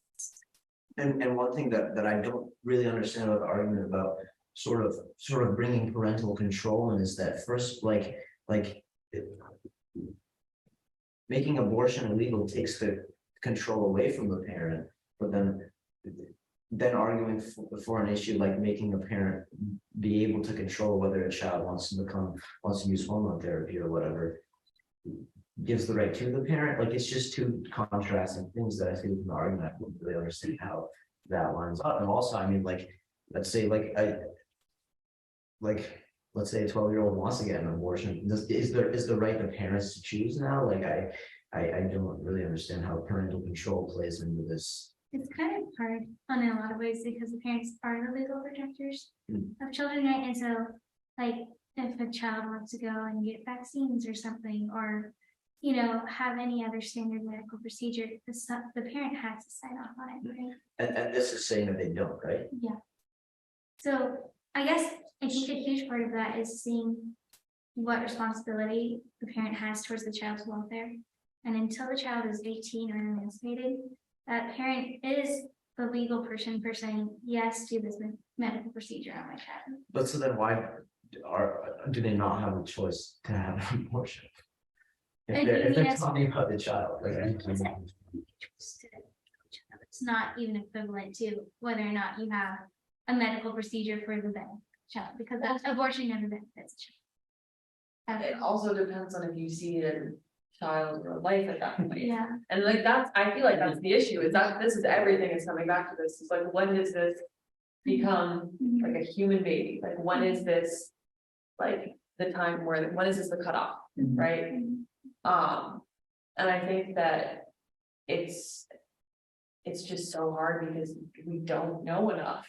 Speaker 4: And one thing that I don't really understand about the argument about sort of bringing parental control in is that first, like making abortion illegal takes the control away from the parent, but then arguing for an issue like making a parent be able to control whether a child wants to use hormone therapy or whatever gives the right to the parent. Like, it's just two contrasting things that I think in the argument I don't really understand how that lines up. And also, I mean, like, let's say let's say a 12-year-old wants to get an abortion. Is the right of parents to choose now? Like, I don't really understand how parental control plays into this.
Speaker 5: it's kind of hard in a lot of ways because the parents are the legal protectors of children, right? And so, like, if a child wants to go and get vaccines or something, or have any other standard medical procedure, the parent has to sign off on it, right?
Speaker 4: And this is saying that they don't, right?
Speaker 5: Yeah. So I guess I think a huge part of that is seeing what responsibility the parent has towards the child's welfare. And until the child is 18 or emancipated, that parent is the legal person for saying, yes, do this medical procedure on my child.
Speaker 4: But so then why do they not have a choice to have an abortion? If they're talking about the child, like,
Speaker 5: it's not even equivalent to whether or not you have a medical procedure for the child, because abortion never benefits a child.
Speaker 6: It also depends on if you see a child or life at that point.
Speaker 5: Yeah.
Speaker 6: And like I feel like that's the issue, is that this is everything is coming back to this. It's like, when does this become like a human baby? Like, when is this like the time where, when is this the cutoff, right? And I think that it's just so hard because we don't know enough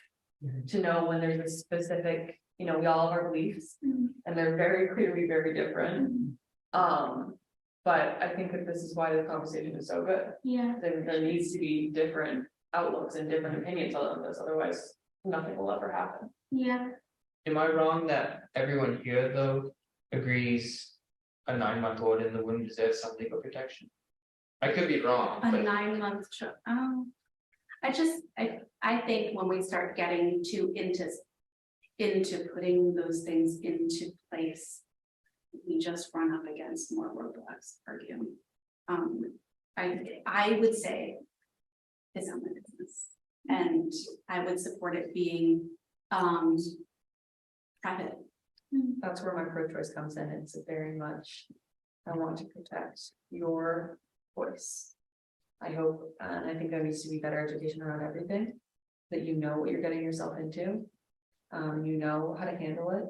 Speaker 6: to know when there's a specific, we all have our beliefs and they're very clearly very different. But I think that this is why the conversation is so good.
Speaker 5: Yeah.
Speaker 6: There needs to be different outlooks and different opinions on this, otherwise nothing will ever happen.
Speaker 5: Yeah.
Speaker 7: Am I wrong that everyone here though agrees a 9-month-old in the womb deserves some legal protection? I could be wrong,
Speaker 2: A
Speaker 7: but
Speaker 2: 9-month child. I think when we start getting into putting those things into place, we just run up against more roadblocks, argue. I would say it's on my business, and I would support it being private.
Speaker 6: That's where my pro-choice comes in. It's very much, I want to protect your voice. I hope, and I think there needs to be better education around everything, that you know what you're getting yourself into. You know how to handle it.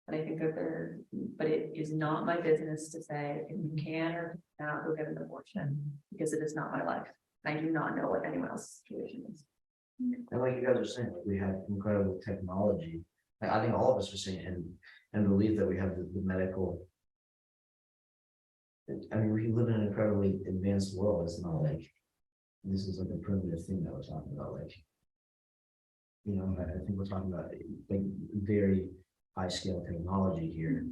Speaker 6: And I think that but it is not my business to say if you can or cannot go get an abortion, because it is not my life. I do not know what anyone else's situation is.
Speaker 4: And like you guys are saying, like, we have incredible technology. Like, I think all of us are saying and believe that we have the medical. I mean, we live in an incredibly advanced world. It's not like this is like a primitive thing that we're talking about. Like, I think we're talking about like very high scale technology here.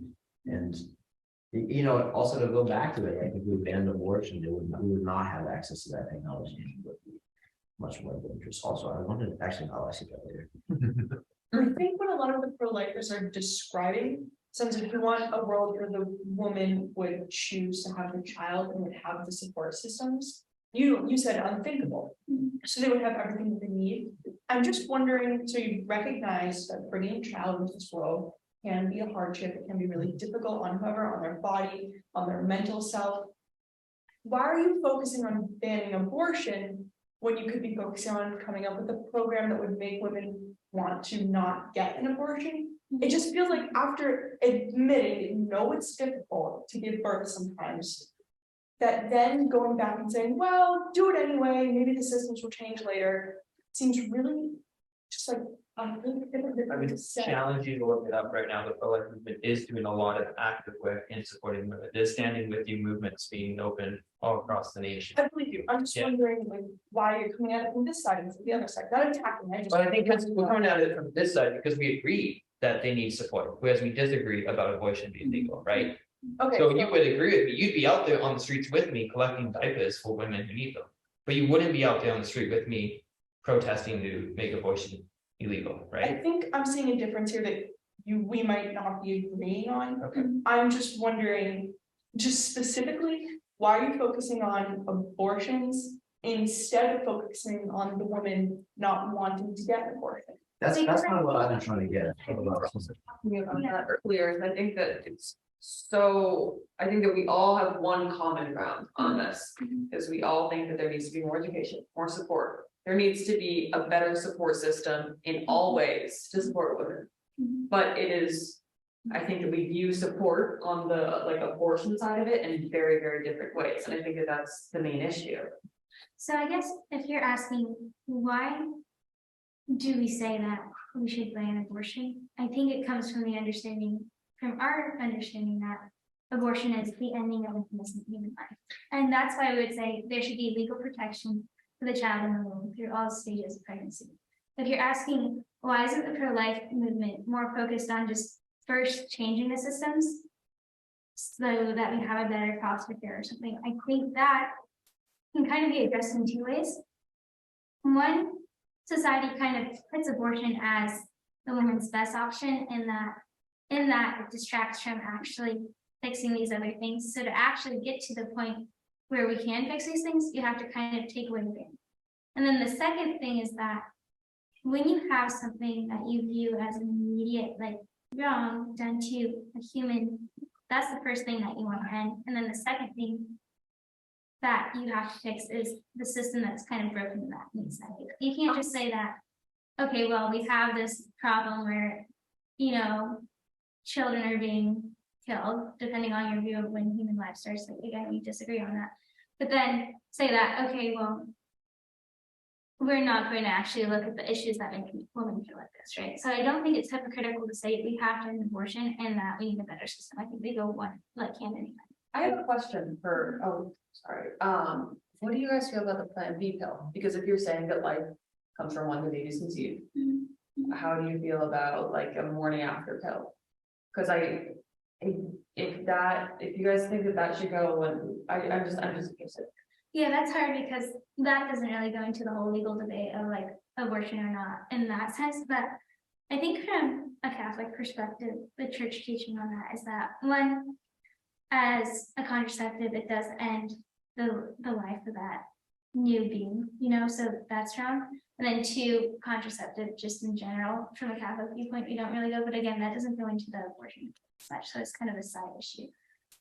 Speaker 4: And also to go back to it, like if we banned abortion, we would not have access to that technology. It would be much more dangerous. Also, I wanted to actually, I'll ask you that later.
Speaker 8: I think what a lot of the pro-lifers are describing, since if you want a world where the woman would choose to have a child and would have the support systems, you said unthinkable. So they would have everything that they need. I'm just wondering, so you recognize that bringing a child into this world can be a hardship, it can be really difficult on whoever, on their body, on their mental self. Why are you focusing on banning abortion when you could be focusing on coming up with a program that would make women want to not get an abortion? It just feels like after admitting, it's difficult to give birth sometimes, that then going back and saying, well, do it anyway, maybe the systems will change later, seems really just like
Speaker 7: I would challenge you to look it up right now. The pro-life movement is doing a lot of active work in supporting women. There's Standing With You movements being open all across the nation.
Speaker 8: I believe you. I'm just wondering like why you're coming at it from this side and from the other side, not attacking.
Speaker 7: But I think because we're coming at it from this side because we agree that they need support, whereas we disagree about abortion being legal, right?
Speaker 8: Okay.
Speaker 7: So you would agree with me, you'd be out there on the streets with me collecting diapers for women who need them. But you wouldn't be out there on the street with me protesting to make abortion illegal,
Speaker 8: I
Speaker 7: right?
Speaker 8: think I'm seeing a difference here that we might not be agreeing on.
Speaker 7: Okay.
Speaker 8: I'm just wondering, just specifically, why are you focusing on abortions instead of focusing on the woman not wanting to get an abortion?
Speaker 4: That's kind of what I've been trying to get at.
Speaker 6: Talking about that earlier, I think that I think that we all have one common ground on this, because we all think that there needs to be more education, more support. There needs to be a better support system in all ways to support women. But it is, I think that we view support on the abortion side of it in very, very different ways. And I think that that's the main issue.
Speaker 5: So I guess if you're asking why do we say that we should ban abortion, I think it comes from our understanding that abortion is the ending of an innocent human life. And that's why I would say there should be legal protection for the child in the womb through all stages of pregnancy. If you're asking why isn't the pro-life movement more focused on just first changing the systems so that we have a better foster care or something, I think that can kind of be addressed in two ways. One, society kind of puts abortion as the woman's best option in that it distracts from actually fixing these other things. So to actually get to the point where we can fix these things, you have to kind of take away the ban. And then the second thing is that when you have something that you view as an immediate wrong done to a human, that's the first thing that you want to end. And then the second thing that you have to fix is the system that's kind of broken that needs that. You can't just say that, okay, well, we have this problem where, children are being killed, depending on your view of when human life starts. Again, we disagree on that. But then say that, okay, well, we're not going to actually look at the issues that make women feel like this, right? So I don't think it's hypocritical to say we have to end abortion and that we need a better system. I think they go hand in hand.
Speaker 6: I have a question for, what do you guys feel about the Plan B pill? Because if you're saying that life comes from when the baby's conceived, how do you feel about a morning after pill? Because if you guys think that should go, and I'm just interested.
Speaker 5: Yeah, that's hard because that doesn't really go into the whole legal debate of abortion or not in that sense. But I think from a Catholic perspective, the church teaching on that is that one, as a contraceptive, it does end the life of that new being, so that's wrong. And then two, contraceptive just in general, from a Catholic viewpoint, we don't really go, but again, that doesn't go into the abortion much, so it's kind of a side issue.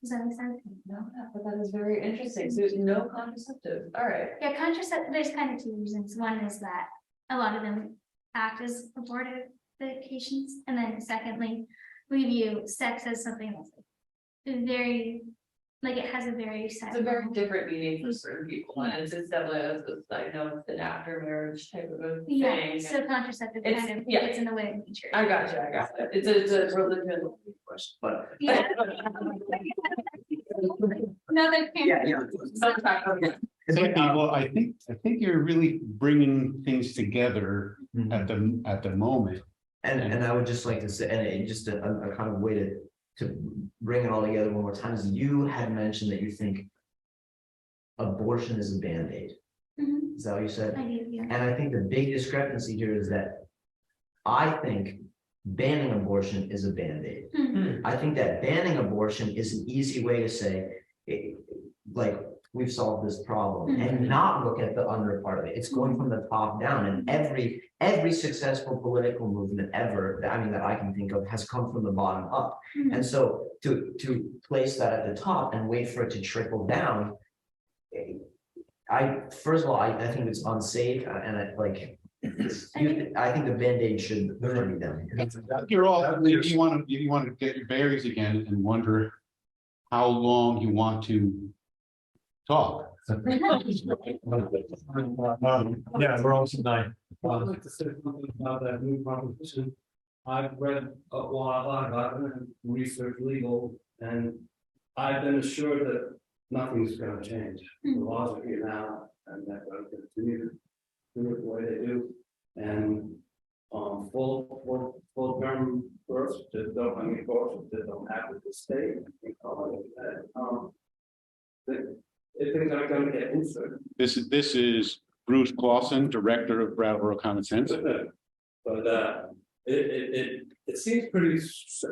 Speaker 5: Does that make sense?
Speaker 6: No, but that is very interesting. So there's no contraceptive. All right.
Speaker 5: Yeah, contraceptive, there's kind of two reasons. One is that a lot of them act as abortive medications. And then secondly, we view sex as something that's very, it has a very
Speaker 6: It's a very different meaning for certain people. And it's definitely, I know it's an after marriage type of a thing.
Speaker 5: Yeah, so contraceptive kind of gets in the way of nature.
Speaker 6: I got it. It's a religion question, but.
Speaker 5: Yeah. No, they can't.
Speaker 6: Yeah.
Speaker 1: Well, I think you're really bringing things together at the moment.
Speaker 4: And I would just like to say, and just a kind of way to bring it all together one more time, is you had mentioned that you think abortion is a Band-Aid.
Speaker 5: Mhm.
Speaker 4: Is that what you said?
Speaker 5: I do, yeah.
Speaker 4: And I think the big discrepancy here is that I think banning abortion is a Band-Aid.
Speaker 5: Mhm.
Speaker 4: I think that banning abortion is an easy way to say, like, we've solved this problem and not look at the under part of it. It's going from the top down, and every successful political movement ever, that I can think of, has come from the bottom up.
Speaker 5: Mhm.
Speaker 4: And so to place that at the top and wait for it to trickle down, first of all, I think it's unsafe, and I think the Band-Aid should be done.
Speaker 1: You're all, you want to get your bearings again and wonder how long you want to talk.
Speaker 3: Yeah, we're all tonight.
Speaker 9: I'd like to say something about that new proposition. I've read a lot about it and researched legal, and I've been assured that nothing's gonna change. The laws are here now, and they're gonna continue to do it the way they do. And full term births that don't, abortions that don't happen to stay. Things are gonna get inserted.
Speaker 1: This is Bruce Clausen, Director of Brattleboro Common Sense.
Speaker 9: But it seems pretty,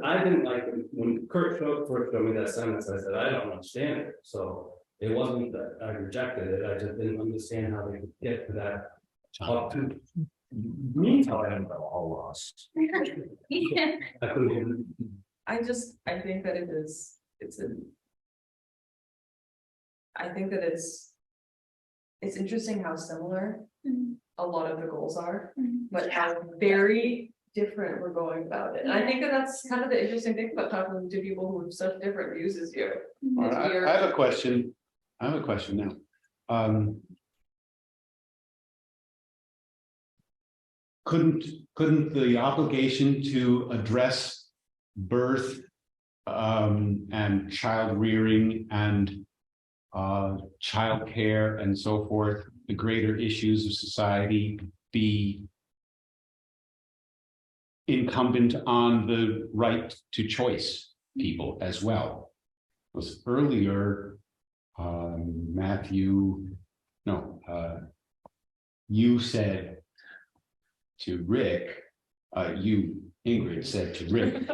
Speaker 9: I didn't like it when Kurt first showed me that sentence. I said, I don't understand it. So it wasn't that I rejected it, I just didn't understand how they could get to that. Up to me telling them about all laws.
Speaker 5: Yeah.
Speaker 9: I couldn't even.
Speaker 6: I think that I think that it's interesting how similar
Speaker 5: Mhm.
Speaker 6: a lot of the goals are,
Speaker 5: Mhm.
Speaker 6: but how very different we're going about it. And I think that that's kind of the interesting thing about talking to people who have such different views as you.
Speaker 1: All right, I have a question. now. Couldn't the obligation to address birth and child rearing and childcare and so forth, the greater issues of society, be incumbent on the right to choice people as well? Was earlier, you said to Rick, Ingrid said to Rick,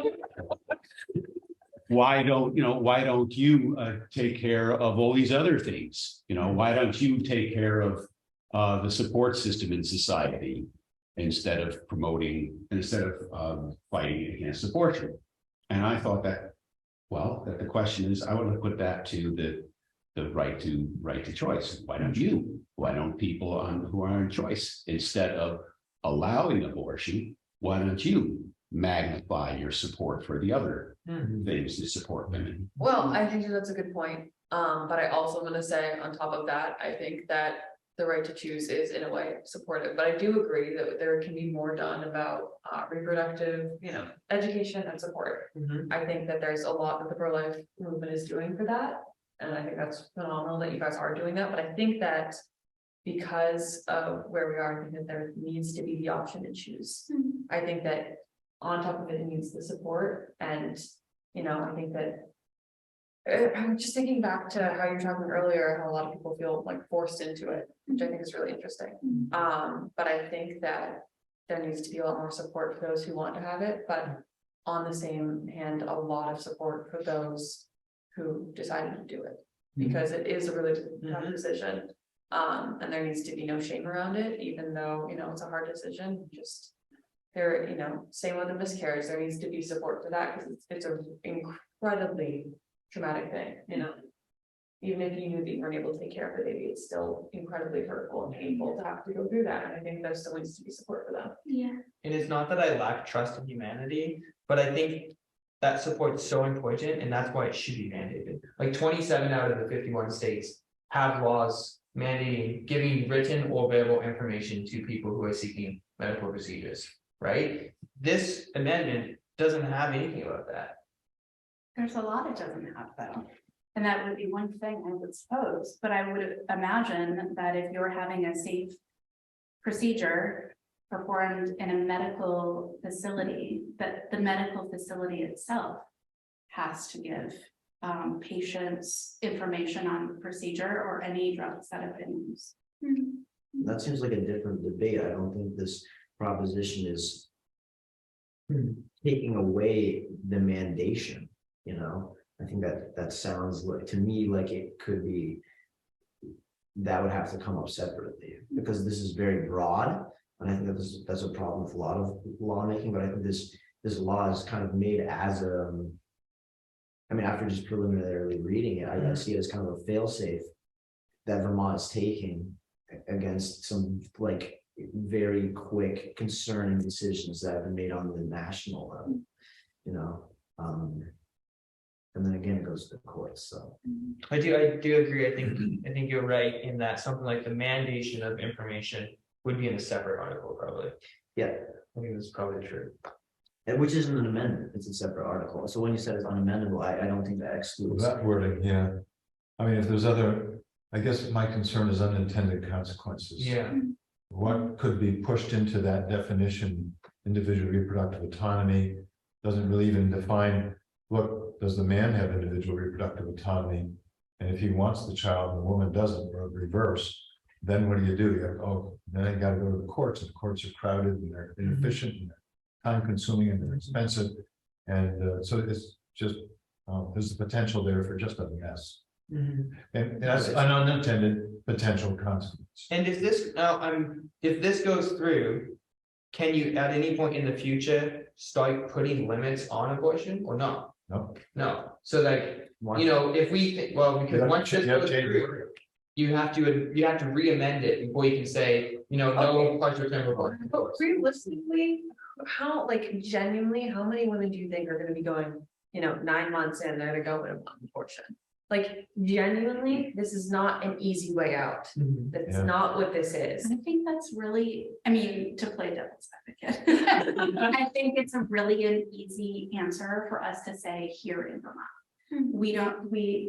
Speaker 1: why don't you take care of all these other things? Why don't you take care of the support system in society instead of fighting against abortion? And I thought that the question is, I want to put that to the right to choice. Why don't people who are in choice, instead of allowing abortion, why don't you magnify your support for the other things to support women?
Speaker 6: Well, I think that's a good point. But I also want to say on top of that, I think that the right to choose is in a way supportive, but I do agree that there can be more done about reproductive, education and support. I think that there's a lot that the pro-life movement is doing for that. And I think that's phenomenal that you guys are doing that. But I think that because of where we are, I think that there needs to be the option to choose. I think that on top of it, it needs the support. And, I think that I'm just thinking back to how you were talking earlier, how a lot of people feel like forced into it, which I think is really interesting. But I think that there needs to be a lot more support for those who want to have it, but on the same hand, a lot of support for those who decided to do it, because it is a really tough decision. And there needs to be no shame around it, even though, it's a hard decision. Just same with the miscarriage, there needs to be support for that, because it's an incredibly traumatic thing, even if you knew that you weren't able to take care of the baby, it's still incredibly hurtful and painful to have to go through that. And I think there still needs to be support for them.
Speaker 5: Yeah.
Speaker 7: It is not that I lack trust in humanity, but I think that support is so important, and that's why it should be mandated. Like 27 out of the 51 states have laws mandating giving written or verbal information to people who are seeking medical procedures, right? This amendment doesn't have anything about that.
Speaker 2: There's a lot it doesn't have though. And that would be one thing I would suppose, but I would imagine that if you're having a safe procedure performed in a medical facility, that the medical facility itself has to give patients information on the procedure or any drugs that have been used.
Speaker 4: That seems like a different debate. I don't think this proposition is taking away the mandation, you know? I think that sounds like, to me, like it could be, that would have to come up separately, because this is very broad. And I think that's a problem with a lot of lawmaking, but I think this law is kind of made as a, I mean, after just preliminarily reading it, I see it as kind of a fail-safe that Vermont is taking against some like very quick concerning decisions that have been made on the national level, you know. And then again, it goes to the courts. So
Speaker 7: I do agree. I think you're right in that something like the mandation of information would be in a separate article, probably.
Speaker 4: yeah,
Speaker 7: I think that's probably true.
Speaker 4: and which isn't an amendment; it's a separate article. So when you said it's unamendable, I don't think that excludes.
Speaker 3: That wording, yeah. I mean, if there's other, I guess my concern is unintended consequences.
Speaker 7: Yeah.
Speaker 3: What could be pushed into that definition, individual reproductive autonomy, doesn't really even define, look, does the man have individual reproductive autonomy? And if he wants the child and the woman doesn't, or reverse, then what do? You have, oh, then I gotta go to the courts, and the courts are crowded and they're inefficient and they're time consuming and they're expensive. And so it's just, there's the potential there for just a mess. And that's an unintended potential consequence.
Speaker 7: And if this if this goes through, can you at any point in the future start putting limits on abortion or not?
Speaker 3: No.
Speaker 7: No. So like, you know, if we think, well, because once this goes through, you have to re-amend it before you can say, you know, no partial term abortion.
Speaker 6: But realistically, how, like, genuinely, how many women do you think are gonna be going, you know, 9 months in, they're gonna go in on abortion? Like, genuinely, this is not an easy way out. That's
Speaker 3: Yeah.
Speaker 6: not what this is.
Speaker 2: I think that's really, I mean, to play devil's advocate. I think it's a really an easy answer for us to say here in Vermont.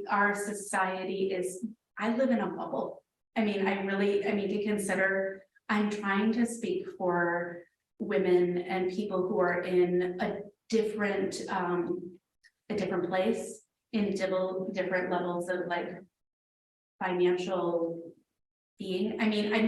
Speaker 2: Our society is, I live in a bubble. I mean, to consider, I'm trying to speak for women and people who are in a different place, in different levels of like financial being. I mean, I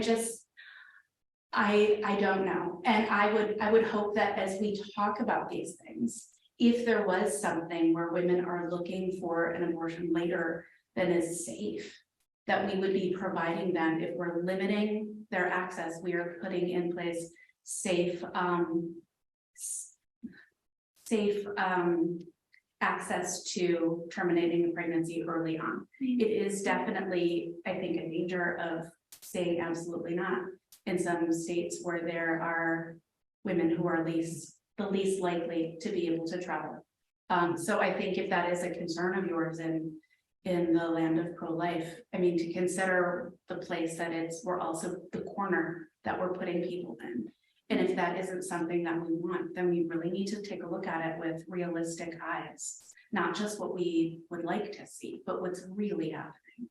Speaker 2: don't know. And I would hope that as we talk about these things, if there was something where women are looking for an abortion later that is safe, that we would be providing them. If we're limiting their access, we are putting in place safe access to terminating the pregnancy early on. It is definitely, I think, a danger of saying absolutely not in some states where there are women who are the least likely to be able to travel. So I think if that is a concern of yours in the land of pro-life, I mean, to consider the place that we're also the corner that we're putting people in. And if that isn't something that we want, then we really need to take a look at it with realistic eyes, not just what we would like to see, but what's really happening.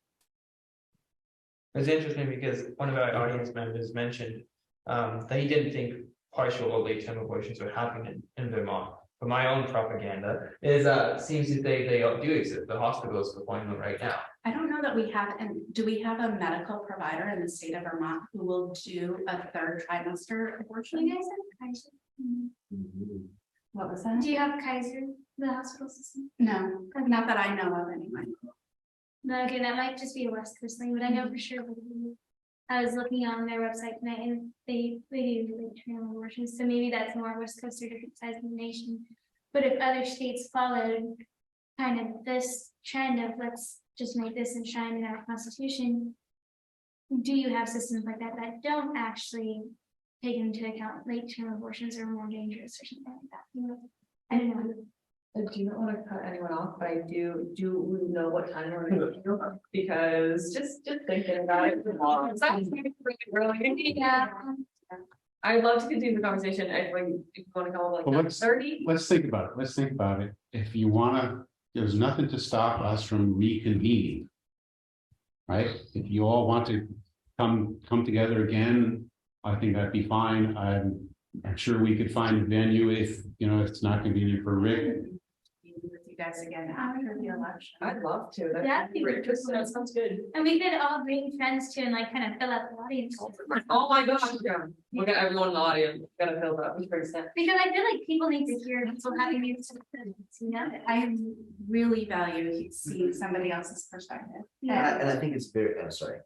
Speaker 7: It's interesting because one of our audience members mentioned that he didn't think partial or late term abortions were happening in Vermont. But my own propaganda is seems to say they do exist. The hospital is performing them right now.
Speaker 2: I don't know that we have, and do we have a medical provider in the state of Vermont who will do a 3rd trimester abortion?
Speaker 5: You guys have Kaiser?
Speaker 2: What was that?
Speaker 5: Do you have Kaiser, the hospital system?
Speaker 2: No, not that I know of anyway.
Speaker 5: No, okay, that might just be a West Coast thing, but I know for sure. I was looking on their website tonight and they do late-term abortions, so maybe that's more West Coast or different sides of the nation. But if other states followed kind of this trend of let's just make this enshrined in our constitution, do you have systems like that that don't actually take into account late-term abortions are more dangerous or something like that? You know, I don't know.
Speaker 6: I do not want to cut anyone off, but I do know what time we're going to do, because just thinking about it. It's actually really early.
Speaker 5: Yeah.
Speaker 6: I'd love to continue the conversation. I like if you want to go like
Speaker 1: Well,
Speaker 6: 30.
Speaker 1: Let's think about it. If you want to there's nothing to stop us from reconvening. Right? If you all want to come together again, I think that'd be fine. I'm sure we could find a venue if, you know, it's not convenient for Rick.
Speaker 2: With you guys again after the election.
Speaker 6: I'd love to.
Speaker 5: Yeah,
Speaker 6: That'd be great. That sounds good.
Speaker 5: And we could all bring friends too and like kind of fill out the audience.
Speaker 6: Oh my gosh, yeah. We got everyone in the audience. Gotta fill that. Which brings that.
Speaker 5: Because I feel like people need to hear people having these, you know.
Speaker 2: I really value seeing somebody else's perspective.
Speaker 5: Yeah.
Speaker 4: And I think it's very, I'm sorry.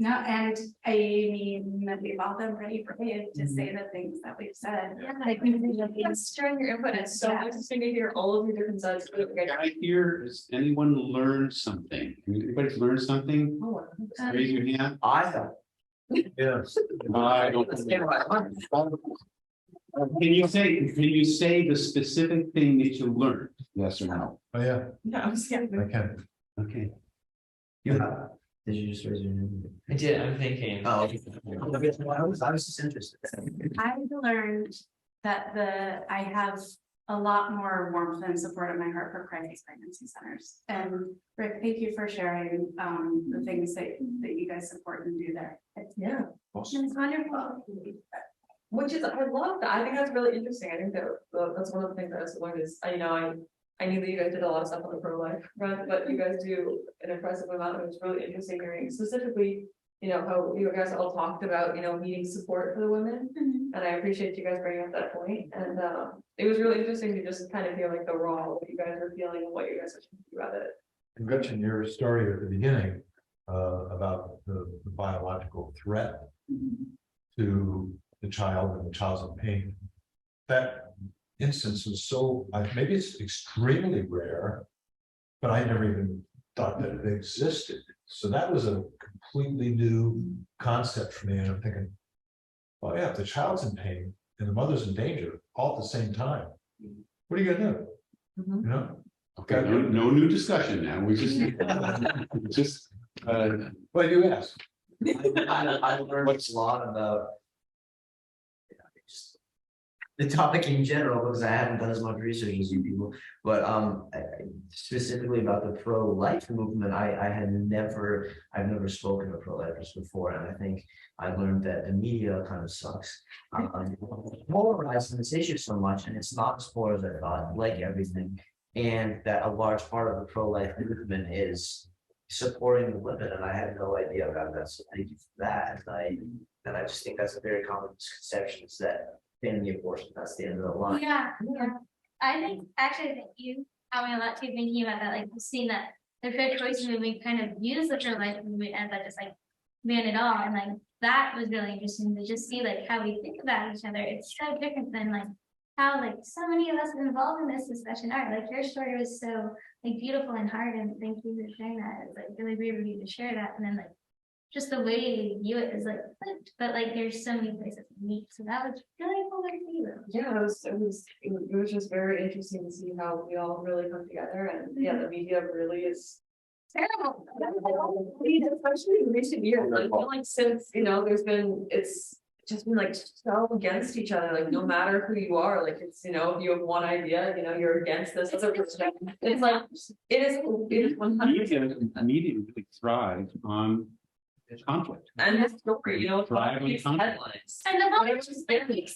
Speaker 2: No, and I mean, we've all been pretty brave to say the things that we've said.
Speaker 5: Yeah,
Speaker 2: Like,
Speaker 6: Yes, sharing your input. It's so interesting to hear all of your different sides.
Speaker 1: I hear, has anyone learned something? Anybody's learned something? Raise your hand.
Speaker 4: I thought.
Speaker 3: Yes.
Speaker 1: I don't. Can you say the specific thing that you learned? Yes or no?
Speaker 3: Oh, yeah,
Speaker 6: No, I'm scared.
Speaker 3: I can.
Speaker 1: Okay.
Speaker 4: Yeah. Did you just raise your hand?
Speaker 7: I did, I'm thinking.
Speaker 4: Oh, okay. I was just interested.
Speaker 2: I've learned that I have a lot more warmth and support in my heart for crisis pregnancy centers. And Rick, thank you for sharing the things that you guys support and do there.
Speaker 6: Yeah.
Speaker 5: It's wonderful.
Speaker 6: Which is, I love that. I think that's really interesting. I think that that's one of the things that I also learned is, I knew that you guys did a lot of stuff on the pro-life front, but you guys do an impressive amount. It was really interesting hearing specifically, how you guys all talked about, needing support for the women.
Speaker 5: Mhm.
Speaker 6: And I appreciate you guys bringing up that point. And it was really interesting to just kind of hear like the raw, what you guys are feeling and what you guys are thinking about it.
Speaker 3: And Gretchen, your story at the beginning, about the biological threat to the child and the child's in pain. That instance was so, maybe it's extremely rare, but I never even thought that it existed. So that was a completely new concept for me. And I'm thinking, oh yeah, if the child's in pain and the mother's in danger all at the same time, what are you gonna do?
Speaker 6: Mhm.
Speaker 3: You know?
Speaker 1: Okay, no new discussion now. We just,
Speaker 3: Well, you asked.
Speaker 4: I learned a lot about. Just the topic in general, because I haven't done as much research as you people, but specifically about the pro-life movement, I've never spoken to pro-lifers before, and I think I learned that the media kind of sucks. Polarizing this issue so much, and it's not as far as I thought, like everything, and that a large part of the pro-life movement is supporting the women, and I had no idea about that. So thank you for that. And I just think that's a very common misconception, is that in the abortion, that's the end of the line.
Speaker 5: Yeah, yeah. I think you having a lot to thinking about that, like seeing that the pro-choice movement kind of use the pro-life movement as that just like ban it all, and like that was really interesting to just see like how we think about each other. It's so different than like how like so many of us involved in this discussion are. Like your story was so like beautiful and hard, and thank you for sharing that. It's like really brave of you to share that, and then like just the way you view it is like flipped, but like there's so many places to meet. So that was really cool to see.
Speaker 6: Yeah, it was just very interesting to see how we all really come together, and yeah, the media really is
Speaker 5: Terrible.
Speaker 6: especially in recent years. I feel like since it's just been like so against each other. Like no matter who you are, like it's if you have one idea, you're against this. It's like it is 100%.
Speaker 1: media really thrive on conflict.
Speaker 6: And this story,
Speaker 1: Thrive on
Speaker 6: these
Speaker 1: conflict.
Speaker 6: headlines.
Speaker 5: And the
Speaker 6: Whatever
Speaker 5: moment
Speaker 6: is very-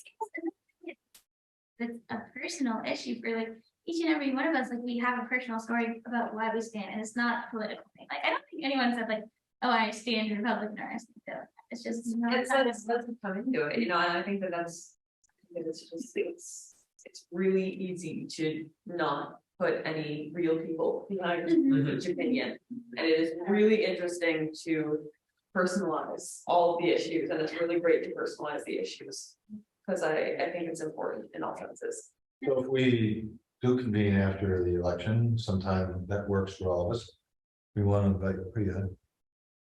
Speaker 5: it's a personal issue for like each and every one of us. Like we have a personal story about why we stand, and it's not a political thing. Like I don't think anyone said like, "Oh, I stand Republican," or I stand Democrat. It's just
Speaker 6: That's coming to it, and I think it's really easy to not put any real people behind each opinion, and it is really interesting to personalize all of the issues, and it's really great to personalize the issues because I think it's important in all senses.
Speaker 3: So if we do convene after the election, sometime that works for all of us. We want to invite Priya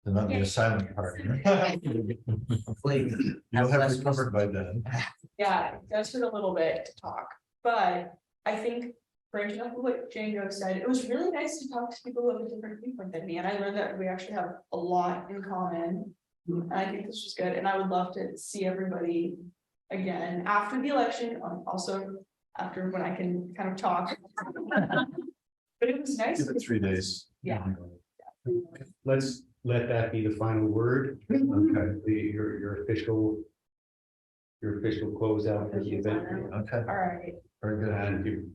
Speaker 3: to not be a silent partner.
Speaker 4: Please.
Speaker 3: You'll have it covered by then.
Speaker 8: Yeah, that's been a little bit to talk, but I think branching off of what Jane Joe said, it was really nice to talk to people who have a different viewpoint than me, and I learned that we actually have a lot in common. And I think this was good, and I would love to see everybody again after the election, also after when I can kind of talk. But was nice.
Speaker 3: Give it 3 days.
Speaker 8: Yeah.
Speaker 1: Let's let that be the final word.
Speaker 3: Okay,
Speaker 1: Your official. Your official closeout for the event.
Speaker 3: okay,
Speaker 8: All right.
Speaker 3: very good.
Speaker 1: And you